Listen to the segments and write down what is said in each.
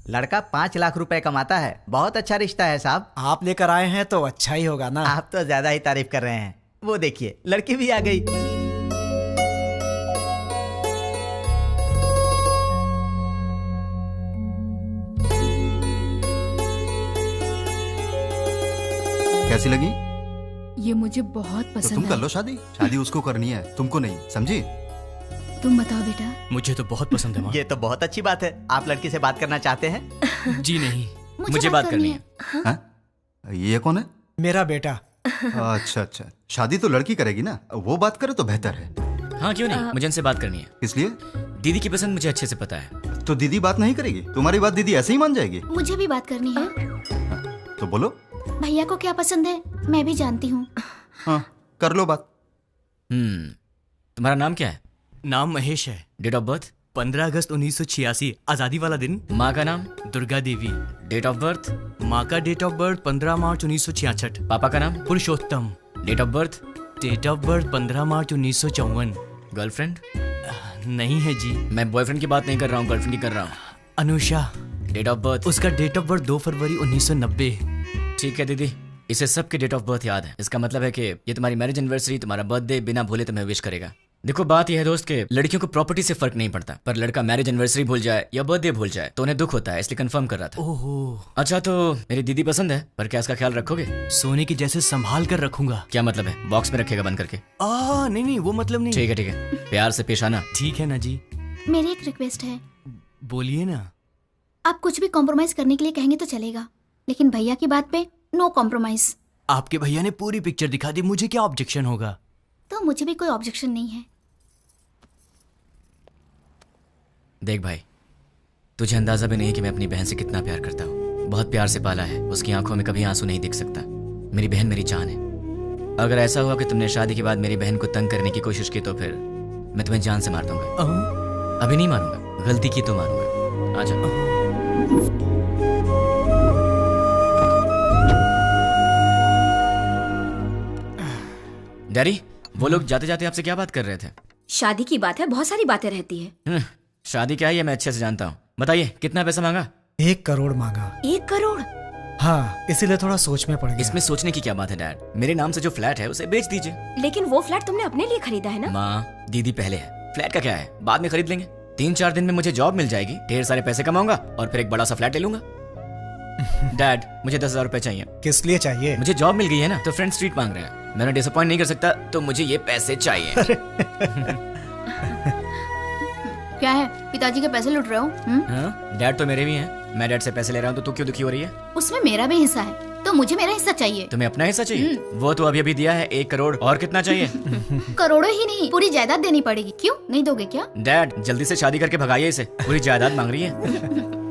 लड़का 5 लाख रुपए कमाता है, बहुत अच्छा रिश्ता है साहब। आप लेकर आए हैं तो अच्छा ही होगा ना। आप तो ज्यादा ही तारीफ कर रहे हैं। वो देखिए लड़की भी आ गई। कैसी लगी? ये मुझे बहुत तो पसंद तुम है। कर लो शादी। शादी उसको करनी है, तुमको नहीं, समझी? तुम बताओ बेटा। मुझे तो बहुत पसंद है माँ। ये तो बहुत अच्छी बात है। आप लड़की से बात करना चाहते हैं? जी नहीं, मुझे बात करनी है। हाँ? ये कौन है? मेरा बेटा। अच्छा अच्छा, शादी तो लड़की करेगी ना, वो बात करे तो बेहतर है। हाँ क्यों नहीं, मुझे इनसे बात करनी है। इसलिए दीदी की पसंद मुझे अच्छे से पता है। तो दीदी बात नहीं करेगी? तुम्हारी बात दीदी ऐसे ही मान जाएगी? मुझे भी बात करनी है। तो बोलो। भैया को क्या पसंद है मैं भी जानती हूँ। हाँ कर लो बात। तुम्हारा नाम क्या है? नाम महेश है। Date of birth? 15 अगस्त 1986, आजादी वाला दिन। माँ का नाम? Durga Devi. Date of birth? माँ का डेट ऑफ बर्थ 15 मार्च 1966। पापा का नाम? Purushottam. Date of birth? Date of birth 15 मार्च 1954। गर्लफ्रेंड? नहीं है जी। मैं बॉयफ्रेंड की बात नहीं कर रहा हूँ, गर्लफ्रेंड की कर रहा हूँ। अनुषा। Date of birth? उसका डेट ऑफ बर्थ 2 फरवरी 1990। ठीक है दीदी, इसे सबके डेट ऑफ बर्थ याद है। इसका मतलब है कि ये तुम्हारी मैरिज एनिवर्सरी, तुम्हारा बर्थडे बिना भूले तुम्हें विश करेगा। देखो बात यह है दोस्त के लड़कियों को प्रॉपर्टी से फर्क नहीं पड़ता, पर लड़का मैरिज एनिवर्सरी भूल जाए या बर्थडे भूल जाए तो उन्हें दुख होता है, इसलिए कंफर्म कर रहा था। ओहो। अच्छा तो मेरी दीदी पसंद है, पर क्या इसका ख्याल रखोगे? सोने की जैसे संभाल कर रखूंगा। क्या मतलब है? बॉक्स में रखेगा बंद करके? नहीं वो मतलब नहीं। ठीक है प्यार से पेश आना। ठीक है ना जी। मेरी एक रिक्वेस्ट है। बोलिए ना। आप कुछ भी कॉम्प्रोमाइज करने के लिए कहेंगे तो चलेगा, लेकिन भैया की बात पे नो कॉम्प्रोमाइज। आपके भैया ने पूरी पिक्चर दिखा दी, मुझे क्या ऑब्जेक्शन होगा? तो मुझे भी कोई ऑब्जेक्शन नहीं है। देख भाई, तुझे अंदाजा भी नहीं है कि मैं अपनी बहन से कितना प्यार करता हूँ। बहुत प्यार से पाला है, उसकी आंखों में कभी आंसू नहीं दिख सकता। मेरी बहन मेरी जान है। अगर ऐसा हुआ कि तुमने शादी के बाद मेरी बहन को तंग करने की कोशिश की तो फिर मैं तुम्हें जान से मार दूंगा। अभी नहीं मारूंगा, गलती की तो मारूंगा। आजा। डैडी, वो लोग जाते जाते आपसे क्या बात कर रहे थे? शादी की बात है, बहुत सारी बातें रहती है। शादी क्या है ये मैं अच्छे से जानता हूँ। बताइए कितना पैसा मांगा? 1 करोड़ मांगा। 1 करोड़? हाँ, इसीलिए थोड़ा सोच में पड़ गया। इसमें सोचने की क्या बात है डैड? मेरे नाम से जो फ्लैट है उसे बेच दीजिए। लेकिन वो फ्लैट तुमने अपने लिए खरीदा है ना? माँ, दीदी पहले है, फ्लैट का क्या है, बाद में खरीद लेंगे। 3-4 दिन में मुझे जॉब मिल जाएगी, ढेर सारे पैसे कमाऊंगा और फिर एक बड़ा सा फ्लैट ले लूंगा। डैड, मुझे 10,000 रुपए चाहिए। किस लिए चाहिए? मुझे जॉब मिल गई है ना, तो फ्रेंड स्ट्रीट मांग रहे हैं। मैंने डिसअपॉइंट नहीं कर सकता, तो मुझे ये पैसे चाहिए। क्या है, पिताजी के पैसे लूट रहे हो? हाँ, डैड तो मेरे भी हैं। मैं डैड से पैसे ले रहा हूँ तो तू क्यों दुखी हो रही है? उसमें मेरा भी हिस्सा है, तो मुझे मेरा हिस्सा चाहिए। तुम्हें अपना हिस्सा चाहिए? वो तो अभी दिया है 1 करोड़, और कितना चाहिए? करोड़ों ही नहीं, पूरी जायदाद देनी पड़ेगी। क्यों नहीं दोगे क्या? डैड, जल्दी से शादी करके भगाइए इसे, पूरी जायदाद मांग रही है।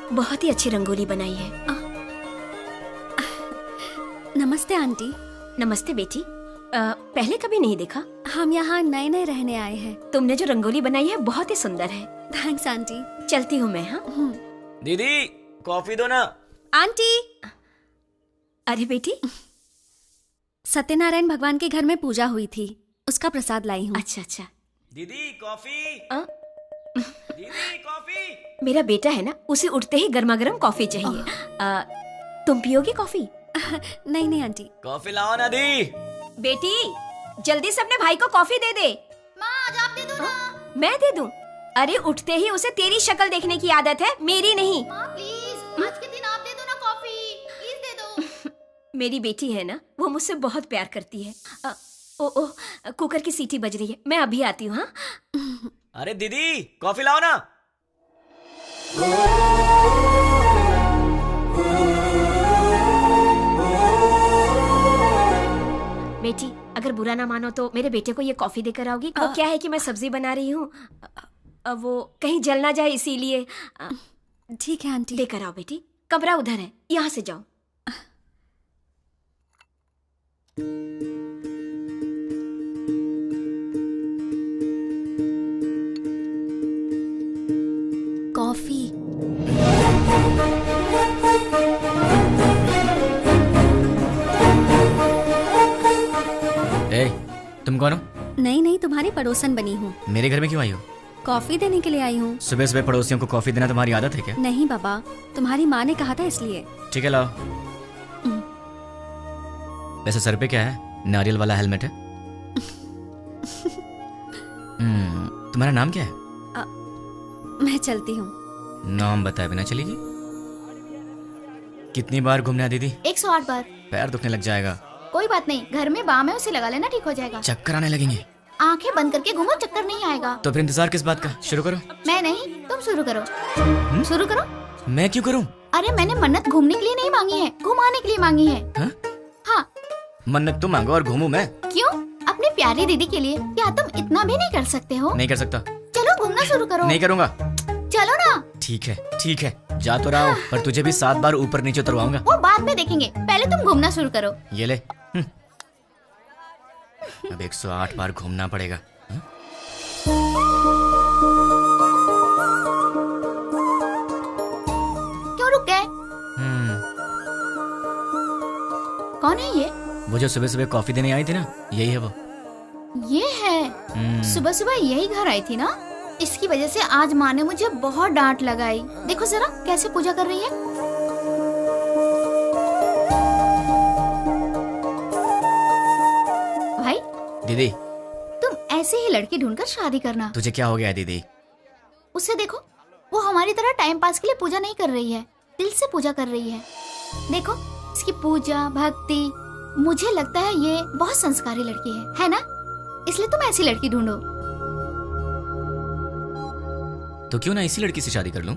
बहुत ही अच्छी रंगोली बनाई है। नमस्ते आंटी। नमस्ते बेटी। पहले कभी नहीं देखा। हम यहाँ नए नए रहने आए हैं। तुमने जो रंगोली बनाई है बहुत ही सुंदर है। Thanks aunty. चलती हूँ मैं। हाँ दीदी, कॉफी दो ना। आंटी। अरे बेटी, सत्यनारायण भगवान के घर में पूजा हुई थी, उसका प्रसाद लाई हूँ। अच्छा अच्छा। दीदी कॉफी। दीदी कॉफी। मेरा बेटा है ना, उसे उठते ही गर्मा गर्म कॉफी चाहिए। तुम पियोगी कॉफी? नहीं नहीं आंटी। कॉफी लाओ ना दी। बेटी, जल्दी से अपने भाई को कॉफी दे दे। माँ, आज आप दे दो ना। मैं दे दूं? अरे उठते ही उसे तेरी शक्ल देखने की आदत है, मेरी नहीं। माँ प्लीज, आज के दिन आप दे दो ना कॉफी, प्लीज दे दो। मेरी बेटी है ना, वो मुझसे बहुत प्यार करती है। ओ कुकर की सीटी बज रही है, मैं अभी आती हूँ। हाँ अरे दीदी, कॉफी लाओ ना। बेटी, अगर बुरा ना मानो तो मेरे बेटे को ये कॉफी देकर आओगी? वो क्या है कि मैं सब्जी बना रही हूँ, वो कहीं जल ना जाए इसीलिए। ठीक है आंटी। देकर आओ बेटी। कमरा उधर है, यहाँ से जाओ। ए, तुम कौन हो? नहीं नहीं, तुम्हारी पड़ोसन बनी हूँ। मेरे घर में क्यों आई हो? कॉफी देने के लिए आई हूँ। सुबह सुबह पड़ोसियों को कॉफी देना तुम्हारी आदत है क्या? नहीं बाबा, तुम्हारी माँ ने कहा था इसलिए। ठीक है, लाओ। वैसे सर पे क्या है? नारियल वाला हेलमेट है? तुम्हारा नाम क्या है? मैं चलती हूँ। नाम बताए बिना चलेगी? कितनी बार घूमना है दीदी? 108 बार। पैर दुखने लग जाएगा। कोई बात नहीं, घर में बाम है, उसे लगा लेना, ठीक हो जाएगा। चक्कर आने लगेंगे। आंखें बंद करके घूमो, चक्कर नहीं आएगा। तो फिर इंतजार किस बात का? शुरू करो। मैं नहीं, तुम शुरू करो। शुरू करो। मैं क्यों करूं? अरे मैंने मन्नत घूमने के लिए नहीं मांगी है, घुमाने के लिए मांगी है। हाँ? हाँ। मन्नत तुम मांगो और घूमूं मैं? क्यों? अपनी प्यारी दीदी के लिए। क्या तुम इतना भी नहीं कर सकते हो? नहीं कर सकता। चलो घूमना शुरू करो। नहीं करूंगा। चलो ना। ठीक है ठीक है, जा तो रहा हूँ, पर तुझे भी 7 बार ऊपर नीचे उतरवाऊंगा। वो बाद में देखेंगे, पहले तुम घूमना शुरू करो। ये ले। अब 108 बार घूमना पड़ेगा। क्यों रुक गए? कौन है ये? वो जो सुबह सुबह कॉफी देने आई थी ना, यही है वो। ये है? सुबह सुबह यही घर आई थी ना? इसकी वजह से आज माँ ने मुझे बहुत डांट लगाई। देखो जरा कैसे पूजा कर रही है। भाई दीदी, तुम ऐसे ही लड़की ढूंढकर शादी करना। तुझे क्या हो गया दीदी? उसे देखो, वो हमारी तरह टाइम पास के लिए पूजा नहीं कर रही है, दिल से पूजा कर रही है। देखो इसकी पूजा भक्ति, मुझे लगता है ये बहुत संस्कारी लड़की है ना? इसलिए तुम ऐसी लड़की ढूंढो। तो क्यों ना इसी लड़की से शादी कर लूं?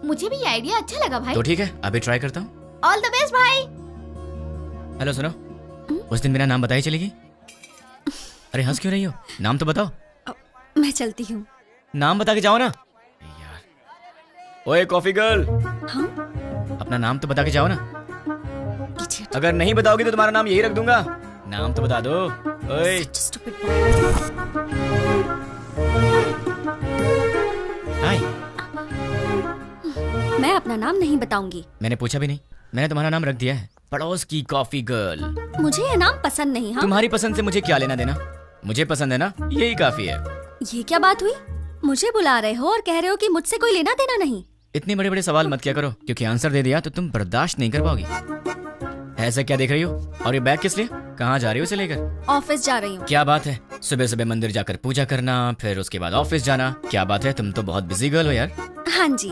मुझे भी ये आइडिया अच्छा लगा भाई। तो ठीक है, अभी ट्राई करता हूँ। ऑल द बेस्ट भाई। हेलो सुनो, उस दिन मेरा नाम बताई चलेगी? अरे हंस क्यों रही हो? नाम तो बताओ। मैं चलती हूँ। नाम बता के जाओ ना यार। ओए कॉफी गर्ल। हाँ? अपना नाम तो बता के जाओ ना। अगर नहीं बताओगी तो तुम्हारा नाम यही रख दूंगा। नाम तो बता दो। ओए हाय। मैं अपना नाम नहीं बताऊंगी। मैंने पूछा भी नहीं, मैंने तुम्हारा नाम रख दिया है, पड़ोस की कॉफी गर्ल। मुझे ये नाम पसंद नहीं। हाँ? तुम्हारी पसंद से मुझे क्या लेना देना? मुझे पसंद है ना, यही काफी है। ये क्या बात हुई? मुझे बुला रहे हो और कह रहे हो कि मुझसे कोई लेना देना नहीं। इतने बड़े बड़े सवाल मत किया करो, क्योंकि आंसर दे दिया तो तुम बर्दाश्त नहीं कर पाओगी। ऐसा क्या देख रही हो? और ये बैग किस लिए? कहाँ जा रही हो इसे लेकर? ऑफिस जा रही हूँ। क्या बात है, सुबह सुबह मंदिर जाकर पूजा करना, फिर उसके बाद ऑफिस जाना। क्या बात है, तुम तो बहुत बिजी गर्ल हो यार। हाँ जी,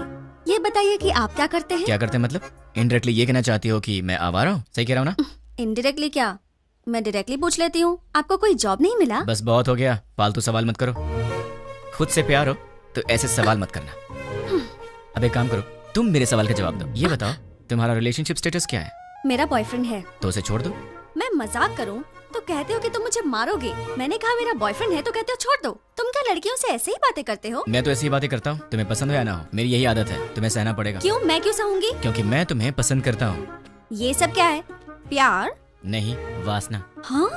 ये बताइए कि आप क्या करते हैं? क्या करते हैं मतलब? इनडायरेक्टली ये कहना चाहती हो कि मैं आवारा हूँ? सही कह रहा हूँ ना? इनडायरेक्टली क्या, मैं डायरेक्टली पूछ लेती हूँ। आपको कोई जॉब नहीं मिला? बस बहुत हो गया, फालतू सवाल मत करो। खुद से प्यार हो तो ऐसे सवाल मत करना। अब एक काम करो, तुम मेरे सवाल का जवाब दो। ये बताओ, तुम्हारा रिलेशनशिप स्टेटस क्या है? मेरा बॉयफ्रेंड है। तो उसे छोड़ दो। मैं मजाक करूं तो कहते हो कि तुम मुझे मारोगे। मैंने कहा मेरा बॉयफ्रेंड है तो कहते हो छोड़ दो। तुम क्या लड़कियों से ऐसे ही बातें करते हो? मैं तो ऐसी ही बातें करता हूँ, तुम्हें पसंद हो या ना हो, मेरी यही आदत है, तुम्हें सहना पड़ेगा। क्यों? मैं क्यों सहूंगी? क्योंकि मैं तुम्हें पसंद करता हूँ। ये सब क्या है? प्यार नहीं, वासना। हाँ?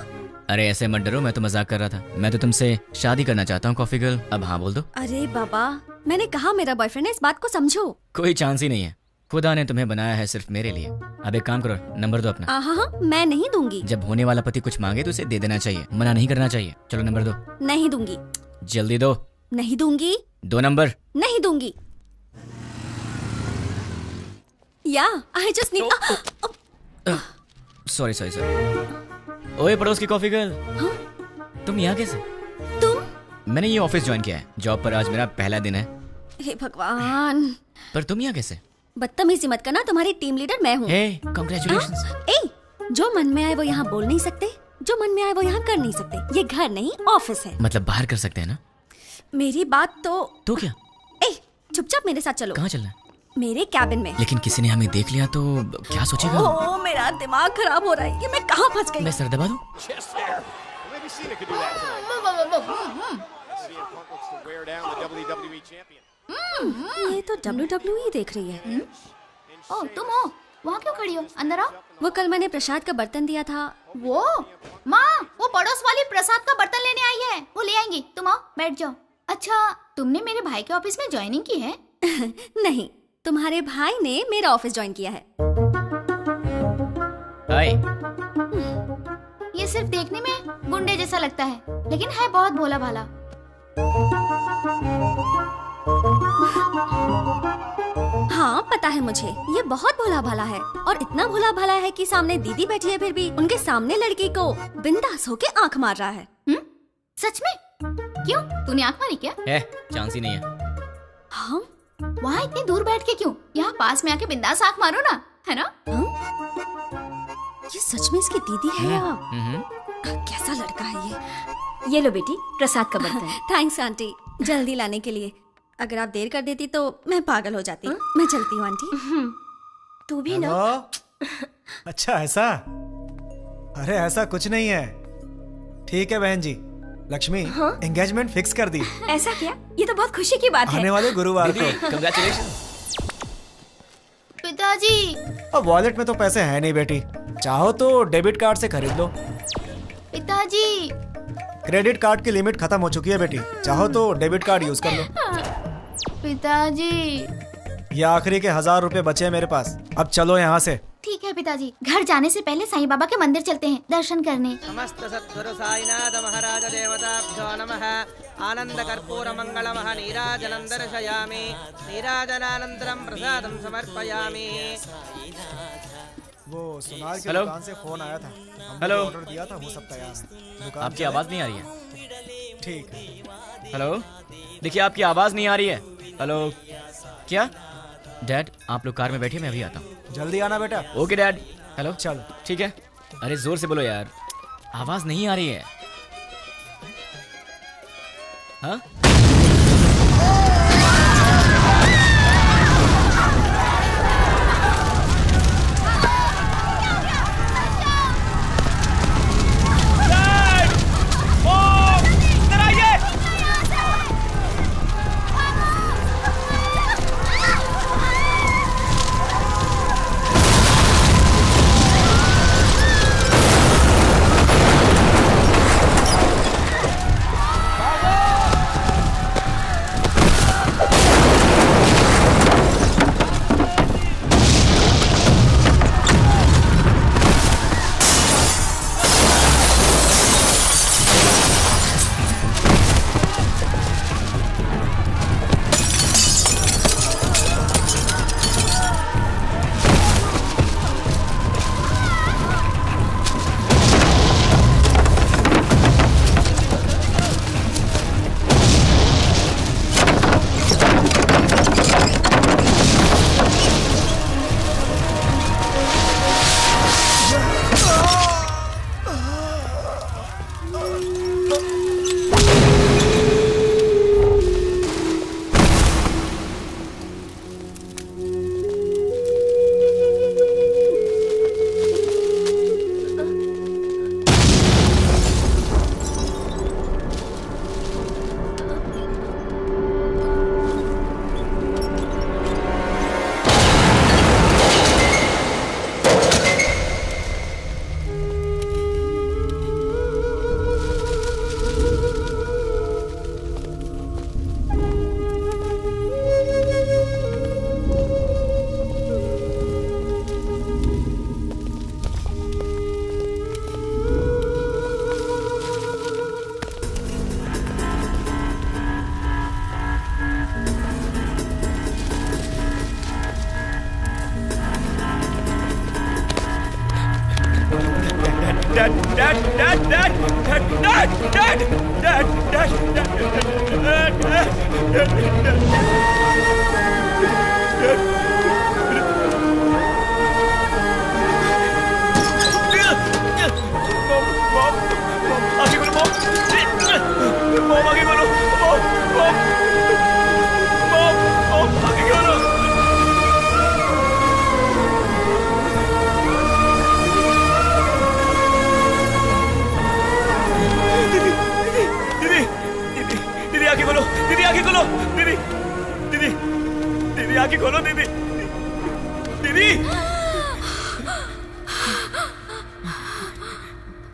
अरे ऐसे मत डरो, मैं तो मजाक कर रहा था। मैं तो तुमसे शादी करना चाहता हूँ कॉफी गर्ल, अब हाँ बोल दो। अरे बाबा, मैंने कहा मेरा बॉयफ्रेंड है, इस बात को समझो। कोई चांस ही नहीं है, खुदा ने तुम्हें बनाया है सिर्फ मेरे लिए। अब एक काम करो, नंबर दो अपना। हाँ, मैं नहीं दूंगी। जब होने वाला पति कुछ मांगे तो उसे दे देना चाहिए, मना नहीं करना चाहिए। चलो नंबर दो। नहीं दूंगी। जल्दी दो। नहीं दूंगी। 2 नंबर। नहीं दूंगी। या I just need. Sorry sorry sorry. ओए पड़ोस की कॉफी गर्ल। हाँ? तुम यहाँ कैसे? तुम? मैंने ये ऑफिस ज्वाइन किया है, जॉब पर आज मेरा पहला दिन है। हे भगवान। पर तुम यहाँ कैसे? बदतमीजी मत करना, तुम्हारी टीम लीडर मैं हूँ। हे, कांग्रेचुलेशंस। जो मन में आए वो यहाँ बोल नहीं सकते, जो मन में आए वो यहाँ कर नहीं सकते। ये घर नहीं ऑफिस है। मतलब बाहर कर सकते हैं ना? मेरी बात तो क्या? चुपचाप मेरे साथ चलो। कहाँ चलना है? मेरे कैबिन में। लेकिन किसी ने हमें देख लिया तो क्या सोचेगा? ओह, मेरा दिमाग खराब हो रहा है, ये मैं कहाँ फंस गई? मैं सर दबा दूं? ये तो WWE देख रही है। ओह तुम हो, वहाँ क्यों खड़ी हो? अंदर आओ। वो कल मैंने प्रसाद का बर्तन दिया था। वो माँ, वो पड़ोस वाली प्रसाद का बर्तन लेने आई है, वो ले आएंगी। तुम आओ, बैठ जाओ। अच्छा, तुमने मेरे भाई के ऑफिस में ज्वाइनिंग की है? नहीं, तुम्हारे भाई ने मेरा ऑफिस ज्वाइन किया है। हाय। ये सिर्फ देखने में गुंडे जैसा लगता है, लेकिन है बहुत भोला भाला। हाँ पता है मुझे, ये बहुत भोला भाला है और इतना भोला भाला है कि सामने दीदी बैठी है फिर भी उनके सामने लड़की को बिंदास होके आंख मार रहा है। सच में? क्यों, तूने आंख मारी क्या? है, चांस ही नहीं है। हाँ? वहाँ इतनी दूर बैठ के क्यों? यहाँ पास में आके बिंदास आंख मारो ना, है ना? ये सच में इसकी दीदी है या कैसा लड़का है ये लो बेटी, प्रसाद का बर्तन। थैंक्स आंटी, जल्दी लाने के लिए। अगर आप देर कर देती तो मैं पागल हो जाती। मैं चलती हूँ आंटी। तू भी ना। अच्छा ऐसा? अरे ऐसा कुछ नहीं है। ठीक है बहन जी, लक्ष्मी एंगेजमेंट फिक्स कर दी। ऐसा क्या? ये तो बहुत खुशी की बात है। आने वाले गुरुवार को। कांग्रेचुलेशन। पिताजी। अब वॉलेट में तो पैसे हैं नहीं बेटी, चाहो तो डेबिट कार्ड से खरीद लो। पिताजी। क्रेडिट कार्ड की लिमिट खत्म हो चुकी है बेटी, चाहो तो डेबिट कार्ड यूज कर लो। पिताजी। ये आखिरी के 1000 रुपए बचे हैं मेरे पास, अब चलो यहाँ से। ठीक है पिताजी, घर जाने से पहले साईं बाबा के मंदिर चलते हैं दर्शन करने। समस्त सद्गुरु साईनाथ महाराज देवताभ्यो नमः। आनंद कर्पूर मंगलमः नीराजनं दर्शयामि। नीराजनानन्तरं प्रसादं समर्पयामि। वो सोनार की हेलो? दुकान से फोन आया था, हेलो? ऑर्डर दिया था, वो सब तैयार है। दुकान आपकी आवाज नहीं आ रही है। ठीक है। हेलो, देखिए आपकी आवाज नहीं आ रही है। हेलो, क्या? डैड आप लोग कार में बैठिए, मैं अभी आता हूँ। जल्दी आना बेटा। Okay dad. हेलो, चलो ठीक है। अरे जोर से बोलो यार, आवाज नहीं आ रही है। हाँ?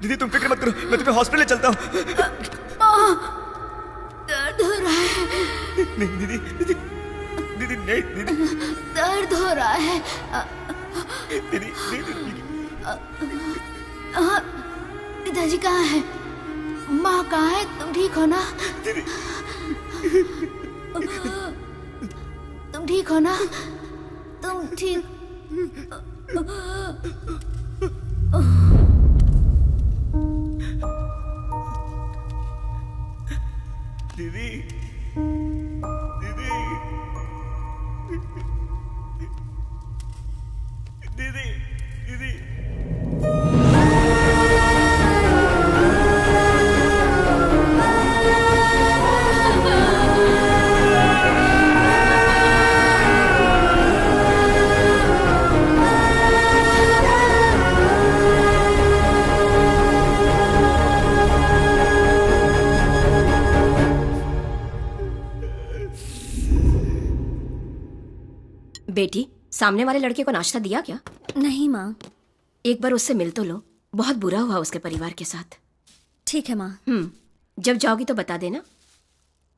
दीदी तुम फिक्र मत करो, मैं तुम्हें हॉस्पिटल चलता हूँ। दर्द हो रहा है। नहीं दीदी, दीदी, दीदी नहीं दीदी। दर्द हो रहा है। दीदी, दीदी, पिताजी कहाँ है? माँ कहाँ है? तुम ठीक हो ना? तुम ठीक हो ना? तुम ठीक? दीदी, दीदी, दीदी, दीदी। बेटी, सामने वाले लड़के को नाश्ता दिया क्या? नहीं माँ। एक बार उससे मिल तो लो, बहुत बुरा हुआ उसके परिवार के साथ। ठीक है माँ। जब जाओगी तो बता देना,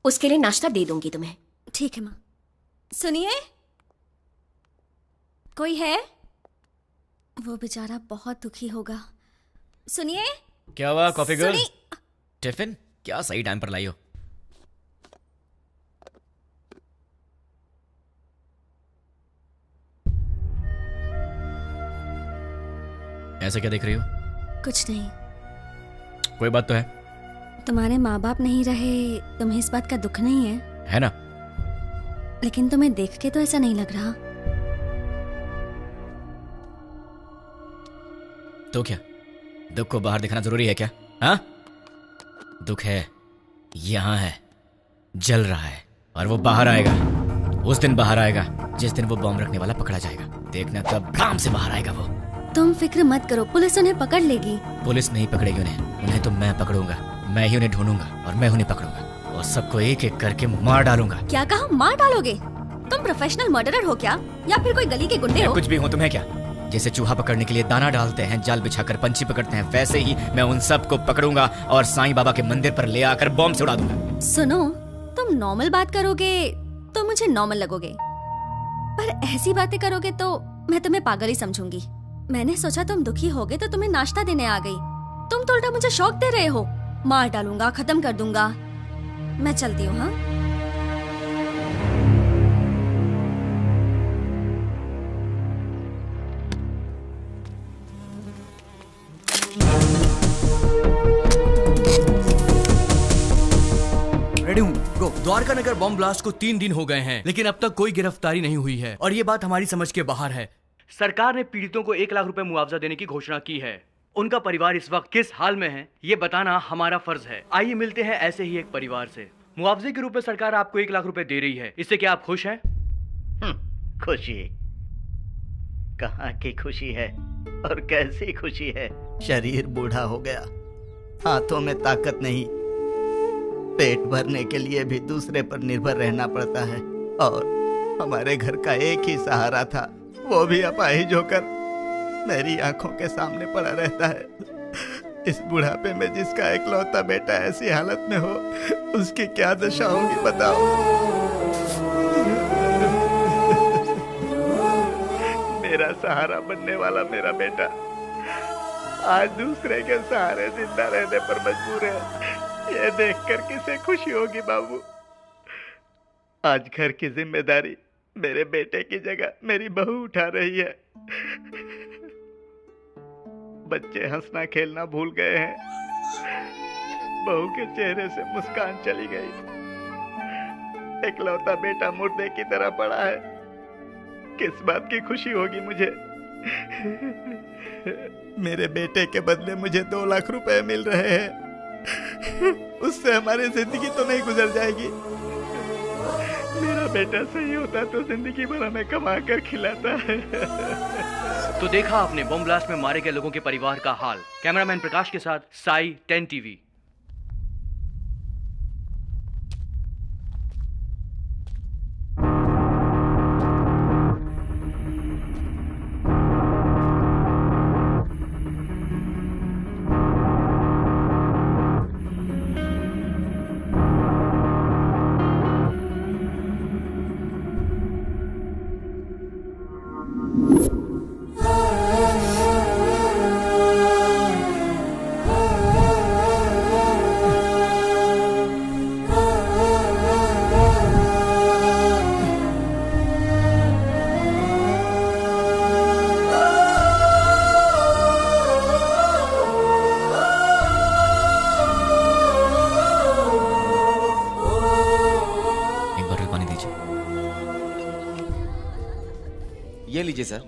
उसके लिए नाश्ता दे दूंगी तुम्हें। ठीक है माँ। सुनिए, कोई है? वो बेचारा बहुत दुखी होगा। सुनिए। क्या हुआ कॉफी गर्ल? टिफिन क्या सही टाइम पर लाई हो? ऐसा क्या देख रही हो? कुछ नहीं। कोई बात तो है? तुम्हारे माँ बाप नहीं रहे, तुम्हें इस बात का दुख नहीं है? है ना। लेकिन तुम्हें देख के तो ऐसा नहीं लग रहा। तो क्या दुख को बाहर दिखाना जरूरी है क्या? हाँ, दुख है, यहां है, जल रहा है, और वो बाहर आएगा। उस दिन बाहर आएगा जिस दिन वो बॉम्ब रखने वाला पकड़ा जाएगा। देखना कब काम से बाहर आएगा वो। तुम फिक्र मत करो, पुलिस उन्हें पकड़ लेगी। पुलिस नहीं पकड़ेगी उन्हें तो मैं पकड़ूंगा। मैं ही उन्हें ढूंढूंगा और मैं उन्हें पकड़ूंगा और सबको एक एक करके मार डालूंगा। क्या कहा? मार डालोगे? तुम प्रोफेशनल मर्डरर हो क्या, या फिर कोई गली के गुंडे हो? कुछ भी हूँ, तुम्हें क्या? जैसे चूहा पकड़ने के लिए दाना डालते हैं, जाल बिछाकर पंछी पकड़ते हैं, वैसे ही मैं उन सबको पकड़ूंगा और साईं बाबा के मंदिर पर ले आकर बॉम्ब से उड़ा दूंगा। सुनो, तुम नॉर्मल बात करोगे तो मुझे नॉर्मल लगोगे, पर ऐसी बातें करोगे तो मैं तुम्हें पागल ही समझूंगी। मैंने सोचा तुम दुखी होगे तो तुम्हें नाश्ता देने आ गई, तुम तो उल्टा मुझे शौक दे रहे हो। मार डालूंगा, खत्म कर दूंगा। मैं चलती हूँ। हाँ, रेडी हूँ, गो। द्वारका नगर बॉम्ब ब्लास्ट को 3 दिन हो गए हैं, लेकिन अब तक कोई गिरफ्तारी नहीं हुई है और ये बात हमारी समझ के बाहर है। सरकार ने पीड़ितों को 1 लाख रुपए मुआवजा देने की घोषणा की है। उनका परिवार इस वक्त किस हाल में है, ये बताना हमारा फर्ज है। आइए मिलते हैं ऐसे ही एक परिवार से। मुआवजे के रूप में सरकार आपको 1 लाख रुपए दे रही है, इससे क्या आप खुश हैं? खुशी? कहाँ की खुशी है और कैसी खुशी है? शरीर बूढ़ा हो गया, हाथों में ताकत नहीं, पेट भरने के लिए भी दूसरे पर निर्भर रहना पड़ता है, और हमारे घर का एक ही सहारा था, वो भी अपाहिज होकर मेरी आंखों के सामने पड़ा रहता है। इस बुढ़ापे में जिसका इकलौता बेटा ऐसी हालत में हो, उसकी क्या दशा होगी बताओ। मेरा सहारा बनने वाला मेरा बेटा आज दूसरे के सहारे जिंदा रहने पर मजबूर है। ये देखकर किसे खुशी होगी बाबू। आज घर की जिम्मेदारी मेरे बेटे की जगह मेरी बहू उठा रही है। बच्चे हंसना खेलना भूल गए हैं, बहू के चेहरे से मुस्कान चली गई। इकलौता बेटा मुर्दे की तरह पड़ा है, किस बात की खुशी होगी मुझे। मेरे बेटे के बदले मुझे 2 लाख रुपए मिल रहे हैं, उससे हमारी जिंदगी तो नहीं गुजर जाएगी। मेरा बेटा सही होता तो जिंदगी भर हमें कमा कर खिलाता है। तो देखा आपने बॉम्ब ब्लास्ट में मारे गए लोगों के परिवार का हाल। कैमरामैन प्रकाश के साथ साई, 10 TV। लीजिए सर।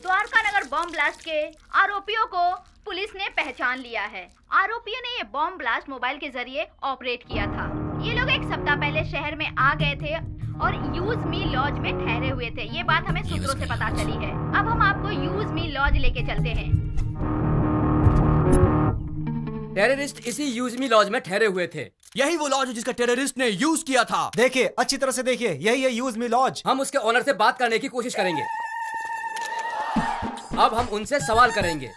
द्वारका नगर बॉम्ब ब्लास्ट के आरोपियों को पुलिस ने पहचान लिया है। आरोपियों ने ये बॉम्ब ब्लास्ट मोबाइल के जरिए ऑपरेट किया था। ये लोग एक सप्ताह पहले शहर में आ गए थे और यूज मी लॉज में ठहरे हुए थे। ये बात हमें सूत्रों से पता चली है। अब हम आपको यूज मी लॉज लेके चलते हैं। टेररिस्ट इसी यूज मी लॉज में ठहरे हुए थे। यही वो लॉज है जिसका टेररिस्ट ने यूज किया था। देखिए, अच्छी तरह से देखिए, यही है यूज मी लॉज। हम उसके ओनर से बात करने की कोशिश करेंगे। अब हम उनसे सवाल करेंगे।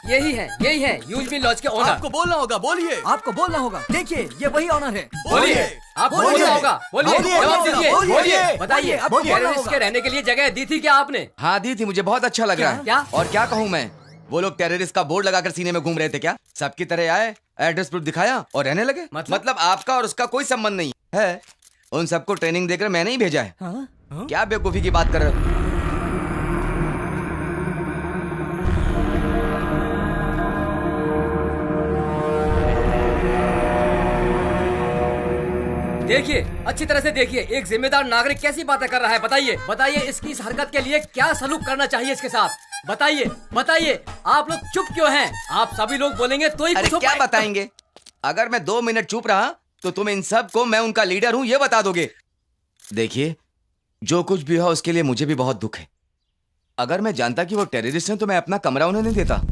यही है यूज मी लॉज के ओनर। आपको बोलना होगा, बोलिए। आपको बोलना होगा। देखिए, ये वही ऑनर है। बोलिए। आप बोलना होगा, बोलिए। जवाब दीजिए, बोलिए। बताइए, टेररिस्ट के रहने के लिए जगह दी थी क्या आपने? हाँ दी थी, मुझे बहुत अच्छा लग रहा है। क्या? और क्या कहूँ मैं, वो लोग टेररिस्ट का बोर्ड लगाकर सीने में घूम रहे थे क्या? सबकी तरह आए, एड्रेस प्रूफ दिखाया और रहने लगे। मतलब आपका और उसका कोई संबंध नहीं है। उन सबको ट्रेनिंग देकर मैंने ही भेजा है। क्या बेवकूफी की बात कर रहे हो? देखिए, अच्छी तरह से देखिए, एक जिम्मेदार नागरिक कैसी बातें कर रहा है। बताइए इसकी इस हरकत के लिए क्या सलूक करना चाहिए इसके साथ। बताइए, आप लोग चुप क्यों हैं? आप सभी लोग बोलेंगे तो ही कुछ हो क्या बताएंगे? अगर मैं 2 मिनट चुप रहा तो तुम इन सब को मैं उनका लीडर हूं ये बता दोगे। देखिए, जो कुछ भी हुआ उसके लिए मुझे भी बहुत दुख है। अगर मैं जानता कि वो टेररिस्ट हैं तो मैं अपना कमरा उन्हें नहीं देता।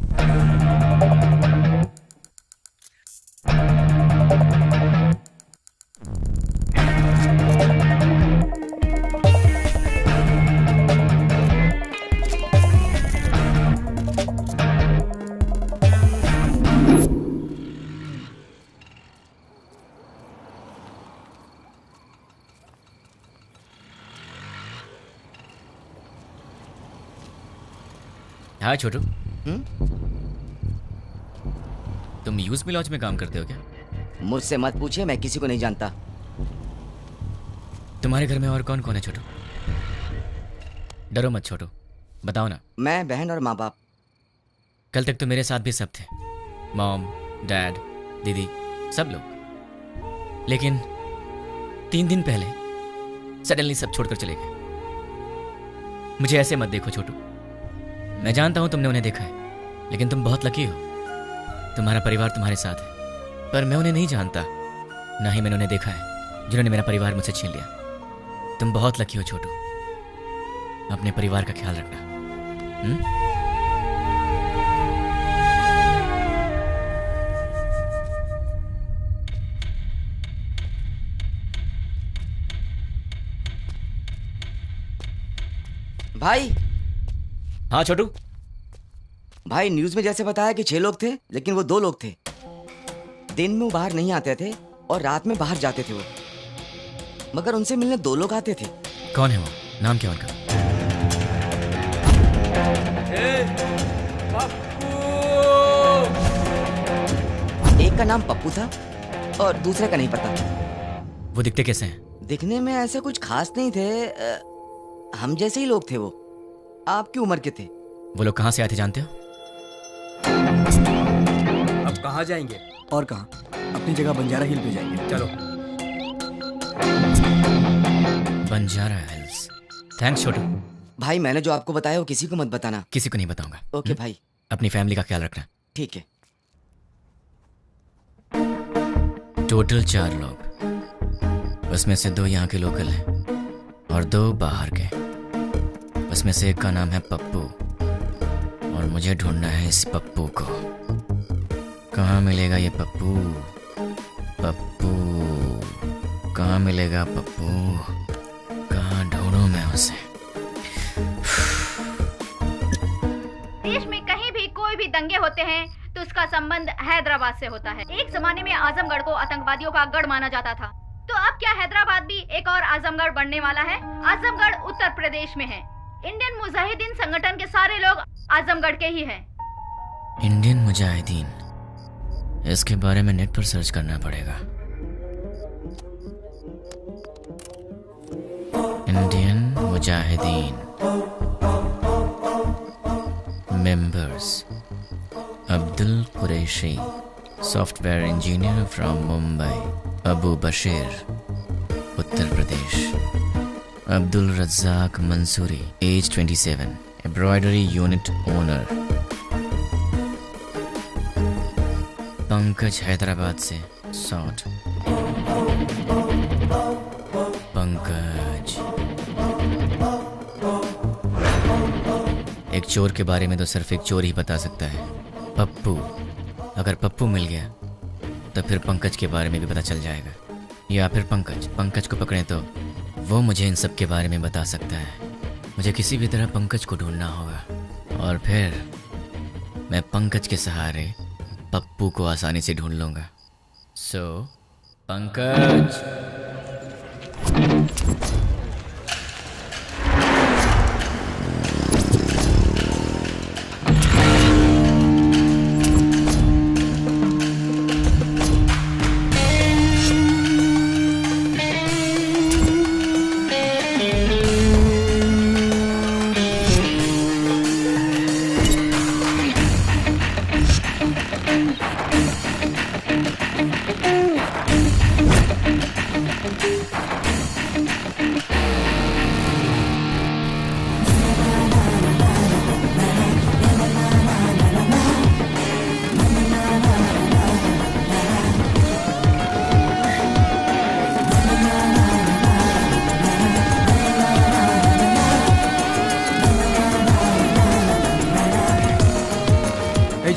हाँ छोटू, तुम यूज मी लॉज में काम करते हो क्या? मुझसे मत पूछिए, मैं किसी को नहीं जानता। तुम्हारे घर में और कौन कौन है छोटू? डरो मत छोटू, बताओ ना। मैं, बहन और माँ बाप। कल तक तो मेरे साथ भी सब थे, मॉम, डैड, दीदी, सब लोग। लेकिन 3 दिन पहले सडनली सब छोड़कर चले गए। मुझे ऐसे मत देखो छोटू, मैं जानता हूं तुमने उन्हें देखा है, लेकिन तुम बहुत लकी हो। तुम्हारा परिवार तुम्हारे साथ है, पर मैं उन्हें नहीं जानता, ना ही मैंने उन्हें देखा है जिन्होंने मेरा परिवार मुझसे छीन लिया। तुम बहुत लकी हो छोटू, अपने परिवार का ख्याल रखना। भाई। हाँ छोटू। भाई, न्यूज में जैसे बताया कि 6 लोग थे, लेकिन वो 2 लोग थे। दिन में वो बाहर नहीं आते थे और रात में बाहर जाते थे वो, मगर उनसे मिलने 2 लोग आते थे। कौन है वो? नाम क्या उनका? एक का नाम पप्पू था और दूसरे का नहीं पता। वो दिखते कैसे हैं? दिखने में ऐसे कुछ खास नहीं थे, हम जैसे ही लोग थे वो। आपकी उम्र के थे। वो लोग कहाँ से आए थे जानते हो? अब कहाँ जाएंगे? और कहाँ? अपनी जगह बंजारा हिल पे जाएंगे। चलो। बंजारा हिल्स। थैंक्स छोटू। भाई, मैंने जो आपको बताया वो किसी को मत बताना। किसी को नहीं बताऊंगा। ओके भाई। अपनी फैमिली का ख्याल रखना। ठीक है। टोटल 4 लोग, उसमें से 2 यहाँ के लोकल हैं और 2 बाहर के। उसमें से एक का नाम है पप्पू और मुझे ढूंढना है इस पप्पू को। कहाँ मिलेगा ये पप्पू? पप्पू कहाँ मिलेगा? पप्पू कहाँ ढूंढूं मैं उसे? देश में कहीं भी कोई भी दंगे होते हैं तो उसका संबंध हैदराबाद से होता है। एक जमाने में आजमगढ़ को आतंकवादियों का गढ़ माना जाता था, तो अब क्या हैदराबाद भी एक और आजमगढ़ बनने वाला है? आजमगढ़ उत्तर प्रदेश में है। इंडियन मुजाहिदीन संगठन के सारे लोग आजमगढ़ के ही हैं। इंडियन मुजाहिदीन, इसके बारे में नेट पर सर्च करना पड़ेगा। Indian Mujahideen members: Abdul Qureshi, software engineer from Mumbai, Abu Bashir, Uttar Pradesh, Abdul Razzaq Mansuri, as 27, embroidery unit owner. Pankaj Hyderabad से 60। पंकज। एक चोर के बारे में तो सिर्फ एक चोर ही बता सकता है, पप्पू। अगर पप्पू मिल गया तो फिर पंकज के बारे में भी पता चल जाएगा, या फिर पंकज को पकड़े तो वो मुझे इन सब के बारे में बता सकता है। मुझे किसी भी तरह पंकज को ढूंढना होगा और फिर मैं पंकज के सहारे पप्पू को आसानी से ढूंढ लूंगा। सो पंकज।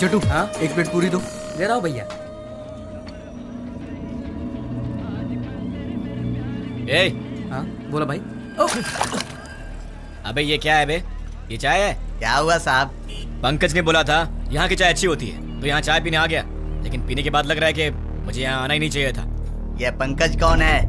छोटू, हाँ? एक प्लेट पूरी दो। ले रहा हूँ भैया। ए, हाँ बोला भाई। अबे ये क्या है बे? ये चाय है? क्या हुआ साहब? पंकज ने बोला था यहाँ की चाय अच्छी होती है, तो यहाँ चाय पीने आ गया, लेकिन पीने के बाद लग रहा है कि मुझे यहाँ आना ही नहीं चाहिए था। ये पंकज कौन है?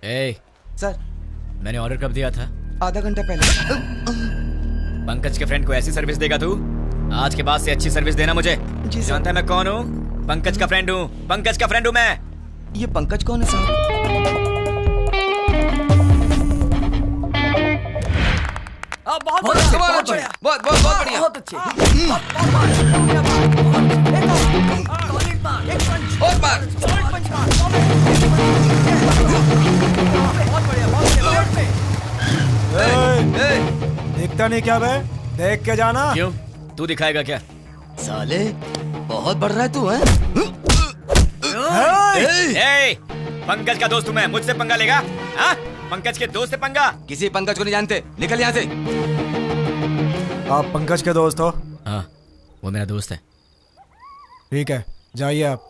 ए, सर मैंने ऑर्डर कब दिया था? आधा घंटा पहले। पंकज के फ्रेंड को ऐसी सर्विस देगा तू? आज के बाद से अच्छी सर्विस देना मुझे। जानता है मैं कौन हूँ? पंकज का फ्रेंड हूँ। पंकज का फ्रेंड हूँ मैं। ये पंकज कौन है साहब? बहुत बढ़िया, बहुत अच्छे। और बार। दिखता नहीं क्या बे? देख के जाना। क्यों? तू दिखाएगा क्या? साले बहुत बढ़ रहा है तू, हैं? पंकज का दोस्त हूँ मैं, मुझसे पंगा लेगा? हाँ? पंकज के दोस्त से पंगा? किसी पंकज को नहीं जानते, निकल यहाँ से। आप पंकज के दोस्त हो? हाँ, वो मेरा दोस्त है। ठीक है, जाइए आप।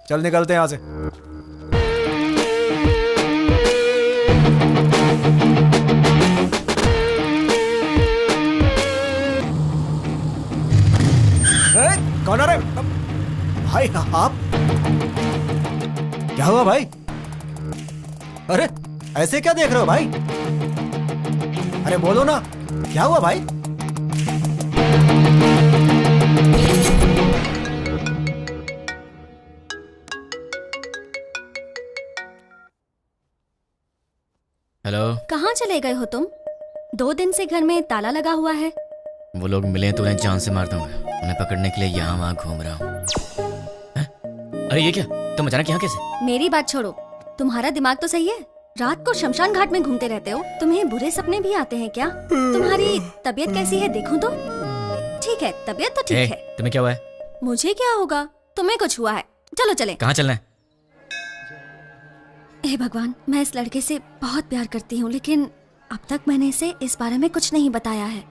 चल निकलते हैं यहाँ से। कौन आ रहे भाई? आप क्या हुआ भाई? अरे ऐसे क्या देख रहे हो भाई? अरे बोलो ना, क्या हुआ भाई? हेलो। कहाँ चले गए हो तुम? 2 दिन से घर में ताला लगा हुआ है। वो लोग मिले तो उन्हें जान से मार दूंगा। उन्हें पकड़ने के लिए यहाँ वहाँ घूम रहा हूँ। अरे ये क्या? तुम अचानक यहाँ कैसे? मेरी बात छोड़ो, तुम्हारा दिमाग तो सही है। रात को शमशान घाट में घूमते रहते हो। तुम्हें बुरे सपने भी आते हैं क्या? तुम्हारी तबीयत कैसी है देखूं तो? ठीक है, तबीयत तो ठीक है। तुम्हें क्या हुआ है? मुझे क्या होगा? तुम्हें कुछ हुआ है। चलो चले। कहाँ चलना है? हे भगवान, मैं इस लड़के से बहुत प्यार करती हूँ, लेकिन अब तक मैंने इसे इस बारे में कुछ नहीं बताया है।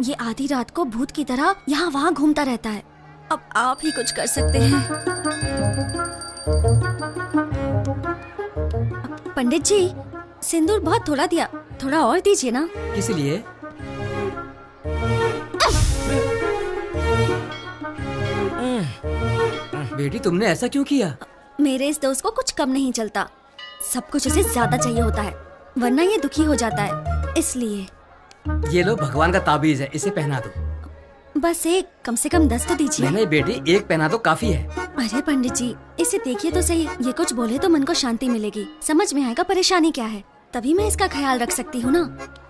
ये आधी रात को भूत की तरह यहाँ वहाँ घूमता रहता है। अब आप ही कुछ कर सकते हैं। पंडित जी, सिंदूर बहुत थोड़ा दिया, थोड़ा और दीजिए ना। किस लिए? बेटी तुमने ऐसा क्यों किया? मेरे इस दोस्त को कुछ कम नहीं चलता, सब कुछ उसे ज्यादा चाहिए होता है, वरना ये दुखी हो जाता है, इसलिए। ये लो भगवान का ताबीज है, इसे पहना दो। बस एक, कम से कम 10 तो दीजिए। नहीं बेटी, एक पहना दो काफी है। अरे पंडित जी, इसे देखिए तो सही, ये कुछ बोले तो मन को शांति मिलेगी, समझ में आएगा परेशानी क्या है, तभी मैं इसका ख्याल रख सकती हूँ ना।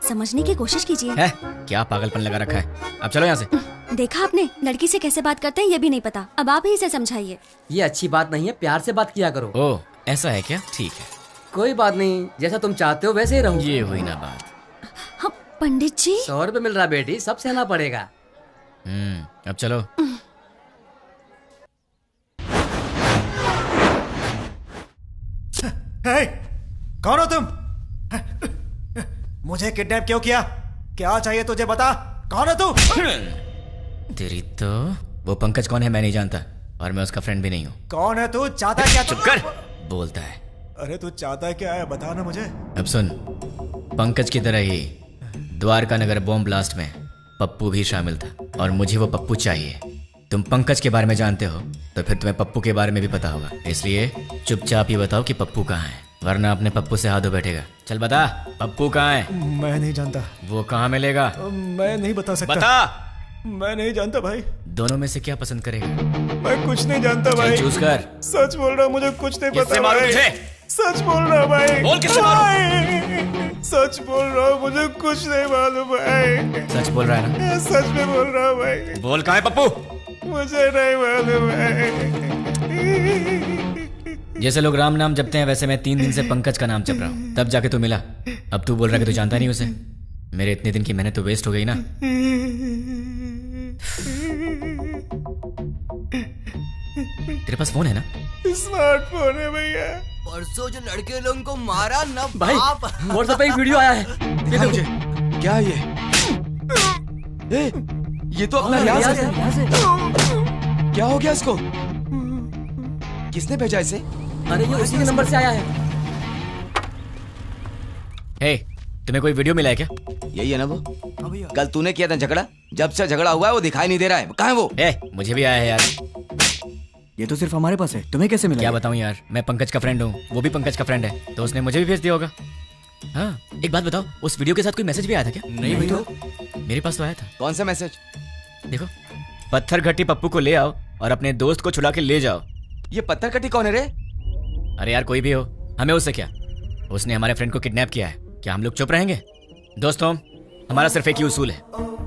समझने की कोशिश कीजिए। है क्या पागलपन लगा रखा है। अब चलो यहाँ से। देखा आपने, लड़की से कैसे बात करते हैं ये भी नहीं पता। अब आप ही इसे समझाइए। ये अच्छी बात नहीं है, प्यार से बात किया करो। ओह ऐसा है क्या? ठीक है कोई बात नहीं, जैसा तुम चाहते हो वैसे ही रहूं। ये हुई ना बात। हाँ, पंडित जी 100 रुपए मिल रहा बेटी, सब सहना पड़ेगा। अब चलो। हे, कौन हो तुम? मुझे किडनैप क्यों किया? क्या चाहिए तुझे बता? कौन है तू? तेरी तो वो पंकज कौन है मैं नहीं जानता और मैं उसका फ्रेंड भी नहीं हूँ। कौन है तू? चाहता क्या? चुप कर। बोलता है। अरे तू चाहता क्या है बता ना मुझे। अब सुन, पंकज की तरह ही द्वारका नगर बॉम्ब ब्लास्ट में पप्पू भी शामिल था और मुझे वो पप्पू चाहिए। तुम पंकज के बारे में जानते हो तो फिर तुम्हें पप्पू के बारे में भी पता होगा, इसलिए चुपचाप ही बताओ कि पप्पू कहाँ है, वरना अपने पप्पू से हाथ धो बैठेगा। चल बता पप्पू कहाँ है? मैं नहीं जानता। वो कहाँ मिलेगा? मैं नहीं बता सकता। बता। मैं नहीं जानता भाई। दोनों में से क्या पसंद करेगा? मैं कुछ नहीं जानता भाई। चूज कर। सच बोल रहा हूँ, मुझे कुछ नहीं पता। किससे मारूं तुझे? सच बोल रहा भाई। बोल किससे मारूं? सच बोल रहा हूँ, मुझे कुछ नहीं मालूम भाई। सच बोल रहा है ना? सच में बोल रहा हूँ भाई। बोल कहाँ है पप्पू? मुझे नहीं मालूम है। जैसे लोग राम नाम जपते हैं वैसे मैं 3 दिन से पंकज का नाम जप रहा हूँ, तब जाके तू मिला। अब तू बोल रहा है कि तू जानता नहीं उसे। मेरे इतने दिन की मेहनत तो वेस्ट हो गई ना। तेरे पास फोन है ना? स्मार्टफोन है भैया। परसों जो लड़के लोगों को मारा ना भाई, व्हाट्सएप पे एक वीडियो आया है। देखो मुझे। क्या ये? ये तो अपना रियाज है। क्या हो गया इसको? किसने भेजा इसे? अरे ये उसी के नंबर से आया है। हे, तुम्हें कोई वीडियो मिला है क्या? यही है ना वो? कल तूने किया था झगड़ा, जब से झगड़ा हुआ है वो दिखाई नहीं दे रहा है। कहाँ है वो? मुझे भी आया है यार। ये तो सिर्फ हमारे पास है, तुम्हें कैसे मिला? क्या बताऊं यार, मैं पंकज का फ्रेंड हूँ, वो भी पंकज का फ्रेंड है, तो उसने मुझे भी भेज दिया होगा। हाँ एक बात बताओ, उस वीडियो के साथ कोई मैसेज भी आया था क्या? नहीं भाई। तो मेरे पास तो आया था। कौन सा मैसेज? देखो, पत्थर घट्टी पप्पू को ले आओ और अपने दोस्त को छुड़ा के ले जाओ। ये पत्थर घट्टी कौन है रे? अरे यार कोई भी हो, हमें उससे क्या? उसने हमारे फ्रेंड को किडनैप किया है, क्या हम लोग चुप रहेंगे? दोस्तों, हमारा सिर्फ एक ही उसूल है,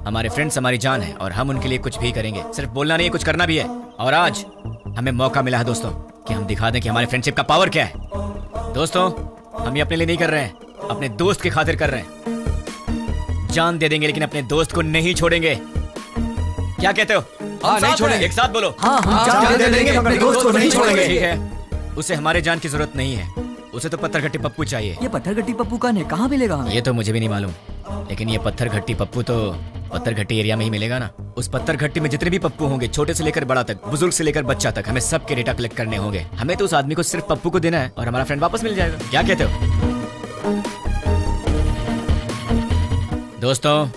हमारे फ्रेंड्स हमारी जान है और हम उनके लिए कुछ भी करेंगे। सिर्फ बोलना नहीं, कुछ करना भी है। और आज हमें मौका मिला है दोस्तों कि हम दिखा दें कि हमारे फ्रेंडशिप का पावर क्या है। दोस्तों, हम ये अपने लिए नहीं कर रहे हैं, अपने दोस्त की खातिर कर रहे हैं। जान दे देंगे लेकिन अपने दोस्त को नहीं छोड़ेंगे। क्या कहते हो? हाँ, नहीं छोड़ेंगे। एक साथ बोलो। हाँ, जान दे देंगे, अपने दोस्त को नहीं छोड़ेंगे। ठीक है, उसे हमारे जान की जरूरत नहीं है, उसे तो पत्थर घट्टी पप्पू चाहिए। ये पत्थर घट्टी पप्पू कौन है, कहाँ मिलेगा हमें? ये तो मुझे भी नहीं मालूम, लेकिन ये पत्थर घट्टी पप्पू तो पत्थर घट्टी एरिया में ही मिलेगा ना। उस पत्थर घट्टी में जितने भी पप्पू होंगे, छोटे से लेकर बड़ा तक, बुजुर्ग से लेकर बच्चा तक, हमें सबके डेटा कलेक्ट करने होंगे। हमें तो उस आदमी को सिर्फ पप्पू को देना है और हमारा फ्रेंड वापस मिल जाएगा। क्या कहते हो दोस्तों?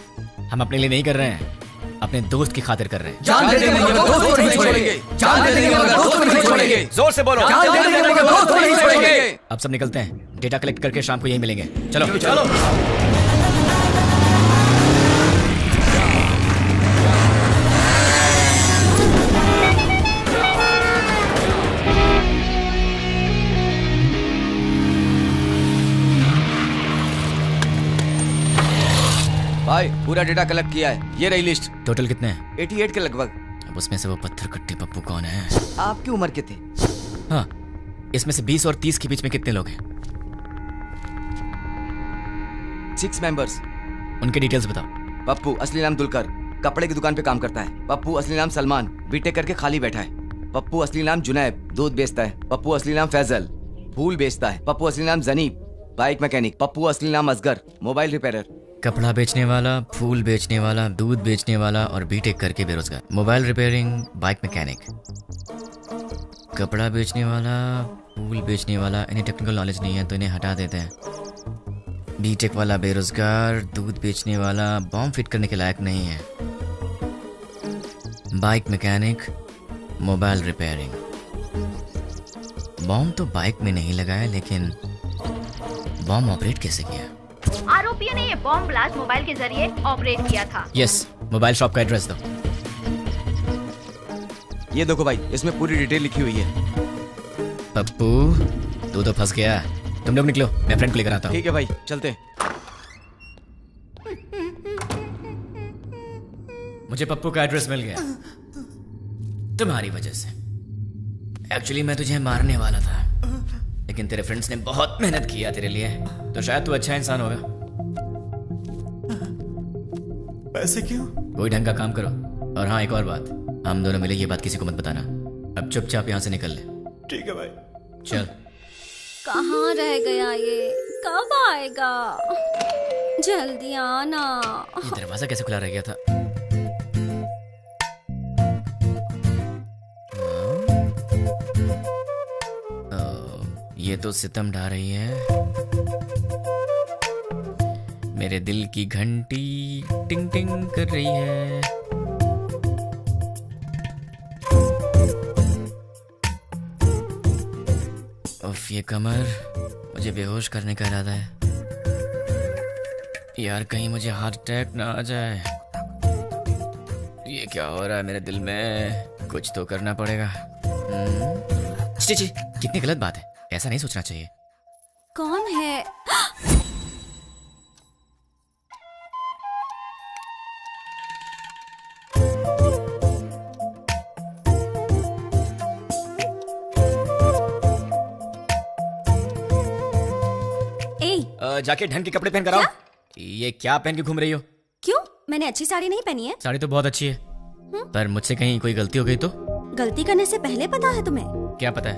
हम अपने लिए नहीं कर रहे हैं, अपने दोस्त की खातिर कर रहे हैं। जान दे देंगे मगर दोस्त को नहीं छोड़ेंगे। जान दे देंगे मगर दोस्त को नहीं छोड़ेंगे। जोर से बोलो। जान दे देंगे मगर दोस्त को नहीं छोड़ेंगे। अब सब निकलते हैं, डेटा कलेक्ट करके शाम को यहीं मिलेंगे। चलो चलो। भाई पूरा डेटा कलेक्ट किया है, ये रही लिस्ट। टोटल कितने हैं? 88 के लगभग। अब उसमें से वो पत्थर घट्टी पप्पू कौन है? आपकी उम्र के थे? हाँ, इसमें से 20 और 30 के बीच में कितने लोग हैं? 6 मेंबर्स। उनके डिटेल्स बताओ। पप्पू असली नाम दुलकर, कपड़े की दुकान पे काम करता है। पप्पू असली नाम सलमान, बीटेक करके खाली बैठा है। पप्पू असली नाम जुनैब, दूध बेचता है। पप्पू असली नाम फैजल, फूल बेचता है। पप्पू असली नाम जनीब, बाइक मैकेनिक। पप्पू असली नाम असगर, मोबाइल रिपेयरर। कपड़ा बेचने वाला, फूल बेचने वाला, दूध बेचने वाला और बीटेक करके बेरोजगार। Mobile repairing, bike mechanic. कपड़ा बेचने वाला, फूल बेचने वाला, इन्हें टेक्निकल नॉलेज नहीं है तो इन्हें हटा देते हैं। बीटेक वाला बेरोजगार, दूध बेचने वाला बॉम्ब फिट करने के लायक नहीं है। Bike mechanic, mobile repairing. Bomb तो बाइक में नहीं लगाया, लेकिन बॉम्ब ऑपरेट कैसे किया? आरोपियों ने ये बॉम्ब ब्लास्ट मोबाइल के जरिए ऑपरेट किया था। यस, मोबाइल शॉप का एड्रेस दो। ये देखो भाई, इसमें पूरी डिटेल लिखी हुई है। पप्पू, तू तो फंस गया। तुम लोग निकलो, मैं फ्रेंड को लेकर आता हूँ। ठीक है भाई, चलते हैं। मुझे पप्पू का एड्रेस मिल गया तुम्हारी वजह से। एक्चुअली मैं तुझे मारने वाला था, लेकिन तेरे फ्रेंड्स ने बहुत मेहनत किया तेरे लिए, तो शायद तू अच्छा इंसान होगा। ऐसे क्यों? कोई ढंग का काम करो। और हाँ, एक और बात, हम दोनों मिले ये बात किसी को मत बताना। अब चुपचाप यहाँ से निकल ले। ठीक है भाई। चल। कहाँ रह गया ये? कब आएगा? जल्दी आना। ये दरवाजा कैसे खुला रह गया था? ये तो सितम ढा रही है। मेरे दिल की घंटी टिंग टिंग कर रही है। उफ, ये कमर, मुझे बेहोश करने का इरादा है। यार कहीं मुझे हार्ट अटैक ना आ जाए। ये क्या हो रहा है मेरे दिल में? कुछ तो करना पड़ेगा। ची, कितनी गलत बात है, ऐसा नहीं सोचना चाहिए। कौन है? जाके ढंग के कपड़े पहन कर आओ। ये क्या पहन के घूम रही हो? क्यों? मैंने अच्छी साड़ी नहीं पहनी है। साड़ी तो बहुत अच्छी है, पर मुझसे कहीं कोई गलती हो गई तो? गलती करने से पहले पता है तुम्हें? क्या पता है?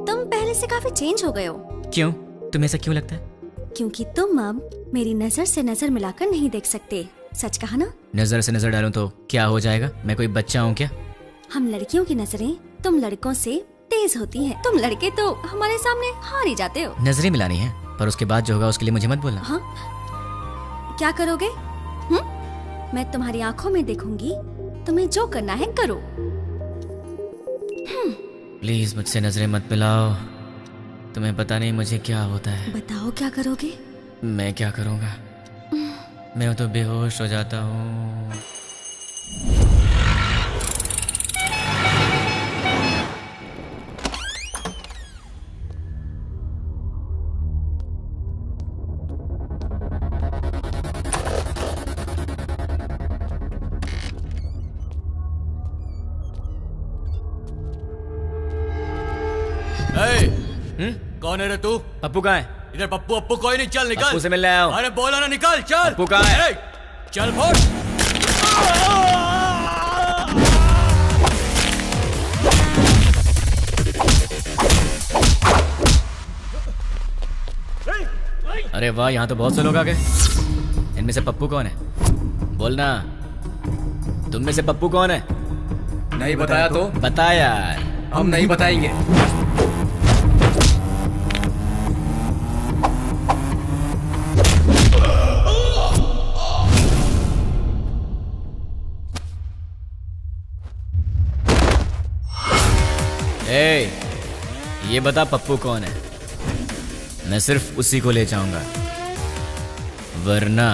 तुम पहले से काफी चेंज हो गए हो। क्यों? तुम्हें ऐसा क्यों लगता है? क्योंकि तुम अब मेरी नजर से नजर मिलाकर नहीं देख सकते। सच कहा ना? नजर से नजर डालूं तो क्या हो जाएगा? मैं कोई बच्चा हूँ क्या? हम लड़कियों की नजरें तुम लड़कों से तेज होती हैं। तुम लड़के तो हमारे सामने हार ही जाते हो। नजरें मिलानी है, पर उसके बाद जो होगा उसके लिए मुझे मत बोलना। हाँ? क्या करोगे? मैं तुम्हारी आंखों में देखूंगी, तुम्हें जो करना है करो। प्लीज मुझसे नजरें मत मिलाओ। तुम्हें पता नहीं मुझे क्या होता है। बताओ क्या करोगे? मैं क्या करूँगा? मैं तो बेहोश हो जाता हूँ। कौन है रे तू? पप्पू कहाँ है? इधर पप्पू अप्पू कोई नहीं, चल निकल। पप्पू से मिलने आया हूँ। अरे बोला ना निकल, चल। पप्पू कहाँ है? चल फोड़। अरे वाह, यहाँ तो बहुत से लोग आ गए। इनमें से पप्पू कौन है? बोलना, तुम में से पप्पू कौन है? नहीं बताया तो? बता यार। हम नहीं बताएंगे। ये बता पप्पू कौन है? मैं सिर्फ उसी को ले जाऊंगा, वरना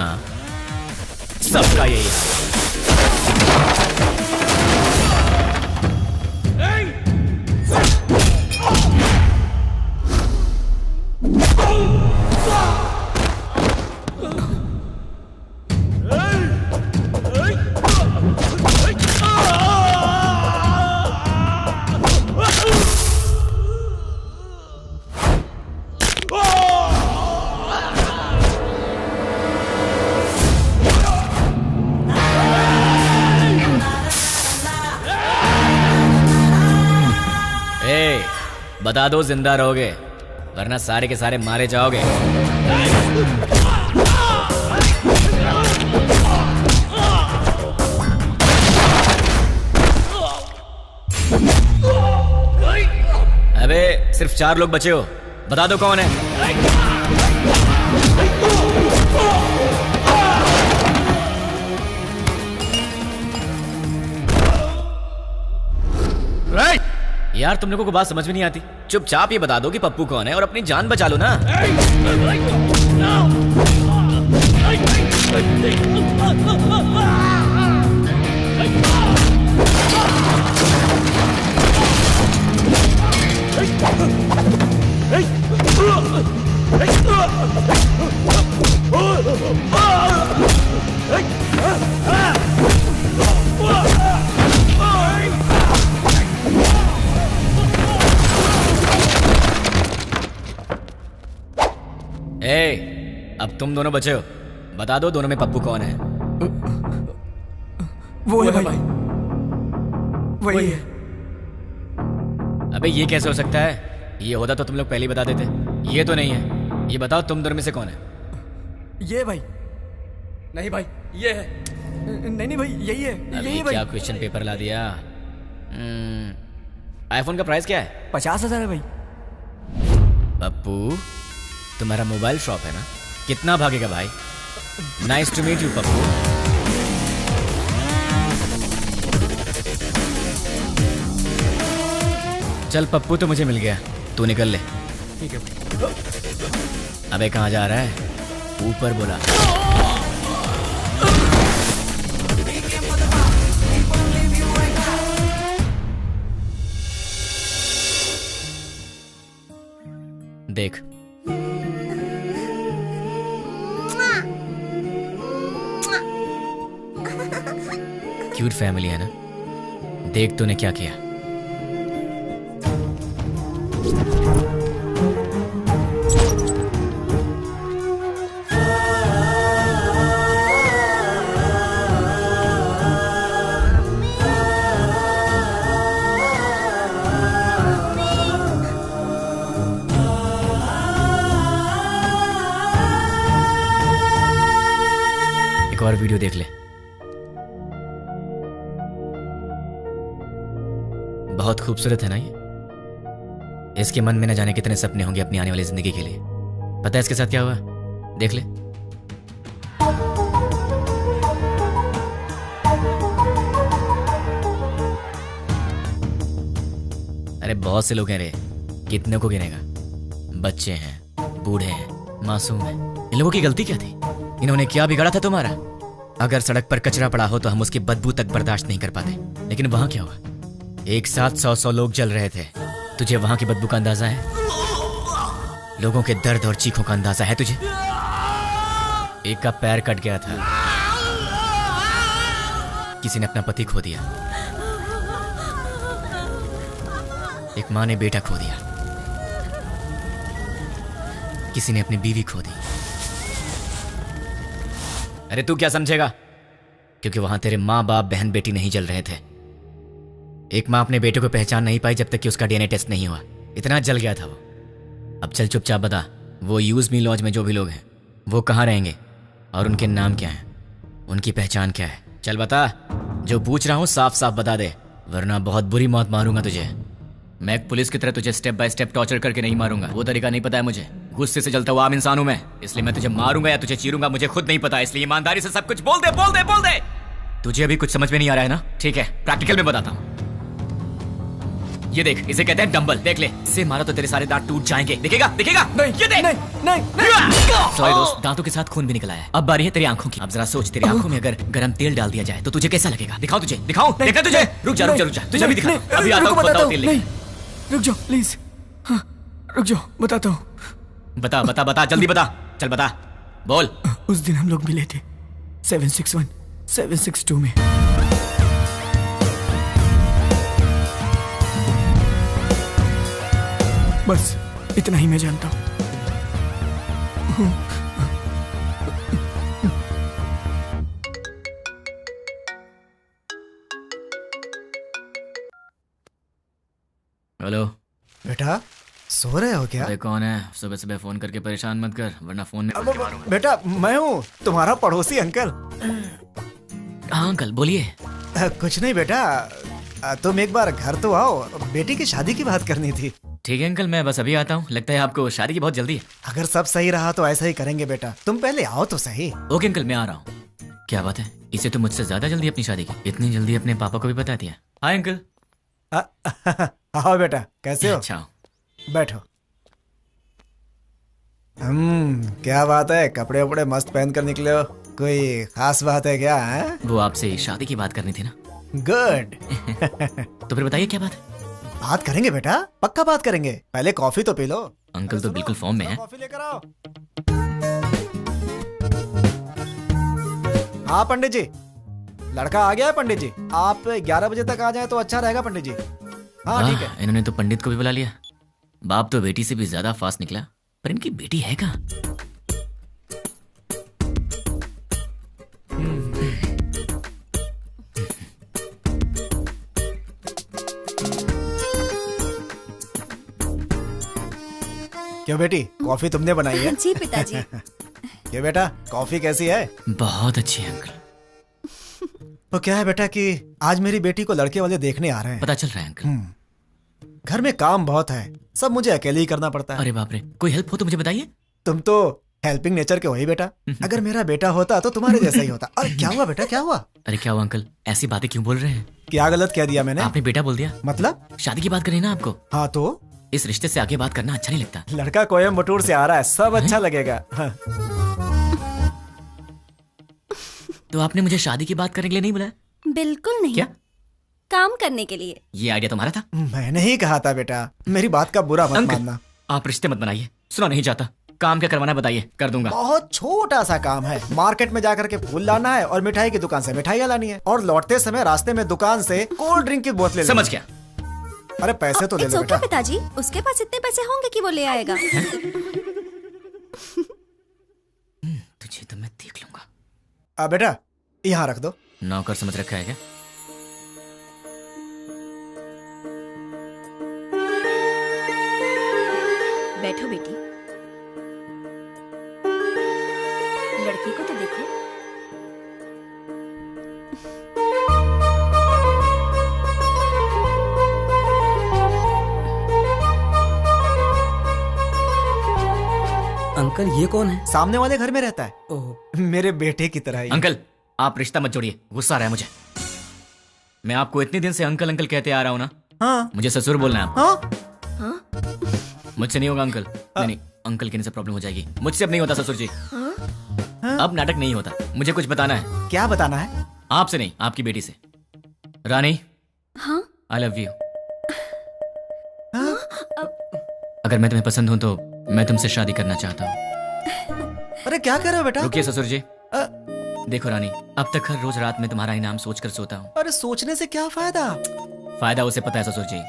सबका यही है। बता दो जिंदा रहोगे, वरना सारे के सारे मारे जाओगे। अबे सिर्फ 4 लोग बचे हो, बता दो कौन है? यार तुम लोगों को बात समझ में नहीं आती। चुपचाप ये बता दो कि पप्पू कौन है और अपनी जान बचा लो ना। अब तुम दोनों बचे हो, बता दो दोनों में पप्पू कौन है? वो है भाई, वही है। अबे ये कैसे हो सकता है? ये होता तो तुम लोग पहले ही बता देते। ये तो नहीं है। ये बताओ तुम दोनों में से कौन है? ये भाई। नहीं भाई, ये है। नहीं भाई, यही है। अभी यही भाई। क्या क्वेश्चन पेपर ला दिया? आईफोन का प्राइस क्या है? 50,000 है भाई। पप्पू, तुम्हारा मोबाइल शॉप है ना? कितना भागेगा भाई? Nice to meet you Pappu. चल पप्पू तो मुझे मिल गया, तू निकल ले। ठीक है भाई। अबे कहाँ जा रहा है? ऊपर बोला। देख क्यूट फैमिली है ना? देख तूने क्या किया। एक और वीडियो देख ले। बहुत खूबसूरत है ना ये? इसके मन में न जाने कितने सपने होंगे अपनी आने वाली जिंदगी के लिए। पता है इसके साथ क्या हुआ? देख ले। अरे बहुत से लोग हैं रे, कितने को गिनेगा? बच्चे हैं, बूढ़े हैं, मासूम हैं। इन लोगों की गलती क्या थी? इन्होंने क्या बिगाड़ा था तुम्हारा? अगर सड़क पर कचरा पड़ा हो तो हम उसकी बदबू तक बर्दाश्त नहीं कर पाते, लेकिन वहां क्या हुआ? एक साथ 100 लोग जल रहे थे। तुझे वहां की बदबू का अंदाजा है? लोगों के दर्द और चीखों का अंदाजा है तुझे? एक का पैर कट गया था, किसी ने अपना पति खो दिया, एक माँ ने बेटा खो दिया, किसी ने अपनी बीवी खो दी। अरे तू क्या समझेगा? क्योंकि वहां तेरे माँ बाप बहन बेटी नहीं जल रहे थे। एक माँ अपने बेटे को पहचान नहीं पाई जब तक कि उसका डीएनए टेस्ट नहीं हुआ। इतना जल गया था वो। अब चल चुपचाप बता, वो यूज मी लॉज में जो भी लोग हैं वो कहाँ रहेंगे और उनके नाम क्या हैं, उनकी पहचान क्या है? चल बता। जो पूछ रहा हूँ साफ साफ बता दे, वरना बहुत बुरी मौत मारूंगा तुझे। मैं एक पुलिस की तरह तुझे स्टेप बाय स्टेप टॉर्चर करके नहीं मारूंगा, वो तरीका नहीं पता है मुझे। गुस्से से जलता हुआ आम इंसान हूं मैं, इसलिए मैं तुझे मारूंगा या तुझे चीरूंगा मुझे खुद नहीं पता। इसलिए ईमानदारी से सब कुछ बोल दे, बोल दे, बोल दे। तुझे अभी कुछ समझ में नहीं आ रहा है ना? ठीक है, प्रैक्टिकल में बताता हूँ। ये देख, इसे कहते हैं डंबल। देख ले, इससे मारा तो तेरे सारे दांत टूट जाएंगे। दिखेगा? दिखेगा? नहीं, ये देख। नहीं। सॉरी दोस्त, दांतों के साथ खून भी निकला है। अब बारी है तेरी आंखों की। अब जरा सोच, तेरी आंखों में अगर गरम तेल डाल दिया जाए तो तुझे कैसा लगेगा? दिखाऊं तुझे? दिखाऊं? देखना तुझे? रुक जा, रुक जा, रुक जा। तुझे भी दिखा। अभी आता हूं, बताओ तेल लेके। रुक जाओ प्लीज। हाँ, रुक जाओ, बताता हूँ। बता बता बता, जल्दी बता। चल बता, बोल। उस दिन हम लोग मिले थे 761 762 में। बस इतना ही मैं जानता हूँ। हेलो बेटा, सो रहे हो क्या? अरे कौन है? सुबह सुबह फोन करके परेशान मत कर, वरना फोन में मारूंगा। बेटा मैं हूँ, तुम्हारा पड़ोसी अंकल। हाँ अंकल, बोलिए। कुछ नहीं बेटा, तुम एक बार घर तो आओ, बेटी की शादी की बात करनी थी। ठीक है अंकल, मैं बस अभी आता हूँ। लगता है आपको शादी की बहुत जल्दी है। अगर सब सही रहा तो ऐसा ही करेंगे बेटा, तुम पहले आओ तो सही। ओके अंकल, मैं आ रहा हूँ। क्या बात है, इसे तो मुझसे ज्यादा जल्दी अपनी शादी की। इतनी जल्दी अपने पापा को भी बता दिया। Hi uncle. आओ बेटा, कैसे हो? अच्छा, बैठो। क्या बात है, कपड़े वपड़े मस्त पहन कर निकले हो, कोई खास बात है क्या? है? वो आपसे शादी की बात करनी थी ना। गुड। तो फिर बताइए क्या बात है? बात करेंगे बेटा, पक्का बात करेंगे। पहले कॉफी तो पी लो। अंकल तो बिल्कुल फॉर्म में है। कॉफी लेकर आओ। हाँ पंडित जी, लड़का आ गया है पंडित जी। आप 11 बजे तक आ जाए तो अच्छा रहेगा पंडित जी। हाँ ठीक है। इन्होंने तो पंडित को भी बुला लिया। बाप तो बेटी से भी ज्यादा फास्ट निकला, पर इनकी बेटी है कहाँ? क्यों बेटी, कॉफी तुमने बनाई है? जी पिताजी। क्यों बेटा, कॉफी कैसी है? बहुत अच्छी है अंकल। तो क्या है बेटा कि आज मेरी बेटी को लड़के वाले देखने आ रहे हैं। पता चल रहा है अंकल। घर में काम बहुत है, सब मुझे अकेले ही करना पड़ता है। अरे बाप रे, कोई हेल्प हो तो मुझे बताइए। तुम तो हेल्पिंग नेचर के हो ही बेटा। अगर मेरा बेटा होता तो तुम्हारे जैसा ही होता। अरे क्या हुआ बेटा, क्या हुआ? अरे क्या हुआ अंकल, ऐसी बातें क्यों बोल रहे हैं? क्या गलत कह दिया मैंने? आपने बेटा बोल दिया। मतलब? शादी की बात करी ना आपको। हाँ तो इस रिश्ते से आगे बात करना अच्छा नहीं लगता। लड़का कोयम्बटूर से आ रहा है, सब अच्छा लगेगा। हाँ। तो आपने मुझे शादी की बात करने के लिए नहीं बुलाया? बिल्कुल नहीं। क्या? काम करने के लिए। ये आइडिया तुम्हारा था? मैंने ही कहा था बेटा, मेरी बात का बुरा मत मानना। आप रिश्ते मत बनाइए, सुना नहीं चाहता। काम क्या करवाना बताइए, कर दूंगा। बहुत छोटा सा काम है, मार्केट में जाकर के फूल लाना है और मिठाई की दुकान से मिठाइयाँ लानी है और लौटते समय रास्ते में दुकान से कोल्ड ड्रिंक की बोतलें। समझ गया। अरे पैसे तो ले लो बेटा। पिताजी, उसके पास इतने पैसे होंगे कि वो ले आएगा। तुझे तो मैं देख लूंगा। बेटा यहाँ रख दो। नौकर समझ रखा है क्या? बैठो बेटी, लड़की को तो देखो। अंकल ये कौन है? सामने वाले घर में रहता है। ओह, मेरे बेटे की तरह ही। अंकल आप रिश्ता मत जोड़िए, गुस्सा आ रहा है मुझे। मैं आपको इतने दिन से अंकल अंकल कहते आ रहा हूँ ना। हाँ। मुझे ससुर बोलना है आपको। हाँ? मुझसे नहीं होगा अंकल। नहीं, अंकल कहने से प्रॉब्लम हो जाएगी। मुझसे अब नहीं होता ससुर जी। अब नाटक नहीं होता। मुझे कुछ बताना है। क्या बताना है? आपसे नहीं, आपकी बेटी से। रानी, हाँ? I love you. अगर मैं तुम्हें पसंद हूं तो मैं तुमसे शादी करना चाहता हूँ। अरे क्या कर रहे हो बेटा? रुकिए ससुर जी। देखो रानी, अब तक हर रोज रात में तुम्हारा इनाम सोचकर सोता हूँ। अरे सोचने से क्या फायदा? फायदा उसे पता है ससुर जी।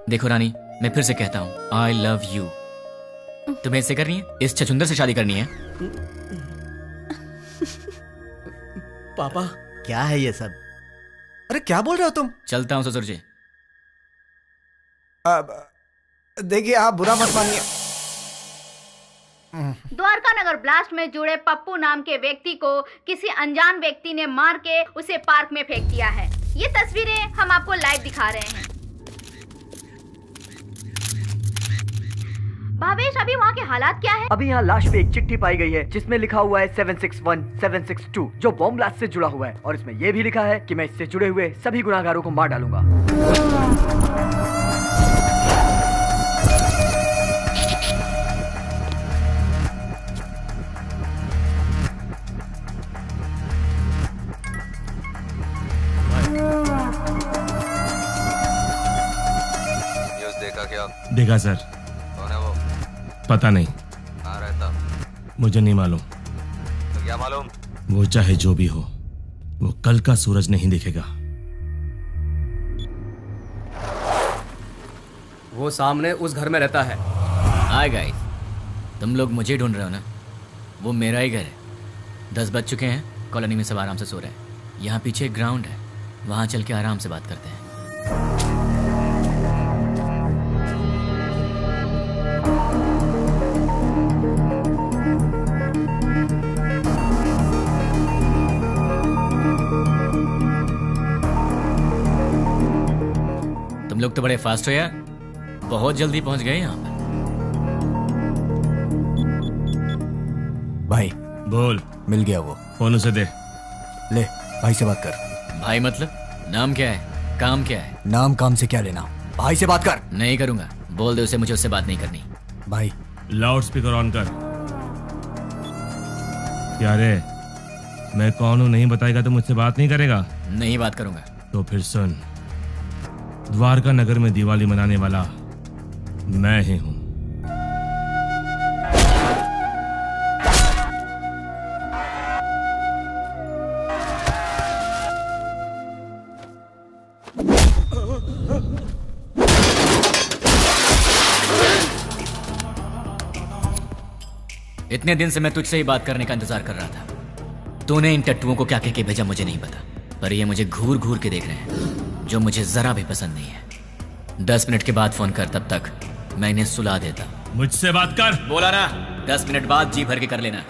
देखो रानी, मैं फिर से कहता हूँ, आई लव यू। तुम्हें इससे करनी है? इस छछुंदर से शादी करनी है? पापा क्या है ये सब? अरे क्या बोल रहे हो तुम? चलता हूँ ससुर जी। देखिए आप बुरा मत मानिए। द्वारका नगर ब्लास्ट में जुड़े पप्पू नाम के व्यक्ति को किसी अनजान व्यक्ति ने मार के उसे पार्क में फेंक दिया है। ये तस्वीरें हम आपको लाइव दिखा रहे हैं। भावेश, अभी वहाँ के हालात क्या है? अभी यहाँ लाश पे एक चिट्ठी पाई गई है जिसमें लिखा हुआ है 761 762 जो बॉम्ब ब्लास्ट से जुड़ा हुआ है और इसमें यह भी लिखा है कि मैं इससे जुड़े हुए सभी गुनाहगारों को मार डालूंगा। न्यूज़ देखा क्या? देखा सर। कौन है वो? पता नहीं, कहाँ रहता? मुझे नहीं मालूम। तो क्या मालूम? वो चाहे जो भी हो, वो कल का सूरज नहीं दिखेगा। वो सामने उस घर में रहता है। हाय गाइस, तुम लोग मुझे ढूंढ रहे हो ना? वो मेरा ही घर है। 10 बज चुके हैं, कॉलोनी में सब आराम से सो रहे हैं। यहाँ पीछे एक ग्राउंड है, वहाँ चल के आराम से बात करते हैं। तुम लोग तो बड़े फास्ट हो यार, बहुत जल्दी पहुंच गए यहाँ पर। भाई बोल। मिल गया वो। फोन उसे दे। ले भाई से बात कर। भाई मतलब? नाम क्या है, काम क्या है? नाम काम से क्या लेना, भाई से बात कर। नहीं करूंगा, बोल दे उसे मुझे उससे बात नहीं करनी। भाई लाउड स्पीकर ऑन कर। क्या रे, मैं कौन हूं नहीं बताएगा तो मुझसे बात नहीं करेगा? नहीं बात करूंगा। तो फिर सुन, द्वारका नगर में दिवाली मनाने वाला मैं ही हूं। इतने दिन से मैं तुझसे ही बात करने का इंतजार कर रहा था। तूने इन टट्टुओं को क्या कह के भेजा मुझे नहीं पता, पर ये मुझे घूर घूर के देख रहे हैं, जो मुझे जरा भी पसंद नहीं है। 10 मिनट के बाद फोन कर, तब तक मैं इन्हें सुला देता। मुझसे बात कर। बोला ना, 10 मिनट बाद जी भर के कर लेना।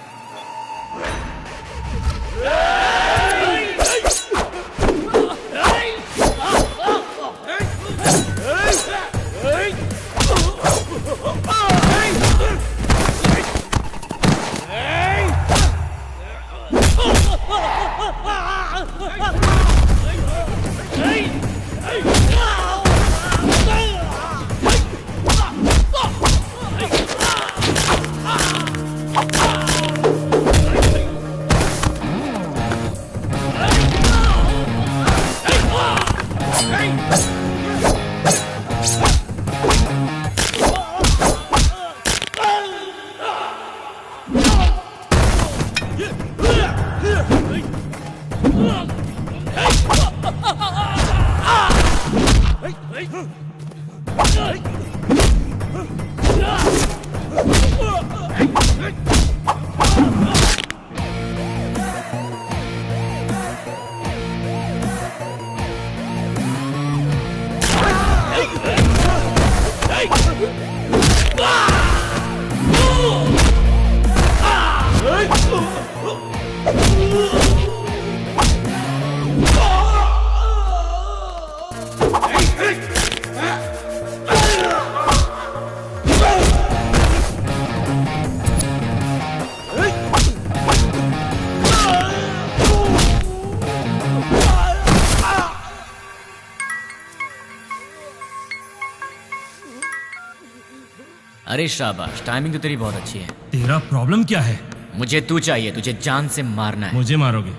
अरे शाबाश, टाइमिंग तो तेरी बहुत अच्छी है। तेरा प्रॉब्लम क्या है? मुझे तू चाहिए, तुझे जान से मारना है। मुझे मारोगे?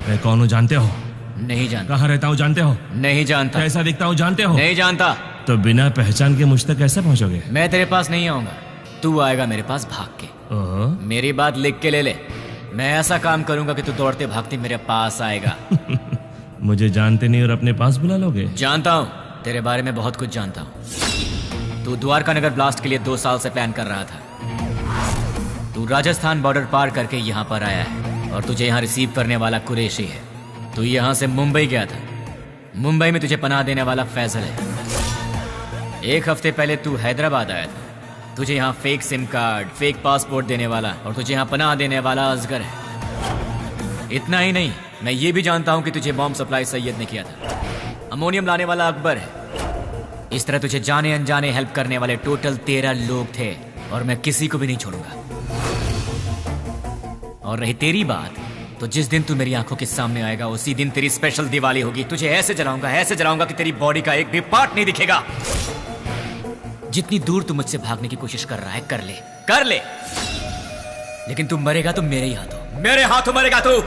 मैं कौन हूँ जानते हो? नहीं जानता। कहाँ रहता हूँ जानते हो? नहीं जानता। कैसा दिखता हूँ जानते हो? नहीं जानता। तो बिना पहचान के मुझ तक कैसे पहुँचोगे? मैं तेरे पास नहीं आऊंगा, तू आएगा मेरे पास भाग के। मेरी बात लिख के ले ले, मैं ऐसा काम करूंगा कि तू दौड़ते भागते मेरे पास आएगा। मुझे जानते नहीं और अपने पास बुला लोगे? जानता हूँ, तेरे बारे में बहुत कुछ जानता हूँ। तू द्वारका नगर ब्लास्ट के लिए 2 साल से प्लान कर रहा था। तू राजस्थान बॉर्डर पार करके यहाँ पर आया है और तुझे यहाँ रिसीव करने वाला कुरैशी है। तू यहाँ से मुंबई गया था, मुंबई में तुझे पनाह देने वाला फैजल है। 1 हफ्ते पहले तू हैदराबाद आया था, तुझे यहाँ fake SIM card, fake passport देने वाला और तुझे यहाँ पनाह देने वाला असगर है। इतना ही नहीं, मैं ये भी जानता हूँ कि तुझे बॉम्ब सप्लाई सैयद ने किया था। अमोनियम लाने वाला अकबर है। इस तरह तुझे जाने अनजाने हेल्प करने वाले टोटल 13 लोग थे और मैं किसी को भी नहीं छोड़ूंगा। और रही तेरी बात, तो जिस दिन तू मेरी आंखों के सामने आएगा उसी दिन तेरी स्पेशल दिवाली होगी। तुझे ऐसे जलाऊंगा कि तेरी बॉडी का एक भी पार्ट नहीं दिखेगा। जितनी दूर तू मुझसे भागने की कोशिश कर रहा है कर ले, लेकिन तू मरेगा तो मेरे हाथों मरेगा तू।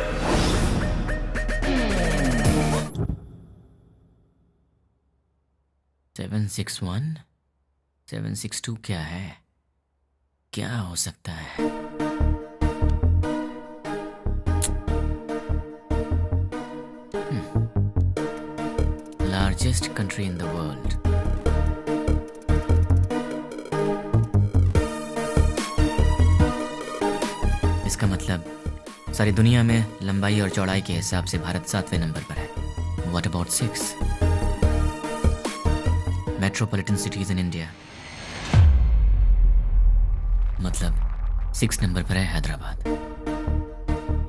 सेवन 762 क्या है? क्या हो सकता है? Largest country in the world. इसका मतलब सारी दुनिया में लंबाई और चौड़ाई के हिसाब से भारत 7वें नंबर पर है। What about 6? Metropolitan cities in India, मतलब 6 नंबर पर है हैदराबाद।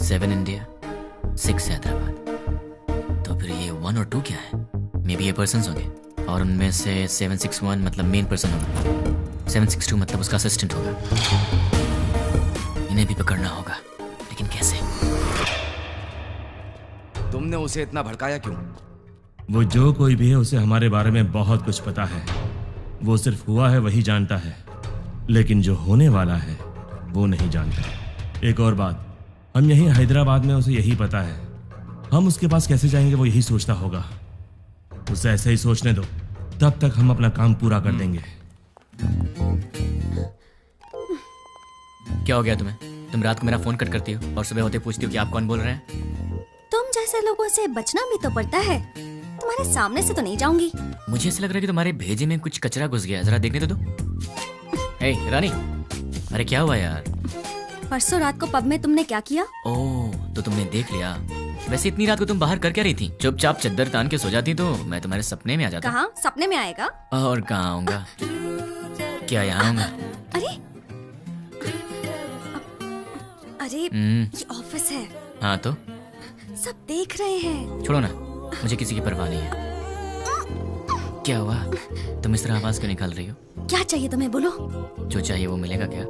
7 इंडिया, 6 हैदराबाद। तो फिर ये 1 और 2 क्या है? मे बी ये पर्सन्स होंगे और उनमें से 761 मतलब मेन पर्सन होगा, 762 मतलब उसका असिस्टेंट होगा। इन्हें भी पकड़ना होगा, लेकिन कैसे? तुमने उसे इतना भड़काया क्यों? वो जो कोई भी है उसे हमारे बारे में बहुत कुछ पता है। वो सिर्फ हुआ है वही जानता है, लेकिन जो होने वाला है वो नहीं जानता। एक और बात, हम यहीं हैदराबाद में उसे यही पता है। हम उसके पास कैसे जाएंगे वो यही सोचता होगा। उसे ऐसे ही सोचने दो, तब तक हम अपना काम पूरा कर देंगे। क्या हो गया तुम्हें? तुम रात को मेरा फोन कट करती हो और सुबह होते पूछती हो कि आप कौन बोल रहे हैं। तुम जैसे लोगों से बचना भी तो पड़ता है। तुम्हारे सामने से तो नहीं जाऊंगी। मुझे ऐसा लग रहा है कि तुम्हारे भेजे में कुछ कचरा घुस गया, जरा देखने तो दो। हे रानी, अरे क्या हुआ यार? परसों रात को पब में तुमने क्या किया? ओह, तो तुमने देख लिया। वैसे इतनी रात को तुम बाहर कर क्या रही थी? चुपचाप चद्दर तान के सो जाती तो मैं तुम्हारे सपने में आ जाता। कहाँ सपने में आएगा? और कहाँ आऊंगा? क्या यहाँ हूँ मैं? अरे ये ऑफिस है। हाँ तो सब देख रहे हैं। छोड़ो ना, मुझे किसी की परवाह नहीं है। क्या हुआ, तुम इस तरह आवाज क्यों निकाल रही हो? क्या चाहिए तुम्हें, बोलो। जो चाहिए वो मिलेगा क्या?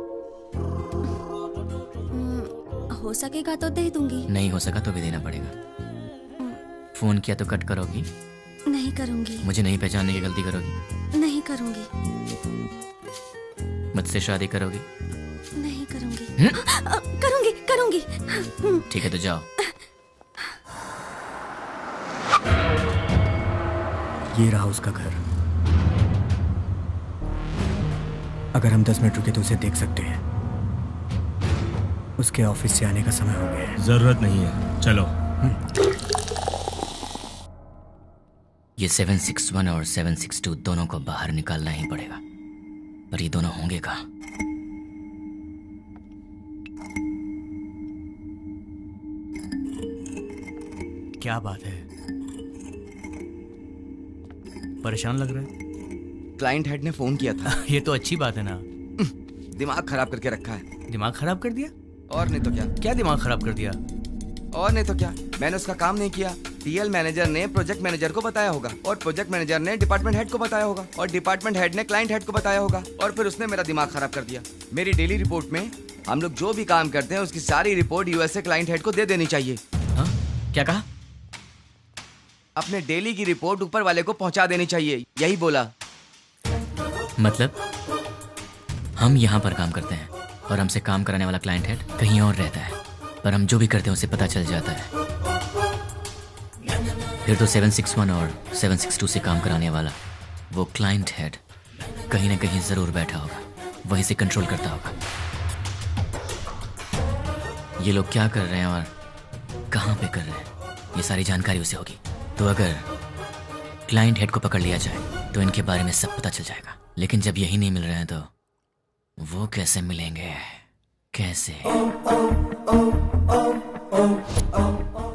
हो सकेगा तो दे दूंगी। नहीं हो सका तो भी देना पड़ेगा। फोन किया तो कट करोगी? नहीं करूंगी। मुझे नहीं पहचानने की गलती करोगी? नहीं करूंगी। मुझसे शादी करोगी? नहीं करूंगी। करूंगी करूंगी। ठीक है तो जाओ। ये रहा उसका घर। अगर हम 10 मिनट रुके तो उसे देख सकते हैं। उसके ऑफिस से आने का समय हो गया है। जरूरत नहीं है, चलो। ये 761 और 762 दोनों को बाहर निकालना ही पड़ेगा। पर ये दोनों होंगे कहाँ? क्या बात है, परेशान लग रहा है? क्लाइंट हेड ने फोन किया था। ये तो अच्छी बात है ना। दिमाग खराब करके रखा है। दिमाग खराब कर दिया? और नहीं तो क्या। क्या दिमाग खराब कर दिया? और नहीं तो क्या, मैंने उसका काम नहीं किया। टीएल मैनेजर ने प्रोजेक्ट मैनेजर को बताया होगा, और प्रोजेक्ट मैनेजर ने डिपार्टमेंट हेड को बताया होगा, और डिपार्टमेंट हेड ने क्लाइंट हेड को बताया होगा, और फिर उसने मेरा दिमाग खराब कर दिया। मेरी डेली रिपोर्ट में हम लोग जो भी काम करते हैं उसकी सारी रिपोर्ट यूएसए क्लाइंट हेड को दे देनी चाहिए। हाँ? क्या कहा? अपने डेली की रिपोर्ट ऊपर वाले को पहुंचा देनी चाहिए, यही बोला। मतलब हम यहाँ पर काम करते हैं और हमसे काम कराने वाला क्लाइंट हेड कहीं और रहता है, पर हम जो भी करते हैं उसे पता चल जाता है। फिर तो 761 और 762 से काम कराने वाला वो क्लाइंट हेड कहीं ना कहीं जरूर बैठा होगा, वहीं से कंट्रोल करता होगा। ये लोग क्या कर रहे हैं और कहाँ पे कर रहे हैं, ये सारी जानकारी उसे होगी। तो अगर क्लाइंट हेड को पकड़ लिया जाए तो इनके बारे में सब पता चल जाएगा। लेकिन जब यही नहीं मिल रहे हैं तो वो कैसे मिलेंगे? कैसे?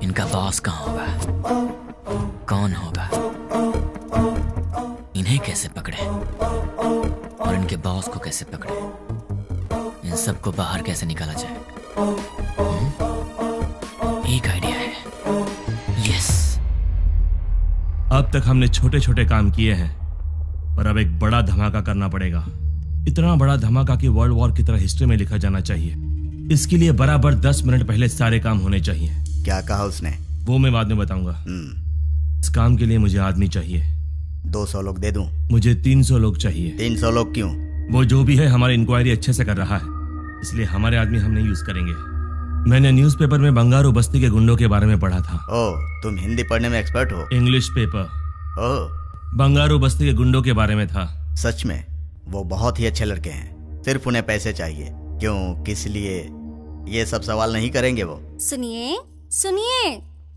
इनका बॉस कहाँ होगा? कौन होगा? इन्हें कैसे पकड़े और इनके बॉस को कैसे पकड़े? इन सबको बाहर कैसे निकाला जाए? एक आइडिया है। यस। अब तक हमने छोटे छोटे काम किए हैं, पर अब एक बड़ा धमाका करना पड़ेगा। इतना बड़ा धमाका कि वर्ल्ड वॉर की तरह हिस्ट्री में लिखा जाना चाहिए। इसके लिए बराबर 10 मिनट पहले सारे काम होने चाहिए। क्या कहा उसने? वो मैं बाद में बताऊंगा। इस काम के लिए मुझे आदमी चाहिए। 200 लोग दे दूं? मुझे 300 लोग चाहिए। 300 लोग क्यों? वो जो भी है हमारी इंक्वायरी अच्छे से कर रहा है, इसलिए हमारे आदमी हम नहीं यूज करेंगे। मैंने न्यूज़पेपर में बंगारू बस्ती के गुंडों के बारे में पढ़ा था। ओह, तुम हिंदी पढ़ने में एक्सपर्ट हो? English paper. ओह, बंगारू बस्ती के गुंडों के बारे में था। सच में? वो बहुत ही अच्छे लड़के हैं, सिर्फ उन्हें पैसे चाहिए। क्यों, किस लिए, ये सब सवाल नहीं करेंगे वो। सुनिए सुनिए,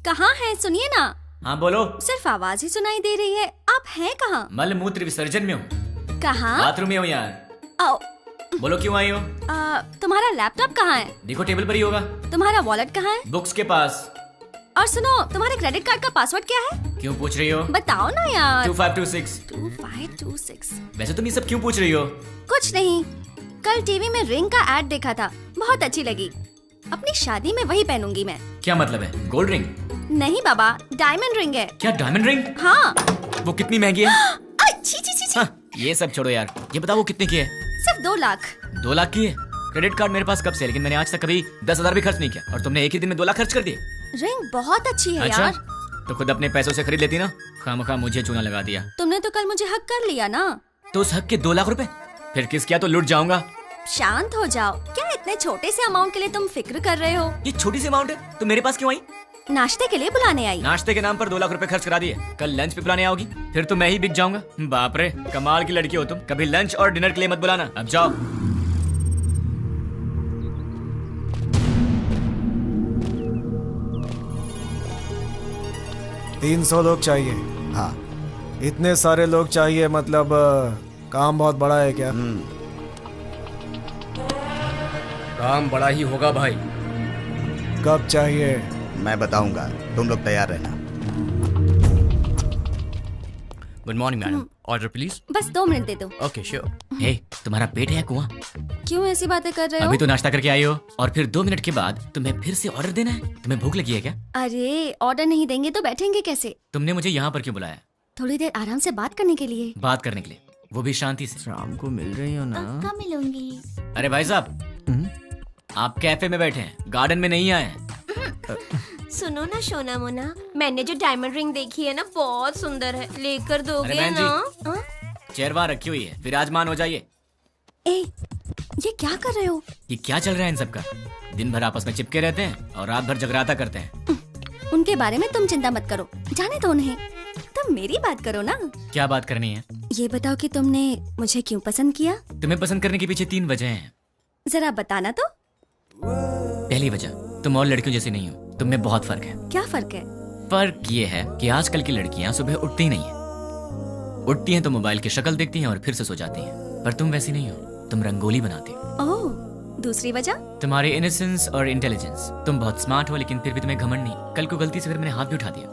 कहाँ हैं? सुनिए ना। हाँ बोलो। सिर्फ आवाज ही सुनाई दे रही है। आप हैं कहाँ? मल मूत्र विसर्जन में हूँ। कहाँ? बाथरूम में हूँ यार। आओ। बोलो क्यों आई हो? तुम्हारा लैपटॉप कहाँ है? देखो टेबल पर ही होगा। तुम्हारा वॉलेट कहाँ है? बुक्स के पास। और सुनो, तुम्हारे क्रेडिट कार्ड का पासवर्ड क्या है? क्यों पूछ रही हो? बताओ ना यार। 2526। 2526। वैसे तुम ये सब क्यों पूछ रही हो? कुछ नहीं, कल टीवी में रिंग का एड देखा था, बहुत अच्छी लगी। अपनी शादी में वही पहनूंगी मैं। क्या मतलब है? Gold ring? नहीं बाबा, डायमंड रिंग है। क्या डायमंड रिंग? हाँ। वो कितनी महंगी है? छी छी छी। हाँ, ये सब छोड़ो यार, ये बताओ वो कितने की है? सिर्फ 2 लाख। 2 लाख की है? क्रेडिट कार्ड मेरे पास कब से, लेकिन मैंने आज तक कभी 10,000 भी खर्च नहीं किया, और तुमने एक ही दिन में 2 लाख खर्च कर दिए। रिंग बहुत अच्छी है अच्छा? यार। तो खुद अपने पैसों से खरीद लेती ना, खामखा मुझे चूना लगा दिया। तुमने तो कल मुझे हक कर लिया ना। तो उस हक के 2 लाख रुपए फिर किस किया तो लुट जाऊंगा। शांत हो जाओ, क्या इतने छोटे से अमाउंट के लिए तुम फिक्र कर रहे हो? ये छोटी सी अमाउंट है तो मेरे पास क्यों आई? नाश्ते के लिए बुलाने आई। नाश्ते के नाम पर 2 लाख रुपए खर्च करा दिए, कल लंच पे बुलाने आओगी, फिर तो मैं ही बिक जाऊंगा। बाप रे, कमाल की लड़की हो तुम। कभी लंच और डिनर के लिए मत बुलाना, अब जाओ। तीन 300 लोग चाहिए। हाँ। इतने सारे लोग चाहिए, मतलब काम बहुत बड़ा है क्या? काम बड़ा ही होगा भाई। कब चाहिए? मैं बताऊंगा, तुम लोग तैयार रहना। Good morning madam, order please. बस 2 मिनट दे दो। Okay sure. हे, तुम्हारा पेट है कुआं? क्यों ऐसी बातें कर रहे हो? अभी तो नाश्ता करके आई हो और फिर 2 मिनट के बाद तुम्हें फिर से ऑर्डर देना है? तुम्हें भूख लगी है क्या? अरे ऑर्डर नहीं देंगे तो बैठेंगे कैसे? तुमने मुझे यहाँ पर क्यों बुलाया? थोड़ी देर आराम से बात करने के लिए। बात करने के लिए, वो भी शांति से। शाम को मिल रही हो ना? कब मिलूंगी? अरे भाई साहब, आप कैफे में बैठे हैं, गार्डन में नहीं आए हैं। सुनो ना सोना मोना, मैंने जो डायमंड रिंग देखी है ना बहुत सुंदर है, लेकर दोगे अरे ना? चेयर वहाँ रखी हुई है, विराजमान हो जाइए। ए, ये क्या कर रहे हो? ये क्या चल रहा है इन सबका? दिन भर आपस में चिपके रहते हैं और रात भर जगराता करते हैं। उनके बारे में तुम चिंता मत करो, जाने दो उन्हें। तुम मेरी बात करो ना। क्या बात करनी है? ये बताओ कि तुमने मुझे क्यों पसंद किया? तुम्हें पसंद करने के पीछे 3 वजह हैं। जरा बताना तो। पहली वजह, तुम और लड़कियों जैसी नहीं हो, तुम में बहुत फर्क है। क्या फर्क है? फर्क ये है कि आजकल की लड़कियां सुबह उठती ही नहीं है। उठती हैं तो मोबाइल की शक्ल देखती हैं और फिर से सो जाती हैं। पर तुम वैसी नहीं हो, तुम रंगोली बनाती हो। ओह, दूसरी वजह? तुम्हारे इनोसेंस और इंटेलिजेंस। तुम बहुत स्मार्ट हो लेकिन फिर भी तुम्हें घमंड नहीं। कल को गलती से फिर मैंने हाथ भी उठा दिया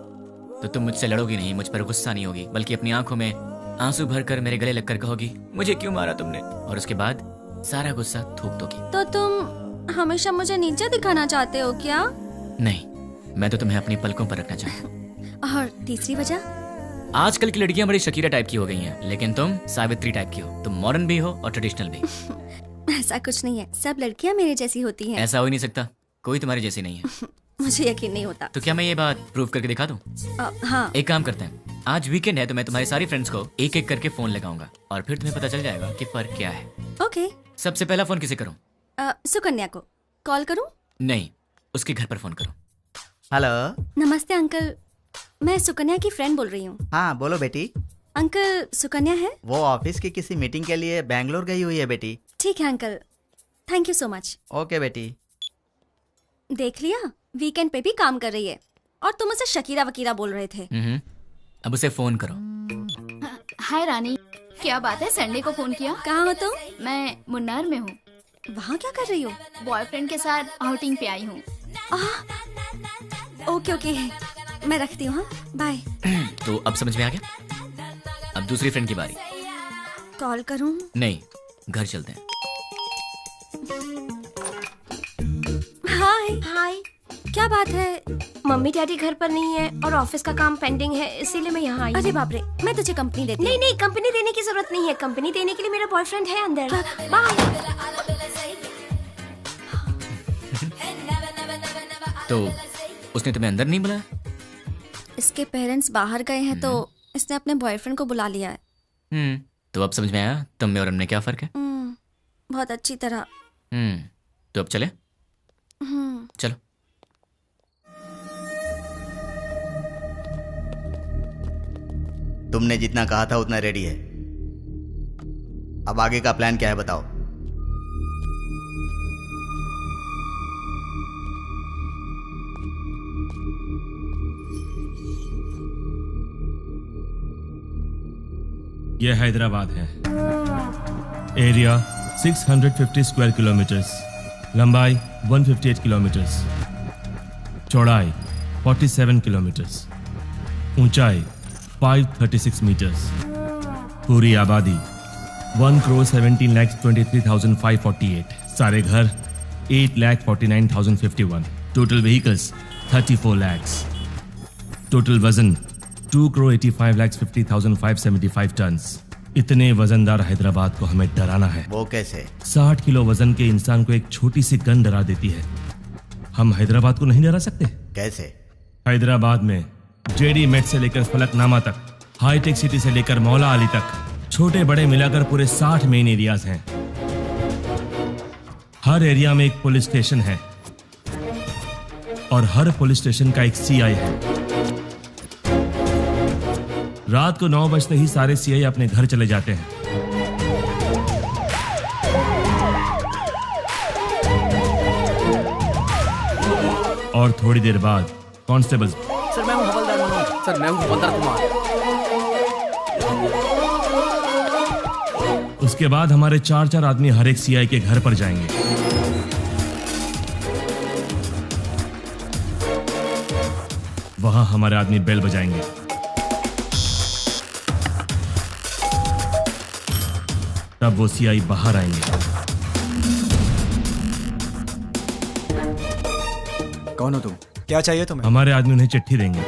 तो तुम मुझसे लड़ोगी नहीं, मुझ पर गुस्सा नहीं होगी, बल्कि अपनी आंखों में आंसू भरकर मेरे गले लगकर कहोगी मुझे क्यों मारा तुमने, और उसके बाद सारा गुस्सा थूक दोगी। तो तुम हमेशा मुझे नीचे दिखाना चाहते हो क्या? नहीं, मैं तो तुम्हें अपनी पलकों पर रखना चाहता हूँ। और तीसरी वजह? आजकल की लड़कियां बड़ी शकीरा टाइप की हो गई हैं, लेकिन तुम सावित्री टाइप की हो। तुम मॉडर्न भी हो और ट्रेडिशनल भी। ऐसा कुछ नहीं है, सब लड़कियां मेरे जैसी होती हैं। ऐसा हो ही नहीं सकता, कोई तुम्हारी जैसी नहीं है। मुझे यकीन नहीं होता। तो क्या मैं ये बात प्रूव करके दिखा दूं? हाँ। एक काम करते हैं, आज वीकेंड है तो मैं तुम्हारी सारी फ्रेंड्स को एक एक करके फोन लगाऊंगा और फिर तुम्हें पता चल जाएगा कि फर्क क्या है। ओके। सबसे पहला फोन किसे करूं? सुकन्या को कॉल करूं? नहीं, उसके घर पर फोन करो। हेलो। नमस्ते अंकल, मैं सुकन्या की फ्रेंड बोल रही हूँ। हाँ बोलो बेटी। अंकल, सुकन्या है? वो ऑफिस की किसी मीटिंग के लिए बैंगलोर गई हुई है बेटी। ठीक है uncle, thank you so much. Okay बेटी। देख लिया, वीकेंड पे भी काम कर रही है और तुम उसे शकीरा वकीरा बोल रहे थे। अब उसे फोन करो। हाय रानी, क्या बात है, संडे को फोन किया? कहाँ हो तुम? मैं मुन्नार में हूँ। वहाँ क्या कर रही हो? बॉयफ्रेंड के साथ आउटिंग पे आई हूँ। ओके ओके, मैं रखती हूँ। बाय। तो अब समझ में आ गया? अब दूसरी फ्रेंड की बारी। कॉल करूँ? नहीं, घर चलते हैं। हाय हाय, क्या बात है? मम्मी डैडी घर पर नहीं है और ऑफिस का काम पेंडिंग है, इसीलिए मैं यहाँ आई। अरे बाप रे, मैं तुझे कंपनी देती हूँ। नहीं नहीं, कंपनी देने की जरूरत नहीं है, कंपनी देने के लिए मेरा बॉयफ्रेंड है अंदर। बाय। तो उसने तुम्हें अंदर नहीं बुलाया? इसके पेरेंट्स बाहर गए हैं तो इसने अपने बॉयफ्रेंड को बुला लिया है। तो अब समझ में आया तुम में और हमने क्या फर्क है? बहुत अच्छी तरह। तो अब चले? चलो। तुमने जितना कहा था उतना रेडी है। अब आगे का प्लान क्या है बताओ। यह हैदराबाद है। एरिया 650 स्क्वायर किलोमीटर्स, लंबाई 158 किलोमीटर्स, चौड़ाई 47 किलोमीटर्स, ऊंचाई 536 मीटर्स, पूरी आबादी 1,17,23,548, सारे घर 8,49,051, टोटल व्हीकल्स 34 lakhs, टोटल वजन 2,85,50,575 टन। इतने वजनदार हैदराबाद को हमें डराना है। वो कैसे? 60 किलो वजन के इंसान को एक छोटी सी गन डरा देती है। हम हैदराबाद को नहीं डरा सकते। कैसे? हैदराबाद में जेडी मेट से लेकर फलकनामा तक, हाईटेक सिटी से लेकर मौला अली तक, छोटे बड़े मिलाकर पूरे 60 मेन एरियाज हैं। हर एरिया में एक पुलिस स्टेशन है और हर पुलिस स्टेशन का एक सीआई है। रात को 9 बजते ही सारे सीआई अपने घर चले जाते हैं। और थोड़ी देर बाद कांस्टेबल। सर मैं हूं हवलदार मनोज। सर मैं हूं हवलदार कुमार। उसके बाद हमारे 4 आदमी हर एक सीआई के घर पर जाएंगे। वहां हमारे आदमी बेल बजाएंगे। अब वो सीआई बाहर आएंगे। कौन हो तुम? क्या चाहिए तुम्हें? हमारे आदमी उन्हें चिट्ठी देंगे।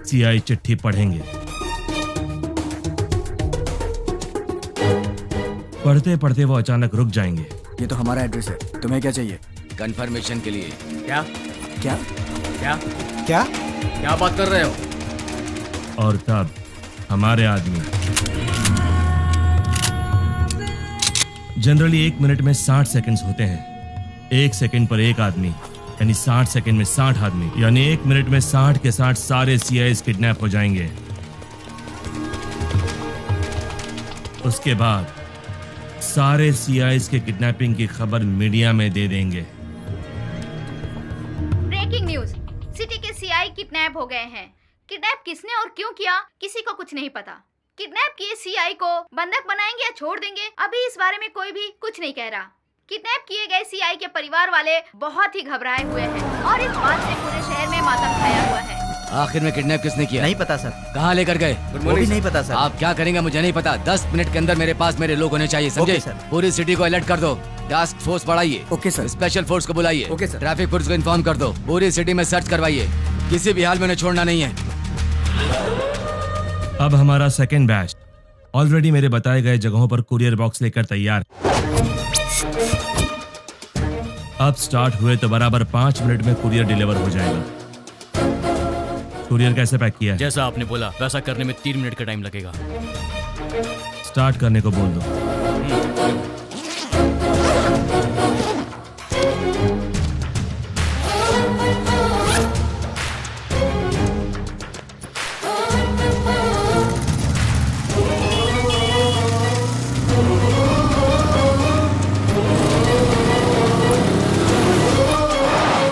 सीआई चिट्ठी पढ़ेंगे। पढ़ते पढ़ते वो अचानक रुक जाएंगे। ये तो हमारा एड्रेस है, तुम्हें क्या चाहिए? कंफर्मेशन के लिए। क्या क्या क्या क्या क्या बात कर रहे हो? और तब हमारे आदमी जनरली 1 मिनट में 60 सेकंड्स होते हैं। 1 सेकंड पर एक आदमी यानी 60 सेकंड में 60 आदमी, यानी 1 मिनट में 60 के 60 सारे सीआईएस किडनैप हो जाएंगे। उसके बाद सारे सीआईएस के किडनैपिंग की खबर मीडिया में दे देंगे। ब्रेकिंग न्यूज, सिटी के सीआई किडनैप हो गए हैं। किडनैप किसने और क्यों किया किसी को कुछ नहीं पता। किडनैप किए सीआई को बंधक बनाएंगे या छोड़ देंगे, अभी इस बारे में कोई भी कुछ नहीं कह रहा। किडनैप किए गए सीआई के परिवार वाले बहुत ही घबराए हुए हैं और इस बात से पूरे शहर में मातम छाया हुआ है। आखिर में किडनैप किसने किया? नहीं पता सर। कहाँ लेकर गए? वो भी नहीं पता सर। आप क्या करेंगे मुझे नहीं पता। 10 मिनट के अंदर मेरे पास मेरे लोग होने चाहिए, समझे? पूरी सिटी को अलर्ट कर दो। टास्क फोर्स बढ़ाइए। Okay sir. स्पेशल फोर्स को बुलाइए। Okay sir. ट्रैफिक पुलिस को इन्फॉर्म कर दो। पूरी सिटी में सर्च करवाइए, किसी भी हाल में उन्हें छोड़ना नहीं है। अब हमारा सेकेंड बैच ऑलरेडी मेरे बताए गए जगहों पर कुरियर बॉक्स लेकर तैयार। अब स्टार्ट हुए तो बराबर 5 मिनट में कुरियर डिलीवर हो जाएगा। कुरियर कैसे पैक किया है? जैसा आपने बोला वैसा करने में 3 मिनट का टाइम लगेगा। स्टार्ट करने को बोल दो।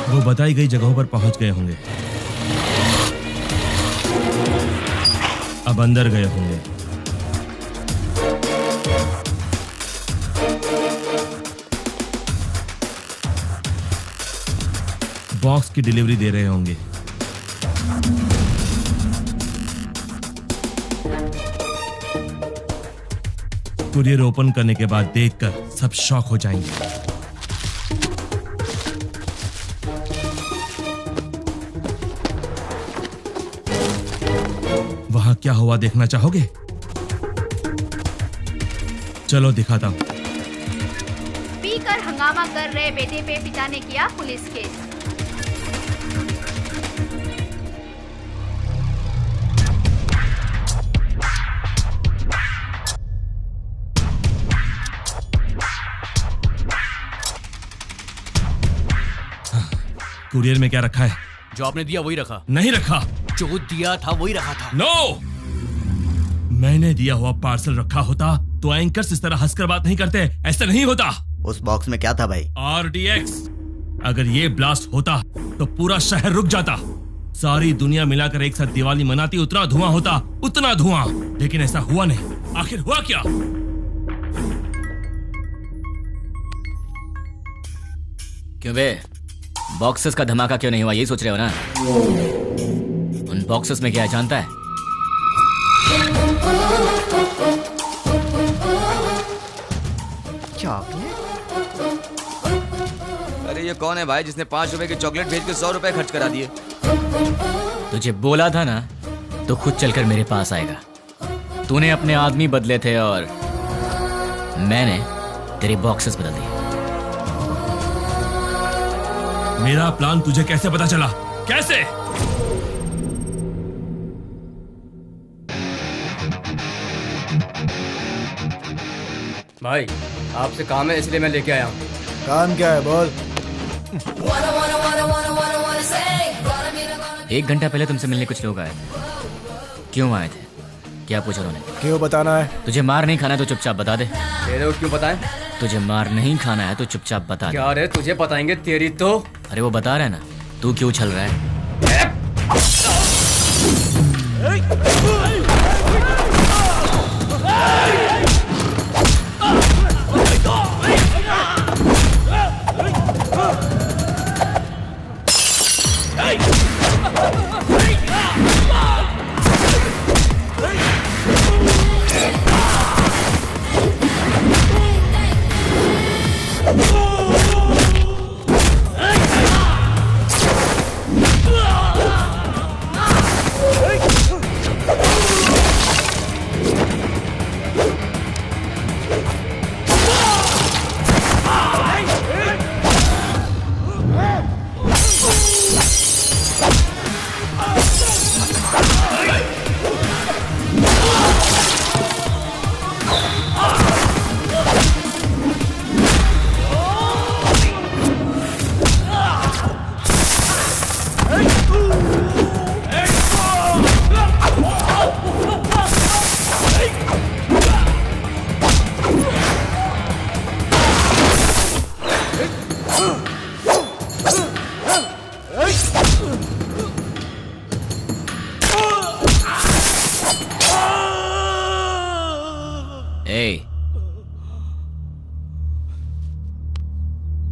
वो बताई गई जगहों पर पहुंच गए होंगे। अब अंदर गए होंगे। बॉक्स की डिलीवरी दे रहे होंगे। कुरियर ओपन करने के बाद देखकर सब शॉक हो जाएंगे। वहां क्या हुआ देखना चाहोगे? चलो दिखाता हूं। पीकर हंगामा कर रहे बेटे पे पिता ने किया पुलिस केस। कुरियर में क्या रखा है? जो आपने दिया वही रखा। नहीं रखा। जो दिया था वही रखा था। नो, मैंने दिया हुआ पार्सल रखा होता तो एंकर्स इस तरह हंसकर बात नहीं करते। ऐसा नहीं होता। उस बॉक्स में क्या था भाई? RDX। अगर ये ब्लास्ट होता तो पूरा शहर रुक जाता। सारी दुनिया मिलाकर एक साथ दिवाली मनाती, उतना धुआं होता, उतना धुआं। लेकिन ऐसा हुआ नहीं। आखिर हुआ क्या? क्यों बे, बॉक्सेस का धमाका क्यों नहीं हुआ, यही सोच रहे हो ना? उन बॉक्सेस में क्या है जानता है? चॉकलेट? अरे ये कौन है भाई जिसने 5 रुपए की चॉकलेट भेज के 100 रुपए खर्च करा दिए? तुझे बोला था ना, तो खुद चलकर मेरे पास आएगा। तूने अपने आदमी बदले थे और मैंने तेरे बॉक्सेस बदल दिए। मेरा प्लान तुझे कैसे पता चला? कैसे? भाई आपसे काम है इसलिए मैं लेके आया हूँ। काम क्या है बोल? 1 घंटा पहले तुमसे मिलने कुछ लोग आए। क्यों आए थे? क्या पूछा उन्होंने? क्यों बताना है? तुझे मार नहीं खाना है तो चुपचाप बता दे। तेरे को क्यों बताएं? तुझे मार नहीं खाना है तो चुपचाप बता दे। क्या रे, तुझे बताएंगे तेरी तो। अरे वो बता रहा है ना, तू क्यों उछल रहा है?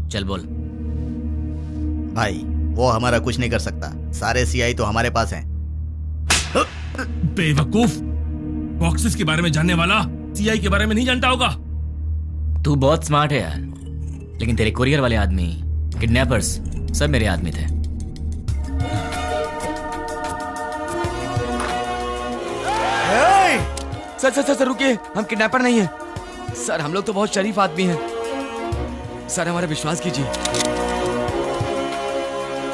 चल बोल। भाई वो हमारा कुछ नहीं कर सकता, सारे सीआई तो हमारे पास हैं। बेवकूफ, बॉक्सेस के बारे में जानने वाला सीआई के बारे में नहीं जानता होगा। तू बहुत स्मार्ट है यार, लेकिन तेरे कोरियर वाले आदमी, किडनैपर्स सब मेरे आदमी थे। सर सर सर रुकिए, हम किडनैपर नहीं हैं। सर हम लोग तो बहुत शरीफ आदमी हैं। सर हमारा विश्वास कीजिए।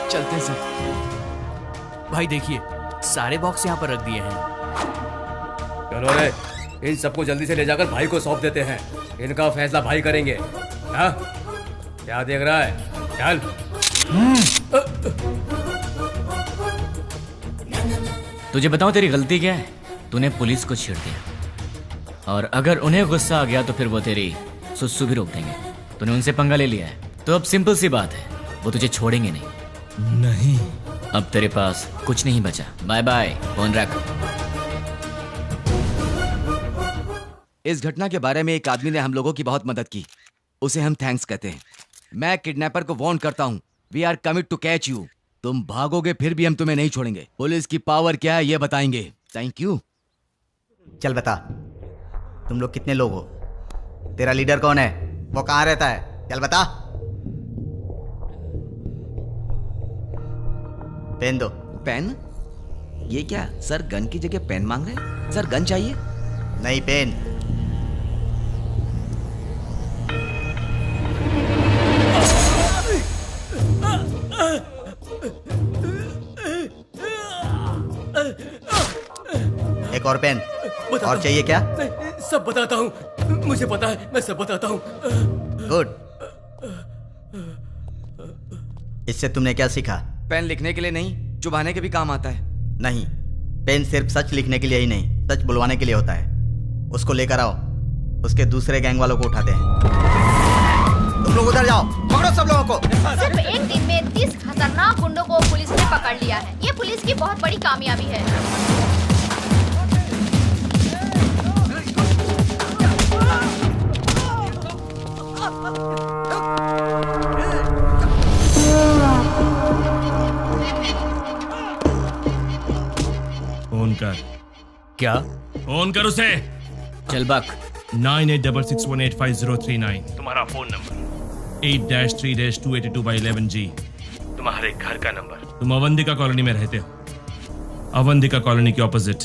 चलते हैं सर। भाई देखिए, सारे बॉक्स यहाँ पर रख दिए हैं। चलो रे, इन सबको जल्दी से ले जाकर भाई को सौंप देते हैं। इनका फैसला भाई करेंगे। हाँ? क्या देख रहा है? चल। तुझे बताऊं तेरी गलती क्या है? तूने पुलिस को छेड़ दिया, और अगर उन्हें गुस्सा आ गया तो फिर वो तेरी सुसु भी रोक देंगे। तूने उनसे पंगा ले लिया है, तो अब सिंपल सी बात है, वो तुझे छोड़ेंगे नहीं। नहीं, अब तेरे पास कुछ नहीं बचा। बाय बाय, फोन रख। इस घटना के बारे में एक आदमी ने हम लोगों की बहुत मदद की, उसे हम थैंक्स कहते हैं। मैं किडनैपर को वार्न करता हूँ, we are commit to catch you. तुम भागोगे फिर भी हम तुम्हें नहीं छोड़ेंगे। पुलिस की पावर क्या है ये बताएंगे। Thank you. चल बता, तुम लोग कितने लोग हो? तेरा लीडर कौन है? वो कहाँ रहता है? चल बता। पेन दो। पेन? ये क्या सर, गन की जगह पेन मांग रहे हैं? सर गन चाहिए? नहीं, पेन। एक और पेन। और चाहिए क्या? सब बताता हूँ, मुझे पता है, मैं सब बताता हूँ। गुड। इससे तुमने क्या सीखा? पेन लिखने के लिए नहीं, चुभाने के भी काम आता है। नहीं, पेन सिर्फ सच लिखने के लिए ही नहीं, सच बुलवाने के लिए होता है। उसको लेकर आओ, उसके दूसरे गैंग वालों को उठाते हैं। तुम लोग उधर जाओ, पकड़ो सब लोगों को। सिर्फ एक दिन में 30 खतरनाक गुंडों को पुलिस ने पकड़ लिया है। ये पुलिस की बहुत बड़ी कामयाबी है। फोन कर। क्या? फोन कर उसे। चल बक। 9866185039 तुम्हारा फोन नंबर। 8-3-282/11G तुम्हारे घर का नंबर। तुम अवंतिका कॉलोनी में रहते हो। अवंतिका कॉलोनी के opposite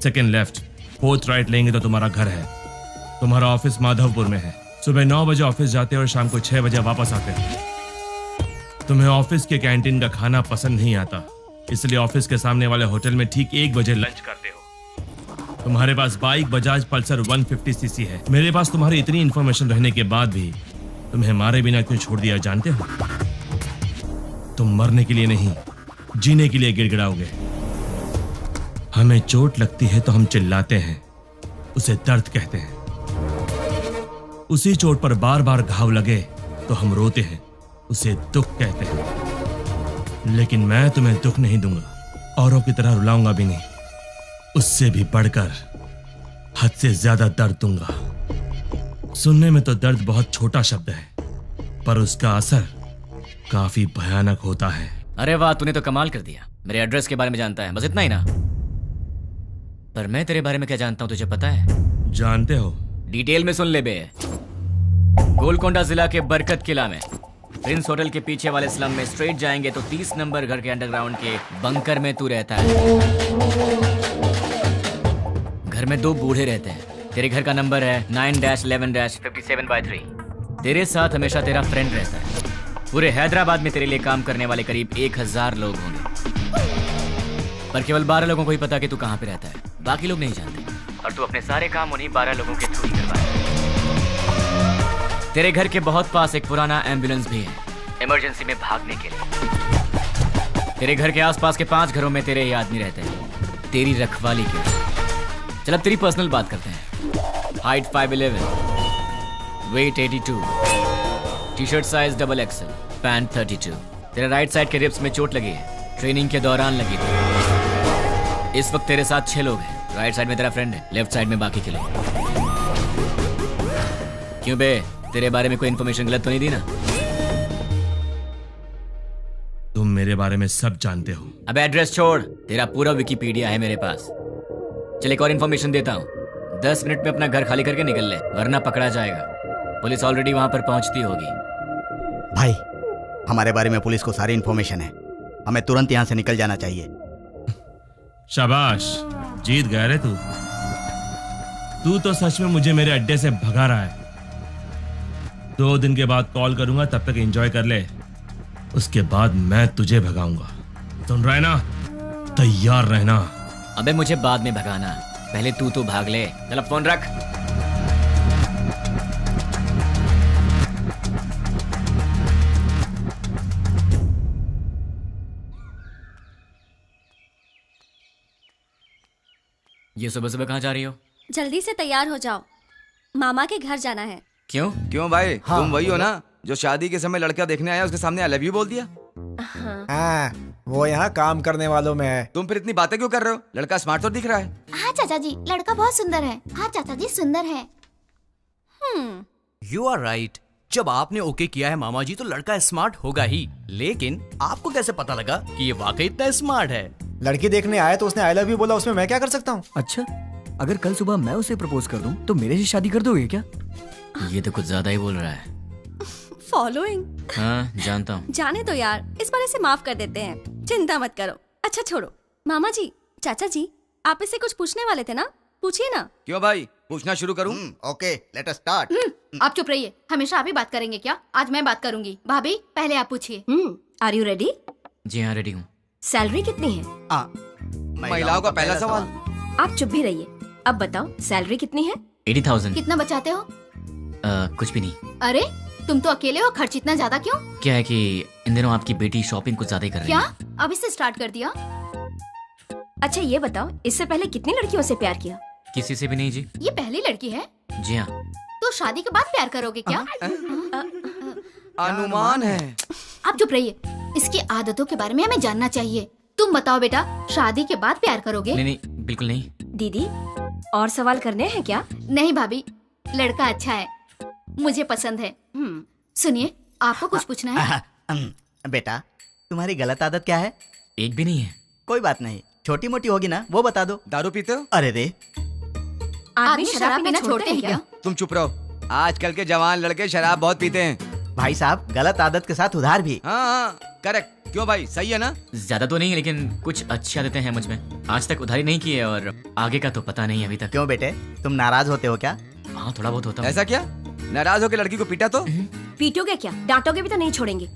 second left 4th right लेंगे तो तुम्हारा घर है। तुम्हारा ऑफिस माधवपुर में है। सुबह 9 बजे ऑफिस जाते हो और शाम को 6 बजे वापस आते हो। तुम्हें ऑफिस के कैंटीन का खाना पसंद नहीं आता, इसलिए ऑफिस के सामने वाले होटल में ठीक 1 बजे लंच करते हो। तुम्हारे पास बाइक बजाज पल्सर 150cc है। मेरे पास तुम्हारी इतनी इंफॉर्मेशन रहने के बाद भी तुम्हें मारे बिना क्यों छोड़ दिया जानते हो? तुम मरने के लिए नहीं, जीने के लिए गिड़गिड़ाओगे। हमें चोट लगती है तो हम चिल्लाते हैं, उसे दर्द कहते हैं। उसी चोट पर बार बार घाव लगे तो हम रोते हैं, उसे दुख कहते हैं। लेकिन मैं तुम्हें दुख नहीं दूंगा, औरों की तरह रुलाऊंगा भी नहीं। उससे भी बढ़कर हद से ज्यादा दर्द दूंगा। सुनने में तो दर्द बहुत छोटा शब्द है, पर उसका असर काफी भयानक होता है। अरे वाह, तूने तो कमाल कर दिया। मेरे एड्रेस के बारे में जानता है, बस इतना ही ना? पर मैं तेरे बारे में क्या जानता हूं तुझे पता है? जानते हो? डिटेल में सुन ले बे। गोलकोंडा जिला के बरकत किला में प्रिंस होटल के पीछे वाले स्लम में स्ट्रेट जाएंगे तो 30 नंबर घर के अंडरग्राउंड के बंकर में तू रहता है। घर में 2 बूढ़े रहते हैं। तेरे घर का नंबर है 9-11-57/3। तेरे साथ हमेशा तेरा फ्रेंड रहता है। पूरे हैदराबाद में तेरे लिए काम करने वाले करीब 1000 लोग होंगे, पर केवल 12 लोगों को ही पता कि तू कहाँ पे रहता है। बाकी लोग नहीं जानते, और तू अपने सारे काम उन्हीं 12 लोगों के थ्रू ही करवाता है। तेरे घर के बहुत पास एक पुराना एम्बुलेंस भी है, इमरजेंसी में भागने के लिए। तेरे घर के आसपास के 5 घरों में तेरे ही आदमी रहते हैं, तेरी रखवाली के लिए। चल अब तेरी पर्सनल बात करते हैं। Height 5'11", weight 82, T-shirt size XXL, pant 32। तेरे राइट साइड के रिब्स में चोट लगी है, ट्रेनिंग के दौरान लगी थी। इस वक्त तेरे साथ 6 लोग हैं। राइट साइड में तेरा फ्रेंड है, लेफ्ट साइड में बाकी के लोग। क्यों बे, तेरे बारे में कोई इन्फॉर्मेशन गलत तो नहीं दी ना? मेरे बारे में सब जानते हो। अब एड्रेस छोड़, तेरा पूरा विकिपीडिया है मेरे पास। चल एक और इन्फॉर्मेशन देता हूँ, 10 मिनट में अपना घर खाली करके निकल ले, वरना पकड़ा जाएगा। पुलिस ऑलरेडी वहां पर पहुंचती होगी। भाई, हमारे बारे में पुलिस को सारी इन्फॉर्मेशन है, हमें तुरंत यहाँ से निकल जाना चाहिए। शाबाश, जीत गया रे तू। तू तो सच में मुझे मेरे अड्डे से भगा रहा है। 2 दिन के बाद कॉल करूंगा, तब तक एंजॉय कर ले, उसके बाद मैं तुझे भगाऊंगा। सुन रहा है ना? तैयार रहना। अबे मुझे बाद में भगाना, पहले तू तो भाग ले। चल अब फोन रख। ये सुबह सुबह कहाँ जा रही हो? जल्दी से तैयार हो जाओ, मामा के घर जाना है। क्यों? क्यों भाई? हाँ। तुम वही हो ना जो शादी के समय लड़का देखने आया, उसके सामने आई लव यू बोल दिया? हाँ, वो यहाँ काम करने वालों में है। तुम फिर इतनी बातें क्यों कर रहे हो? लड़का स्मार्ट तो दिख रहा है। हाँ चाचा जी, लड़का बहुत सुंदर है। हाँ चाचा जी, सुंदर है। You are right. जब आपने ओके किया है मामा जी, तो लड़का स्मार्ट होगा ही। लेकिन आपको कैसे पता लगा कि ये वाकई इतना स्मार्ट है? लड़की देखने आया तो उसने आई लव यू बोला, उसमें मैं क्या कर सकता हूँ? अच्छा, अगर कल सुबह मैं उसे प्रपोज कर दूं तो मेरे से शादी कर दोगे क्या? ये तो कुछ ज्यादा ही बोल रहा है। फॉलोइंग? हाँ जानता हूँ। जाने दो यार, इस बार इसे माफ कर देते हैं, चिंता मत करो। अच्छा छोड़ो, मामा जी, चाचा जी, आप इससे कुछ पूछने वाले थे ना, पूछिए ना। क्यों भाई, पूछना शुरू करूं? Okay, let us start. आप चुप रहिए, हमेशा आप ही बात करेंगे क्या? आज मैं बात करूंगी। भाभी पहले आप पूछिए। Are you ready? जी हाँ, रेडी हूँ। सैलरी कितनी है? महिलाओं का पहला सवाल। आप चुप भी रहिए। अब बताओ, सैलरी कितनी है? 80,000। कितना बचाते हो? कुछ भी नहीं। अरे तुम तो अकेले हो, खर्च इतना ज्यादा क्यों? क्या है कि इन दिनों आपकी बेटी शॉपिंग कुछ ज्यादा ही कर रही क्या? है। अभी से स्टार्ट कर दिया? अच्छा ये बताओ, इससे पहले कितनी लड़कियों से प्यार किया? किसी से भी नहीं जी। ये पहली लड़की है? जी हाँ। तो शादी के बाद प्यार करोगे क्या? अनुमान है। आप चुप रहिए, इसकी आदतों के बारे में हमें जानना चाहिए। तुम बताओ बेटा, शादी के बाद प्यार करोगे? नहीं, बिल्कुल नहीं। दीदी, और सवाल करने हैं क्या? नहीं भाभी, लड़का अच्छा है, मुझे पसंद है। सुनिए, आपको कुछ पूछना है? बेटा, तुम्हारी गलत आदत क्या है? एक भी नहीं है। कोई बात नहीं, छोटी मोटी होगी ना, वो बता दो। दारू पीते हो? अरे रे, आदमी शराब पीना छोड़ते हैं क्या? तुम चुप रहो, आजकल के जवान लड़के शराब बहुत पीते हैं। भाई साहब, गलत आदत के साथ उधार भी। हाँ, करेक्ट। क्यों भाई, सही है ना? ज्यादा तो नहीं, लेकिन कुछ अच्छी आदतें हैं मुझ में। आज तक उधारी नहीं की है और आगे का तो पता नहीं अभी तक। क्यों बेटे, तुम नाराज होते हो क्या? हाँ, थोड़ा बहुत होता है। ऐसा क्या? नाराज होकर लड़की को पीटा तो? पीटोगे क्या? डांटोगे भी तो नहीं छोड़ेंगे।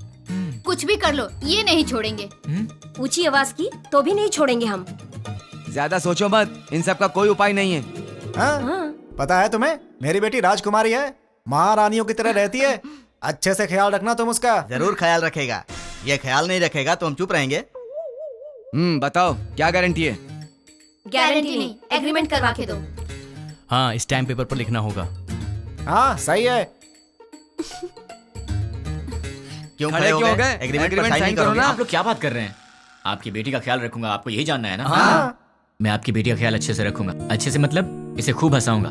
कुछ भी कर लो, ये नहीं छोड़ेंगे। ऊंची आवाज की तो भी नहीं छोड़ेंगे हम। ज्यादा सोचो मत, इन सब का कोई उपाय नहीं है। हाँ? पता है तुम्हें, मेरी बेटी राजकुमारी है, महारानियों की तरह रहती है। अच्छे से ख्याल रखना तुम उसका। जरूर ख्याल रखेगा, ये ख्याल नहीं रखेगा तो हम चुप रहेंगे। बताओ क्या गारंटी है? गारंटी नहीं, एग्रीमेंट करवा के दो। हाँ, स्टैम्प पेपर पर लिखना होगा। हाँ सही है। क्यों खड़े हो गए? एग्रीमेंट पर साइन करो ना। आप लोग क्या बात कर रहे हैं? आपकी बेटी का ख्याल रखूंगा, आपको यही जानना है ना? हाँ। मैं आपकी बेटी का ख्याल अच्छे से रखूंगा। अच्छे से मतलब इसे खूब हंसाऊंगा।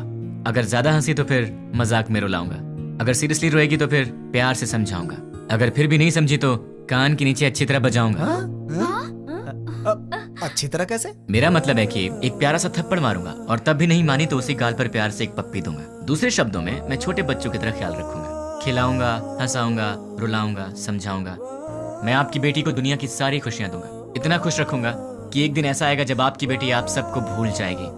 अगर ज्यादा हंसी तो फिर मजाक में रुलाऊंगा। अगर सीरियसली रोएगी तो फिर प्यार से समझाऊंगा। अगर फिर भी नहीं समझी तो कान के नीचे अच्छी तरह बजाऊंगा। अच्छी तरह कैसे? मेरा मतलब है कि एक प्यारा सा थप्पड़ मारूंगा और तब भी नहीं मानी तो उसी गाल पर प्यार से एक पप्पी दूंगा। दूसरे शब्दों में मैं छोटे बच्चों की तरह ख्याल रखूंगा, खिलाऊंगा, हंसाऊंगा, रुलाऊंगा, समझाऊंगा। मैं आपकी बेटी को दुनिया की सारी खुशियां दूंगा। इतना खुश रखूंगा कि एक दिन ऐसा आएगा जब आपकी बेटी आप सबको भूल जाएगी।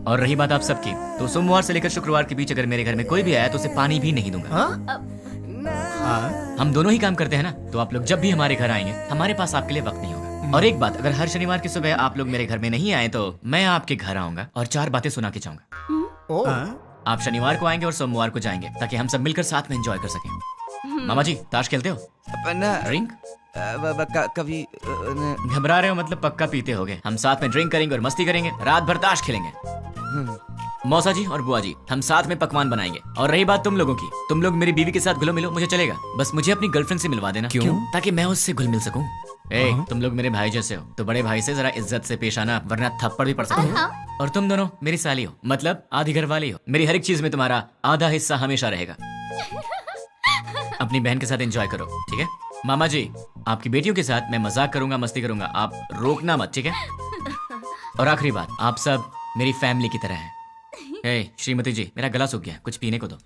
और रही बात आप सबकी, तो सोमवार से लेकर शुक्रवार के बीच अगर मेरे घर में कोई भी आया तो उसे पानी भी नहीं दूंगा। हम दोनों ही काम करते हैं ना, तो आप लोग जब भी हमारे घर आएंगे हमारे पास आपके लिए वक्त नहीं होगा। और एक बात, अगर हर शनिवार की सुबह आप लोग मेरे घर में नहीं आए तो मैं आपके घर आऊंगा और 4 बातें सुना के जाऊंगा। आप शनिवार को आएंगे और सोमवार को जाएंगे ताकि हम सब मिलकर साथ में एंजॉय कर सकें। मामा जी, ताश खेलते हो? ड्रिंक? कभी घबरा रहे हो मतलब पक्का पीते होगे। हम साथ में ड्रिंक करेंगे और मस्ती करेंगे, रात भर ताश खेलेंगे। मौसा जी और बुआ जी, हम साथ में पकवान बनाएंगे। और रही बात तुम लोगों की, तुम लोग मेरी बीवी के साथ घुलो मिलो, मुझे चलेगा। बस मुझे अपनी गर्लफ्रेंड से मिलवा देना। क्यों? ताकि मैं उससे घुल मिल सकूं। तुम लोग मेरे भाई जैसे हो तो बड़े भाई से जरा इज्जत से पेश आना, वरना थप्पड़ भी पड़ सकता है। और तुम दोनों मेरी साली हो, मतलब आधी घर वाली हो। मेरी हर एक चीज में तुम्हारा आधा हिस्सा हमेशा रहेगा। अपनी बहन के साथ एंजॉय करो, ठीक है? मामा जी, आपकी बेटियों के साथ मैं मजाक करूंगा, मस्ती करूंगा, आप रोकना मत, ठीक है? और आखिरी बात, आप सब मेरी फैमिली की तरह हैं। हे श्रीमती जी, मेरा गला सूख गया, कुछ पीने को दो।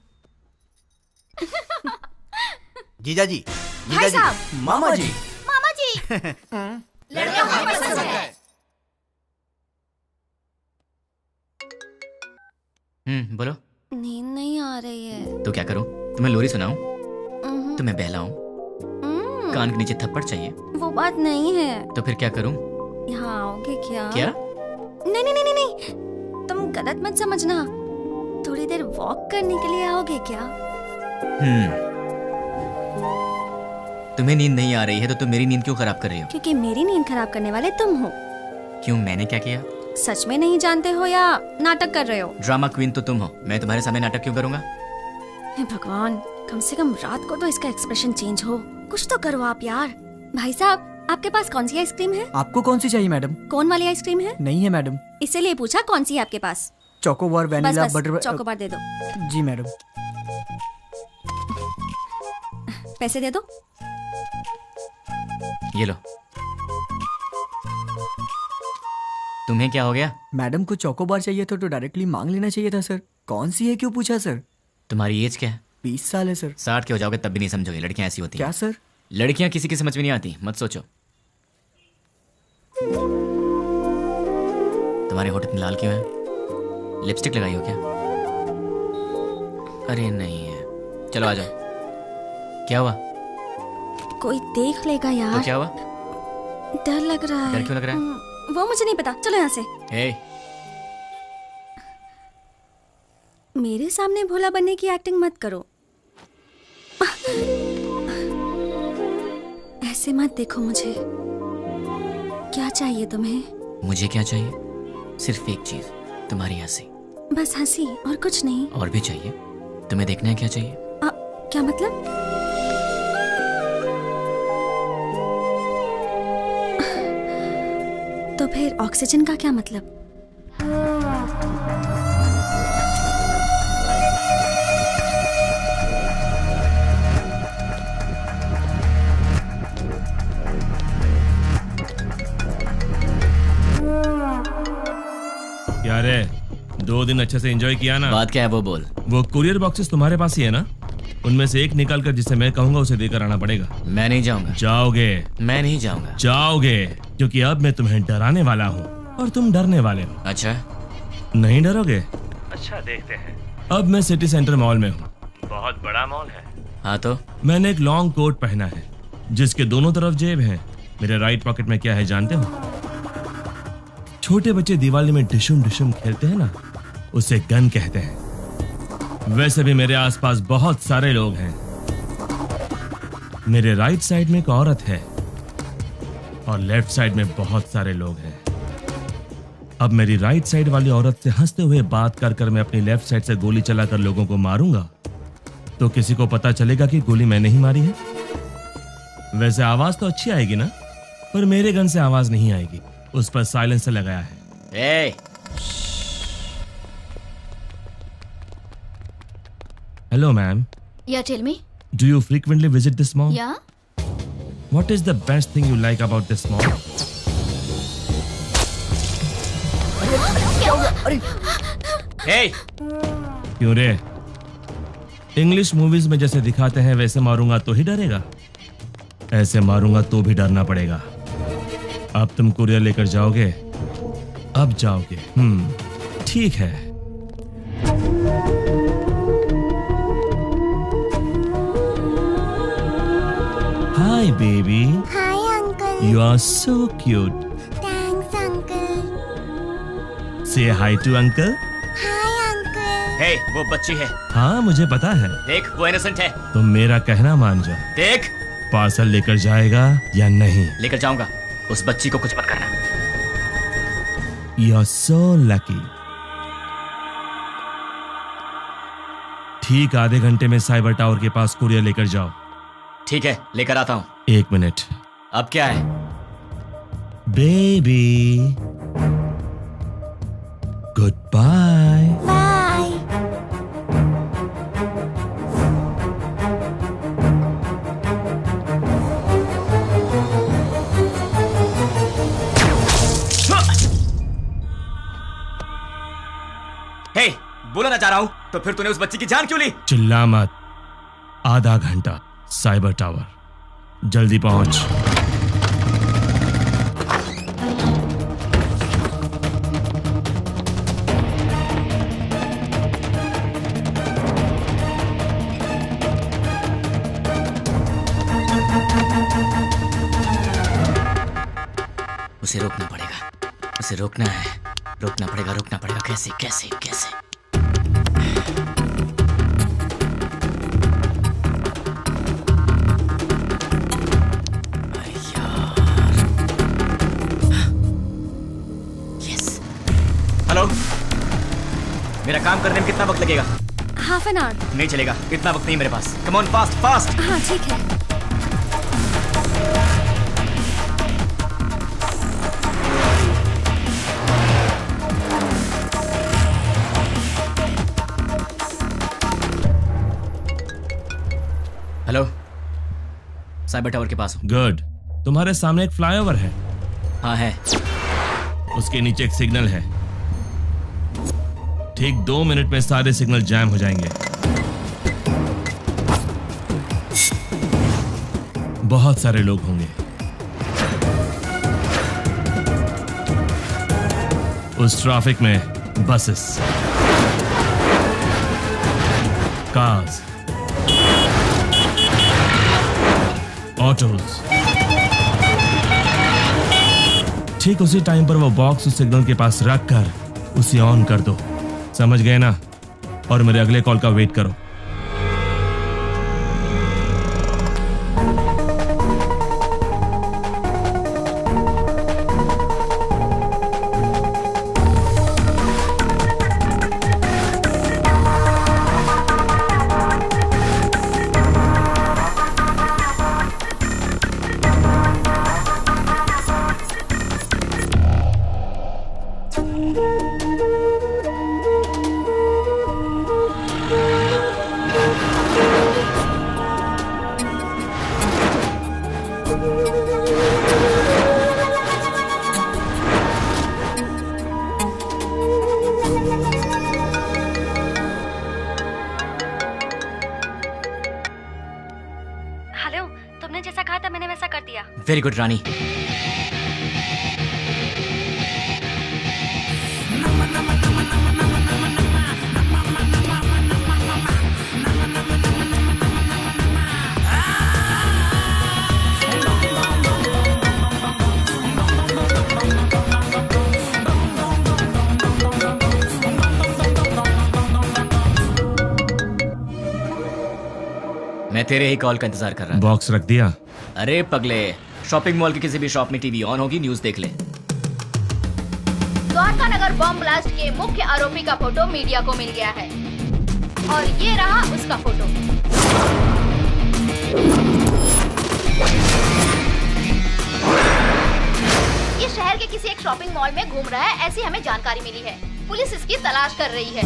जीजा जी, भाई साहब, मामा जी, मामा जी लड़कियों को पसंद है। बोलो। नींद नहीं आ रही है। तो क्या करूं? तुम्हें लोरी सुनाऊं? तुम्हें बहलाऊं? कान के नीचे थप्पड़ चाहिए? वो बात नहीं है। तो फिर क्या करूं? यहाँ आओगे क्या? क्या? नहीं नहीं नहीं नहीं, तुम गलत मत समझना। थोड़ी देर वॉक करने के लिए आओगे क्या? तुम्हें नींद नहीं आ रही है तो तुम मेरी नींद क्यों खराब कर रही हो? क्योंकि मेरी नींद खराब करने वाले तुम हो। क्यों, मैंने क्या किया? सच में नहीं जानते हो या नाटक कर रहे हो? ड्रामा क्वीन तो तुम हो, मैं तुम्हारे सामने नाटक क्यों करूंगा? हे भगवान, कम से कम रात को तो इसका एक्सप्रेशन चेंज हो। कुछ तो करो आप यार। भाई साहब, आपके पास कौन सी आइसक्रीम है? आपको कौन सी चाहिए मैडम? कोन वाली आइसक्रीम है? नहीं है मैडम। इसीलिए पूछा कौन सी है आपके पास? Chocobar, vanilla, butter. चोकोबार दे दो। जी मैडम। पैसे दे दो। ये लो। तुम्हें क्या हो गया? मैडम को चोकोबार चाहिए था तो डायरेक्टली मांग लेना चाहिए था सर। कौन सी है क्यों पूछा सर? तुम्हारी एज क्या है? 20 साल है सर। 60 के हो जाओगे तब भी नहीं समझोगे, लड़कियां ऐसी होती हैं। क्या सर? लड़कियां किसी की समझ में नहीं आती, मत सोचो। तुम्हारे होठ इतने लाल क्यों है? लिपस्टिक लगाई हो क्या? अरे नहीं है। चलो आ जाओ। क्या हुआ? कोई देख लेगा यार। तो क्या हुआ? डर लग रहा है। डर क्यों लग रहा है? वो मुझे नहीं पता, चलो यहाँ से। हे, मेरे सामने भोला बनने की एक्टिंग मत करो। ऐसे मत देखो मुझे। क्या चाहिए तुम्हें? मुझे क्या चाहिए? सिर्फ एक चीज, तुम्हारी हंसी। बस हंसी और कुछ नहीं? और भी चाहिए। तुम्हें देखना है क्या चाहिए? क्या मतलब? तो फिर ऑक्सीजन का क्या मतलब? क्या रे, 2 दिन अच्छे से एंजॉय किया ना? बात क्या है वो बोल। वो कुरियर बॉक्सेस तुम्हारे पास ही है ना? उनमें से एक निकाल कर जिसे मैं कहूंगा उसे देकर आना पड़ेगा। मैं नहीं जाऊंगा। जाओगे? मैं नहीं जाऊंगा। जाओगे, क्योंकि अब मैं तुम्हें डराने वाला हूँ और तुम डरने वाले हो। अच्छा, नहीं डरोगे? अच्छा, देखते हैं। अब मैं सिटी सेंटर मॉल में हूँ। बहुत बड़ा मॉल है। हाँ तो? मैंने एक लॉन्ग कोट पहना है जिसके दोनों तरफ जेब है। मेरे राइट पॉकेट में क्या है जानते हो? छोटे बच्चे दिवाली में डिशुम डिशुम खेलते हैं ना, उसे गन कहते हैं। वैसे भी मेरे आसपास बहुत सारे लोग हैं। मेरे राइट साइड में एक औरत है और लेफ्ट साइड में बहुत सारे लोग हैं। अब मेरी राइट साइड वाली औरत से हंसते हुए बात कर कर मैं अपनी लेफ्ट साइड से गोली चलाकर लोगों को मारूंगा तो किसी को पता चलेगा कि गोली मैंने ही मारी है। वैसे आवाज तो अच्छी आएगी ना, पर मेरे गन से आवाज नहीं आएगी, उस पर साइलेंसर लगाया है। Hello, ma'am. Yeah, tell me. Do you frequently visit this mall? Yeah. What is the best thing you like about this mall? Hey! क्यों रे? इंग्लिश मूवीज में जैसे दिखाते हैं वैसे मारूंगा तो ही डरेगा? ऐसे मारूंगा तो भी डरना पड़ेगा। अब तुम कुरियर लेकर जाओगे? अब जाओगे? ठीक है। Hi, baby. Hi, uncle. You are so cute. Thanks, uncle. Say hi to uncle. Hi, uncle. Hey, वो बच्ची है। हाँ, मुझे पता है। देख, वो इनोसेंट है। तुम मेरा कहना मान जाओ। देख, पार्सल लेकर जाएगा या नहीं? लेकर जाऊंगा। उस बच्ची को कुछ मत करना। You are so lucky. ठीक आधे घंटे में साइबर टावर के पास कुरियर लेकर जाओ। ठीक है, लेकर आता हूँ। 1 मिनट। अब क्या है? Baby, goodbye. Bye. रहा हूँ तो फिर तूने उस बच्ची की जान क्यों ली? चिल्ला मत। आधा घंटा साइबर टावर, जल्दी पहुंच। उसे रोकना पड़ेगा, उसे रोकना है, रोकना पड़ेगा। कैसे कैसे कैसे? हेलो, मेरा काम करने में कितना वक्त लगेगा? Half an hour. नहीं चलेगा, इतना वक्त नहीं मेरे पास। Come on, fast fast. हाँ ठीक है। हेलो, साइबर टावर के पास हूँ। गुड। तुम्हारे सामने एक फ्लाईओवर है। हाँ है। उसके नीचे एक सिग्नल है। ठीक 2 मिनट में सारे सिग्नल जैम हो जाएंगे। बहुत सारे लोग होंगे। उस ट्रैफिक में बसेस, कार्स, ऑटोज। ठीक उसी टाइम पर वो बॉक्स उस सिग्नल के पास रख कर उसे ऑन कर दो। समझ गए ना? और मेरे अगले कॉल का वेट करो। वेरी गुड रानी। मैं तेरे ही कॉल का इंतजार कर रहा था। बॉक्स रख दिया? अरे पगले, शॉपिंग मॉल की किसी भी शॉप में टीवी ऑन होगी, न्यूज़ देख ले। द्वारका नगर बॉम्ब ब्लास्ट के मुख्य आरोपी का फोटो मीडिया को मिल गया है और ये रहा उसका फोटो। ये शहर के किसी एक शॉपिंग मॉल में घूम रहा है, ऐसी हमें जानकारी मिली है। पुलिस इसकी तलाश कर रही है।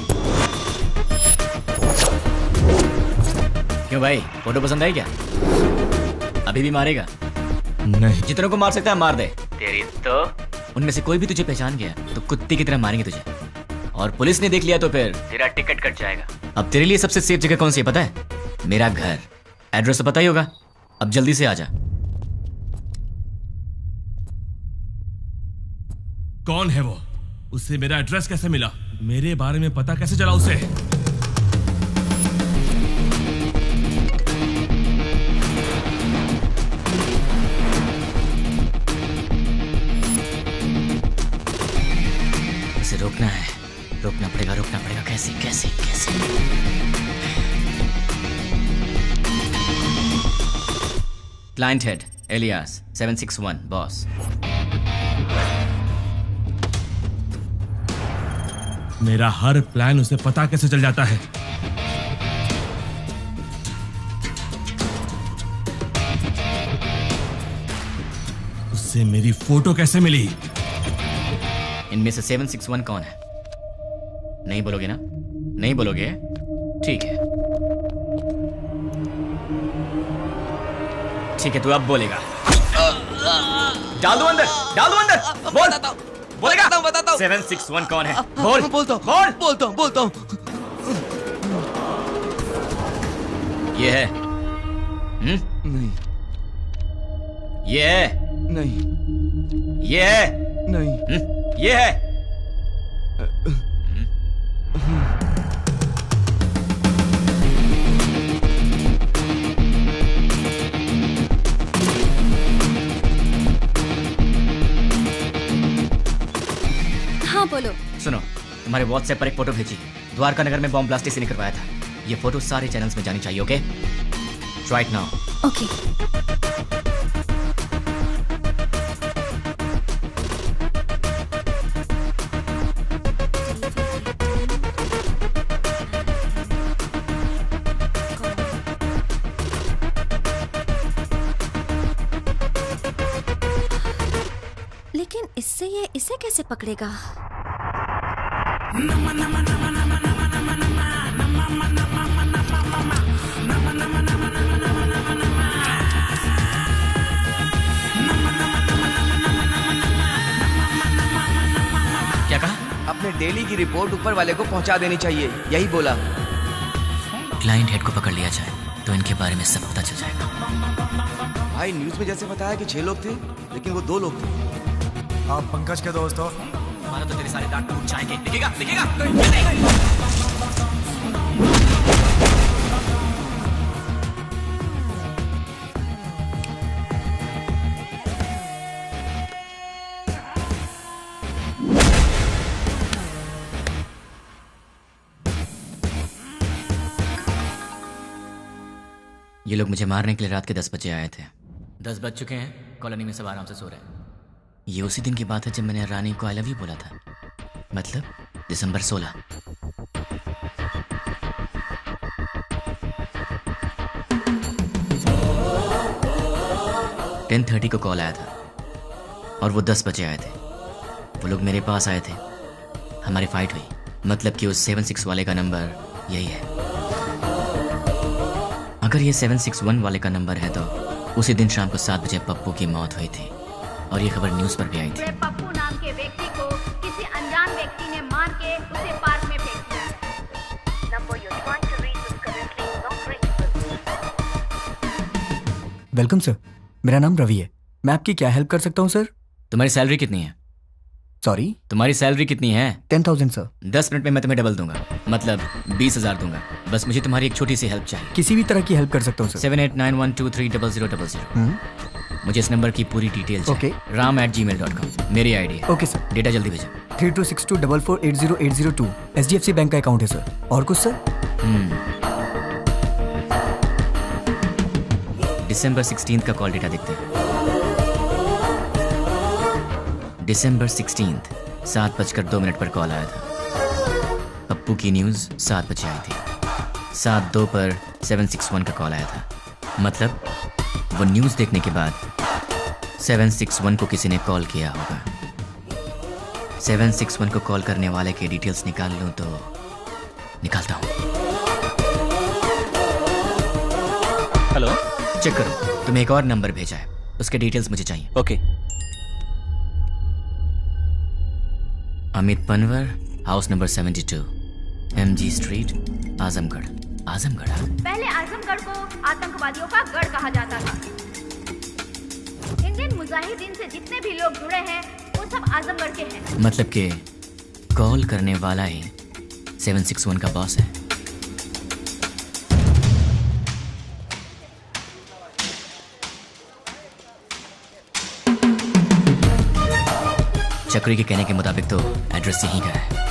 क्यों भाई, फोटो पसंद आई क्या? अभी भी मारेगा? नहीं। जितनों को मार सकता है मार दे। तेरी तो उनमें से कोई भी तुझे पहचान गया तो कुत्ते की तरह मारेंगे तुझे, और पुलिस ने देख लिया तो फिर तेरा टिकट कट जाएगा। अब तेरे लिए सबसे सेफ जगह कौन सी है पता है? मेरा घर। एड्रेस तो पता ही होगा। अब जल्दी से आ जा। कौन है वो? उससे मेरा एड्रेस कैसे मिला? मेरे बारे में पता कैसे चला उसे? रोकना है, रोकना पड़ेगा। कैसे कैसे कैसे? Client head alias 761 boss. मेरा हर प्लान उसे पता कैसे चल जाता है? उससे मेरी फोटो कैसे मिली? इनमें से 761 कौन है? नहीं बोलोगे ना? नहीं बोलोगे? ठीक है, ठीक है, तू अब बोलेगा। डाल दो अंदर, डाल दो अंदर। बोल, बोलेगा? बताता हूँ। 761 कौन है? बोल, बोलता हूँ। ये है? नहीं। ये है? नहीं। ये है? नहीं। ये है? हाँ बोलो। सुनो, तुम्हारे व्हाट्सएप पर एक फोटो भेजी। द्वारका नगर में बॉम्ब ब्लास्ट इसी ने करवाया था। ये फोटो सारे चैनल्स में जानी चाहिए। Okay, try it now. Okay. लेकिन इससे ये इसे कैसे पकड़ेगा? क्या कहा? अपने डेली की रिपोर्ट ऊपर वाले को पहुंचा देनी चाहिए, यही बोला। क्लाइंट हेड को पकड़ लिया जाए तो इनके बारे में सब पता चल जाएगा। भाई न्यूज में जैसे बताया कि 6 लोग थे, लेकिन वो 2 लोग थे। आप पंकज के दोस्त हो? हमारा तो तेरे सारे दांत टूट जाएंगे। दिखेगा? दिखेगा? ये लोग मुझे मारने के लिए रात के 10 बजे आए थे। 10 बज चुके हैं, कॉलोनी में सब आराम से सो रहे हैं। ये उसी दिन की बात है जब मैंने रानी को आई लव यू बोला था, मतलब दिसंबर 16। (10:30) को कॉल आया था और वो 10 बजे आए थे। वो लोग मेरे पास आए थे, हमारी फाइट हुई। मतलब कि उस 76 वाले का नंबर यही है। अगर ये 761 वाले का नंबर है तो उसी दिन शाम को 7 बजे पप्पू की मौत हुई थी और ये खबर न्यूज़ पर भी आई थी। पप्पू नाम के व्यक्ति को किसी अनजान व्यक्ति ने मार के उसे पार्क में फेंक दिया। Number you trying to reach is currently not reachable. Welcome sir, मेरा नाम रवि है। मैं आपकी क्या हेल्प कर सकता हूँ सर? तुम्हारी सैलरी कितनी है? सॉरी? तुम्हारी सैलरी कितनी है? 10,000 सर। 10 मिनट में मैं तुम्हें डबल दूंगा, मतलब 20,000 दूंगा। बस मुझे तुम्हारी एक छोटी सी हेल्प चाहिए। किसी भी तरह की हेल्प कर सकता हूँ सर। 7891230000। मुझे इस नंबर की पूरी डिटेल चाहिए। ram@gmail.com मेरी आईडी है। Okay sir. डेटा जल्दी भेजो। 326244808002 SDFC बैंक का अकाउंट है सर। और कुछ सर? दिसंबर 16 का कॉल डेटा देखते हैं। दिसंबर 16 7:02 पर कॉल आया था। पप्पू की न्यूज़ 7 बजे आई थी। 7:02 पर 761 का कॉल आया था। मतलब वो न्यूज़ देखने के बाद 761 को किसी ने कॉल किया होगा। 761 को कॉल करने वाले के डिटेल्स निकाल लूँ तो निकालता हूँ। हेलो, चेक करो, तुम्हें एक और नंबर भेजा है, उसके डिटेल्स मुझे चाहिए। Okay. Amit Panwar, house number 72, MG street, Azamgarh. Azamgarh? पहले आजमगढ़ को आतंकवादियों का गढ़ कहा जाता था। इंडियन मुजाहिदीन से जितने भी लोग जुड़े हैं वो सब आजमगढ़ के हैं। मतलब कि कॉल करने वाला ही 761 का बॉस है। चक्री के कहने के मुताबिक तो एड्रेस यहीं का है।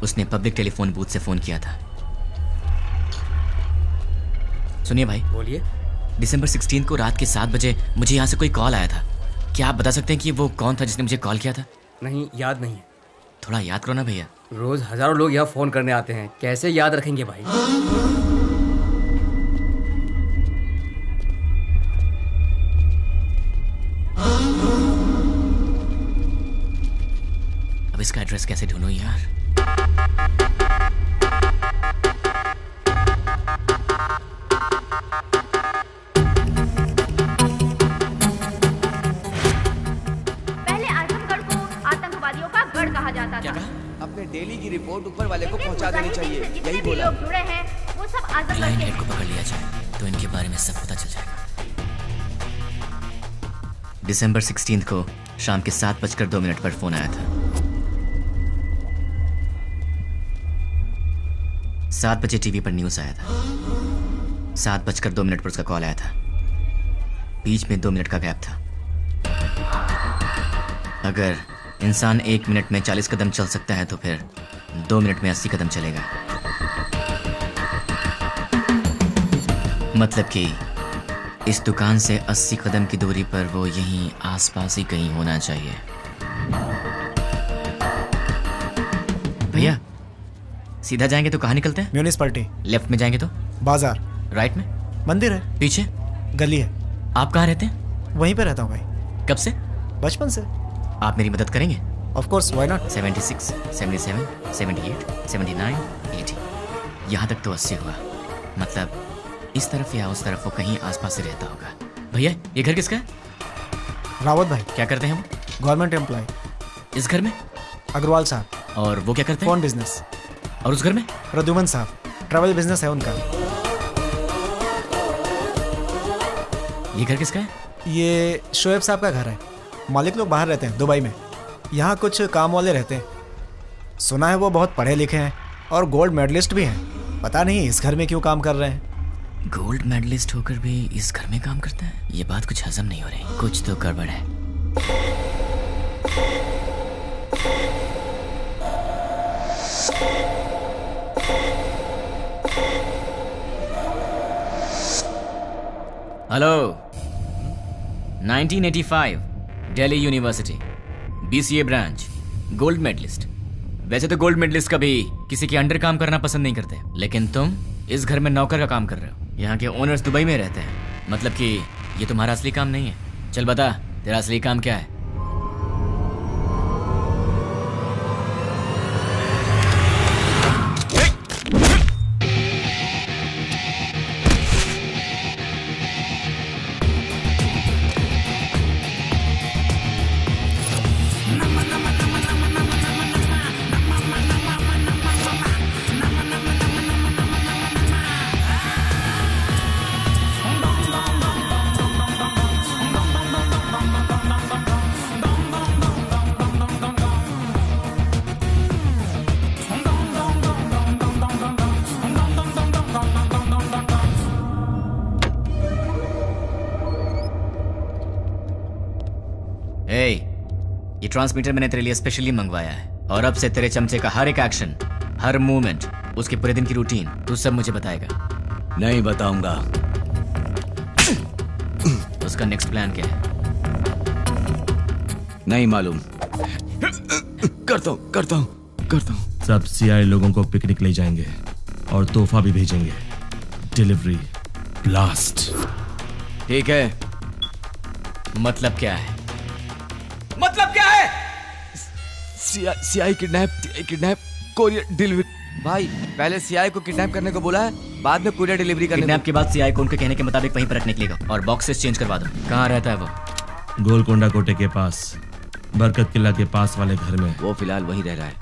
उसने पब्लिक टेलीफोन बूथ से फोन किया था। सुनिए भाई। बोलिए। दिसंबर 16 को रात के 7 बजे मुझे यहाँ से कोई कॉल आया था। क्या आप बता सकते हैं कि वो कौन था जिसने मुझे कॉल किया था? नहीं, याद नहीं है। थोड़ा याद करो ना भैया। रोज हजारों लोग यहाँ फोन करने आते हैं, कैसे याद रखेंगे भाई? इसका एड्रेस कैसे ढूंढूं यार? पहले आजमगढ़ को आतंकवादियों का गढ़ कहा जाता था। अपने डेली की रिपोर्ट ऊपर वाले को पहुंचा देनी चाहिए, जितने यही भी बोला। लोग जुड़े हैं वो सब आजमगढ़ लाइन के हेड को पकड़ लिया जाए तो इनके बारे में सब पता चल जाएगा। दिसंबर 16 को शाम के 7:02 पर फोन आया था। 7 बजे टीवी पर न्यूज आया था। 7:02 पर उसका कॉल आया था। बीच में 2 मिनट का गैप था। अगर इंसान 1 मिनट में 40 कदम चल सकता है तो फिर 2 मिनट में 80 कदम चलेगा। मतलब कि इस दुकान से 80 कदम की दूरी पर वो यहीं आसपास ही कहीं होना चाहिए। भैया सीधा जाएंगे तो कहाँ निकलते हैं? म्यूनिसिपैलिटी। लेफ्ट में जाएंगे तो? बाजार। राइट में? मंदिर है। पीछे? गली है। आप कहाँ रहते हैं? वहीं पे रहता हूँ भाई। कब से? बचपन से। आप मेरी मदद करेंगे? Of course, why not. 76, 77, 78, 79, 80, यहाँ तक तो 80 हुआ। मतलब इस तरफ या उस तरफ वो कहीं आसपास ही रहता होगा। भैया ये घर किसका है? रावत भाई। क्या करते हैं वो? Government employ. इस घर में? अग्रवाल साहब। और वो क्या करते हैं? Phone business. और उस घर में? प्रद्युमन साहब, ट्रैवल बिजनेस है उनका। ये घर किसका है? ये शोएब साहब का घर है। मालिक लोग बाहर रहते हैं, दुबई में। यहाँ कुछ काम वाले रहते हैं। सुना है वो बहुत पढ़े लिखे हैं और गोल्ड मेडलिस्ट भी हैं। पता नहीं इस घर में क्यों काम कर रहे हैं। गोल्ड मेडलिस्ट होकर भी इस घर में काम करता है? ये बात कुछ हजम नहीं हो रही। कुछ तो गड़बड़ है। Hello. 1985 Delhi university, BCA branch, gold medalist. वैसे तो गोल्ड मेडलिस्ट कभी किसी के अंडर काम करना पसंद नहीं करते, लेकिन तुम इस घर में नौकर का काम कर रहे हो। यहाँ के ओनर्स दुबई में रहते हैं। मतलब कि ये तुम्हारा असली काम नहीं है। चल बता, तेरा असली काम क्या है? ये ट्रांसमीटर मैंने तेरे लिए स्पेशली मंगवाया है और अब से तेरे चमचे का हर एक एक्शन, हर मूवमेंट, उसके पूरे दिन की रूटीन तू सब मुझे बताएगा। नहीं बताऊंगा। उसका नेक्स्ट प्लान क्या है? नहीं मालूम। करता हूँ। सब सीआई लोगों को पिकनिक ले जाएंगे और तोहफा भी भेजेंगे। Delivery blast. ठीक है। मतलब क्या है? मतलब क्या है? CI kidnap courier delivery. भाई पहले सीआई को किडनैप करने को बोला है, बाद में कोरियर डिलीवरी करने। किडनैप के बाद सीआई को उनके कहने के मुताबिक वहीं पर रखने के लिए और बॉक्सेस चेंज करवा दो। कहाँ रहता है वो? गोलकोंडा कोटे के पास, बरकत किला के पास वाले घर में। वो फिलहाल वहीं रह रहा है।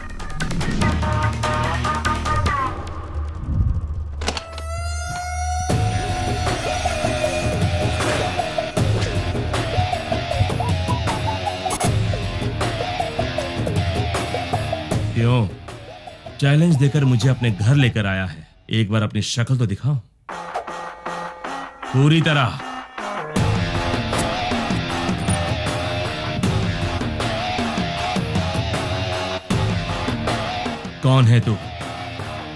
क्यों? चैलेंज देकर मुझे अपने घर लेकर आया है। एक बार अपनी शक्ल तो दिखाओ पूरी तरह। कौन है तू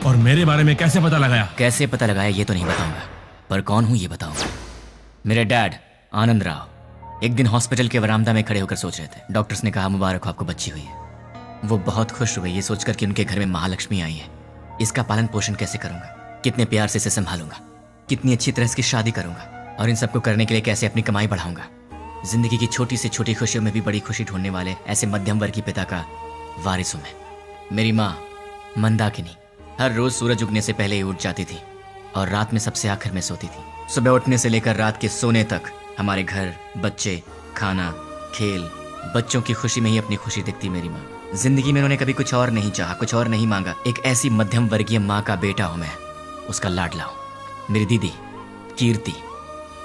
और मेरे बारे में कैसे पता लगाया? कैसे पता लगाया ये तो नहीं बताऊंगा, पर कौन हूं ये बताऊंगा। मेरे डैड आनंद राव एक दिन हॉस्पिटल के वरामदा में खड़े होकर सोच रहे थे। डॉक्टर्स ने कहा मुबारक हो आपको बच्ची हुई है। वो बहुत खुश हुए ये सोचकर कि उनके घर में महालक्ष्मी आई है। इसका पालन पोषण कैसे करूंगा, कितने प्यार से इसे संभालूंगा, कितनी अच्छी तरह इसकी शादी करूंगा और इन सबको करने के लिए कैसे अपनी कमाई बढ़ाऊंगा। जिंदगी की छोटी से छोटी खुशियों में भी बड़ी खुशी ढूंढने वाले ऐसे मध्यम वर्ग के पिता का वारिस हूं मैं। मेरी माँ मंदाकिनी हर रोज सूरज उगने से पहले ही उठ जाती थी और रात में सबसे आखिर में सोती थी। सुबह उठने से लेकर रात के सोने तक हमारे घर, बच्चे, खाना, खेल, बच्चों की खुशी में ही अपनी खुशी देखती मेरी माँ। जिंदगी में उन्होंने कभी कुछ और नहीं चाहा, कुछ और नहीं मांगा। एक ऐसी मध्यम वर्गीय माँ का बेटा हूं मैं, उसका लाडला हूं। मेरी दीदी कीर्ति,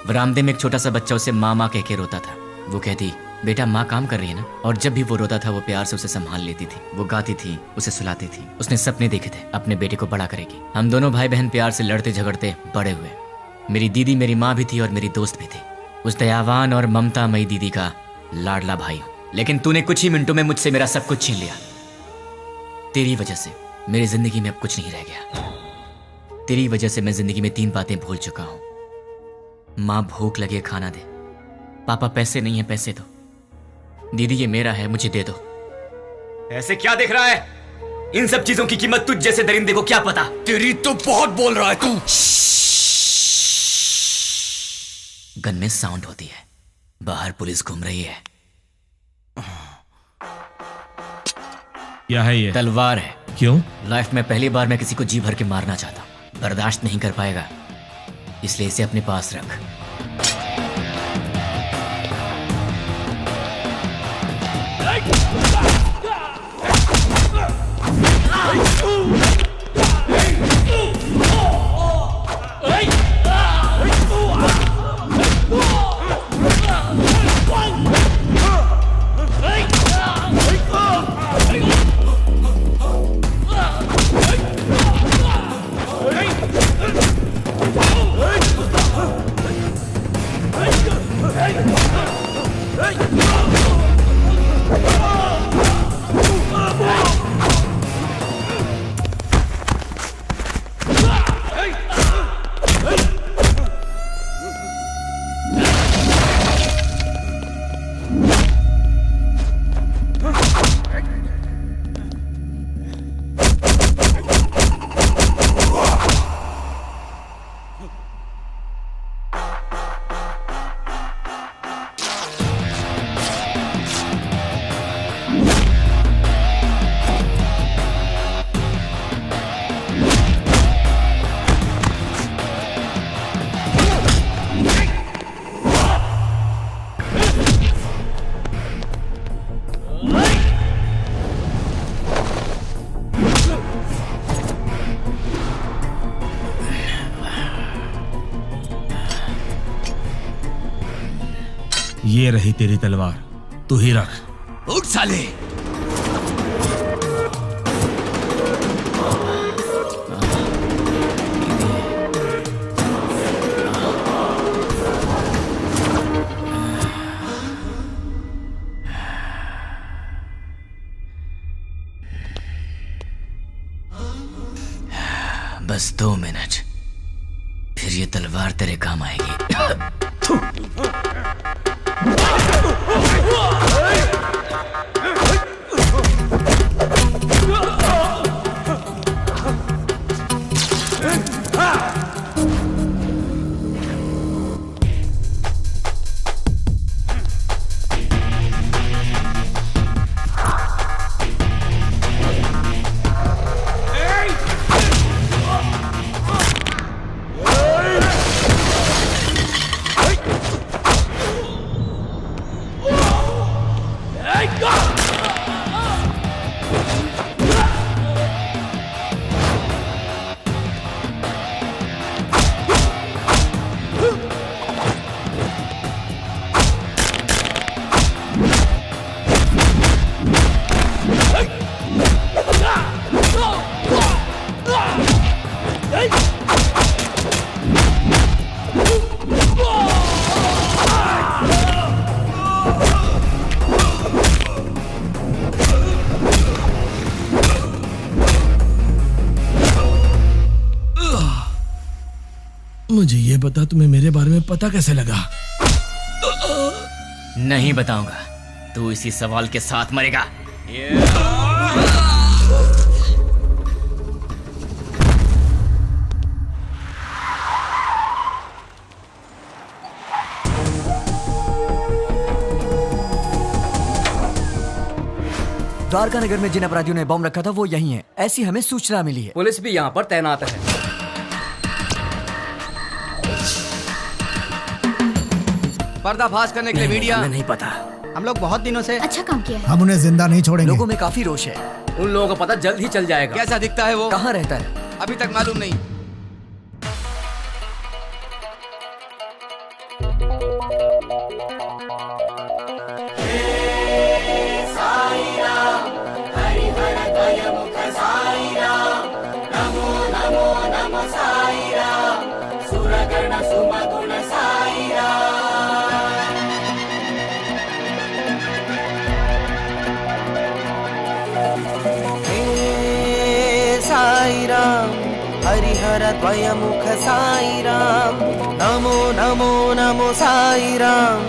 बरामदे में एक छोटा सा बच्चा उसे माँ माँ कह के रोता था। वो कहती, बेटा माँ काम कर रही है ना। और जब भी वो रोता था वो प्यार से उसे संभाल लेती थी। वो गाती थी, उसे सुलाती थी। उसने सपने देखे थे अपने बेटे को बड़ा करेगी। हम दोनों भाई बहन प्यार से लड़ते झगड़ते बड़े हुए। मेरी दीदी मेरी माँ भी थी और मेरी दोस्त भी थी। उस दयावान और ममतामयी दीदी का लाडला भाई हूं। लेकिन तूने कुछ ही मिनटों में मुझसे मेरा सब कुछ छीन लिया। तेरी वजह से मेरी जिंदगी में अब कुछ नहीं रह गया। तेरी वजह से मैं जिंदगी में 3 बातें भूल चुका हूं। माँ भूख लगे खाना दे, पापा पैसे नहीं है पैसे दो, दीदी ये मेरा है मुझे दे दो। ऐसे क्या देख रहा है? इन सब चीजों की कीमत तुझ जैसे दरिंदे को क्या पता? तेरी तो बहुत बोल रहा है तू। गन में साउंड होती है, बाहर पुलिस घूम रही है। क्या है ये? तलवार है। क्यों? लाइफ में पहली बार मैं किसी को जी भर के मारना चाहता हूं। बर्दाश्त नहीं कर पाएगा, इसलिए इसे अपने पास रख। ये रही तेरी तलवार, तू ही रख। उठ साले। बस 2 मिनट, फिर ये तलवार तेरे काम आएगी। मुझे ये बता, तुम्हें मेरे बारे में पता कैसे लगा? नहीं बताऊंगा, तू इसी सवाल के साथ मरेगा। द्वारका नगर में जिन अपराधियों ने बम रखा था वो यही है, ऐसी हमें सूचना मिली है। पुलिस भी यहाँ पर तैनात है। पर्दाफाश करने के लिए मीडिया। हमें नहीं पता। हम लोग बहुत दिनों से अच्छा काम किया है। हम उन्हें जिंदा नहीं छोड़ेंगे। लोगों में काफी रोष है। उन लोगों को पता जल्द ही चल जाएगा। कैसा दिखता है वो? कहाँ रहता है? अभी तक मालूम नहीं। हरिहर द्वयमुख साई राम, नमो नमो नमो साई राम,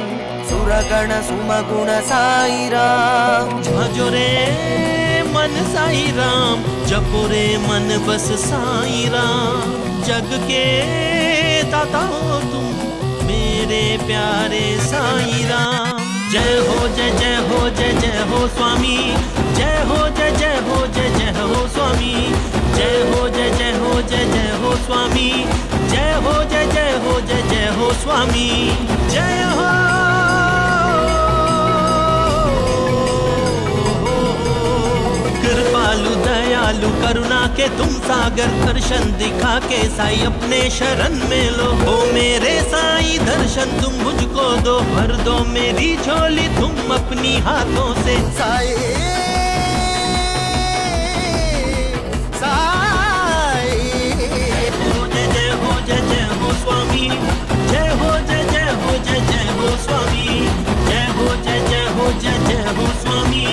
सुरगण सुमगुण साई राम। भजो रे मन साई राम, जपो रे मन बस साई राम। जग के दाता हो तुम मेरे प्यारे साई राम। जय हो जय जय हो जय जय हो स्वामी, जय हो जय जय हो जय जय हो स्वामी, जय हो जय जय हो जय जय हो स्वामी, जय हो जय जय हो जय जय हो स्वामी, जय हो। कृपालु दयालु करुणा के तुम सागर, दर्शन दिखा के साई अपने शरण में लो। हो मेरे साई दर्शन तुम मुझको दो, भर दो मेरी झोली तुम अपनी हाथों से। साई स्वामी, जय हो जय जय हो जय जय हो स्वामी, जय हो जय जय हो जय जय हो स्वामी, जय हो जय जय हो जय जय हो स्वामी।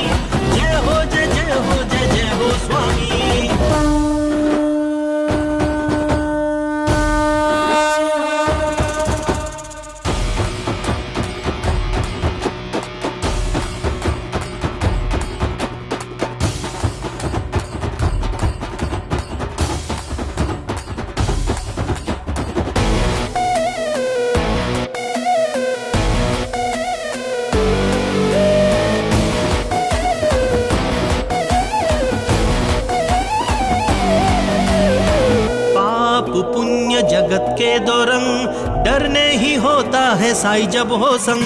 जगत के दो रंग, डरने ही होता है साई जब हो संग।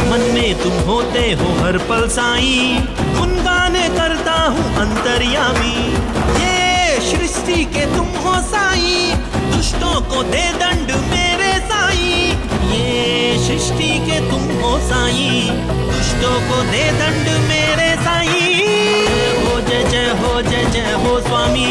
मन में तुम होते हो हर पल साई, गुनगाने करता हूँ अंतर्यामी। ये सृष्टि के तुम हो साई, दुष्टों को दे दंड मेरे साई। ये सृष्टि के तुम हो साई, दुष्टों को दे दंड मेरे साई। जय हो जय जय हो जय जय हो स्वामी,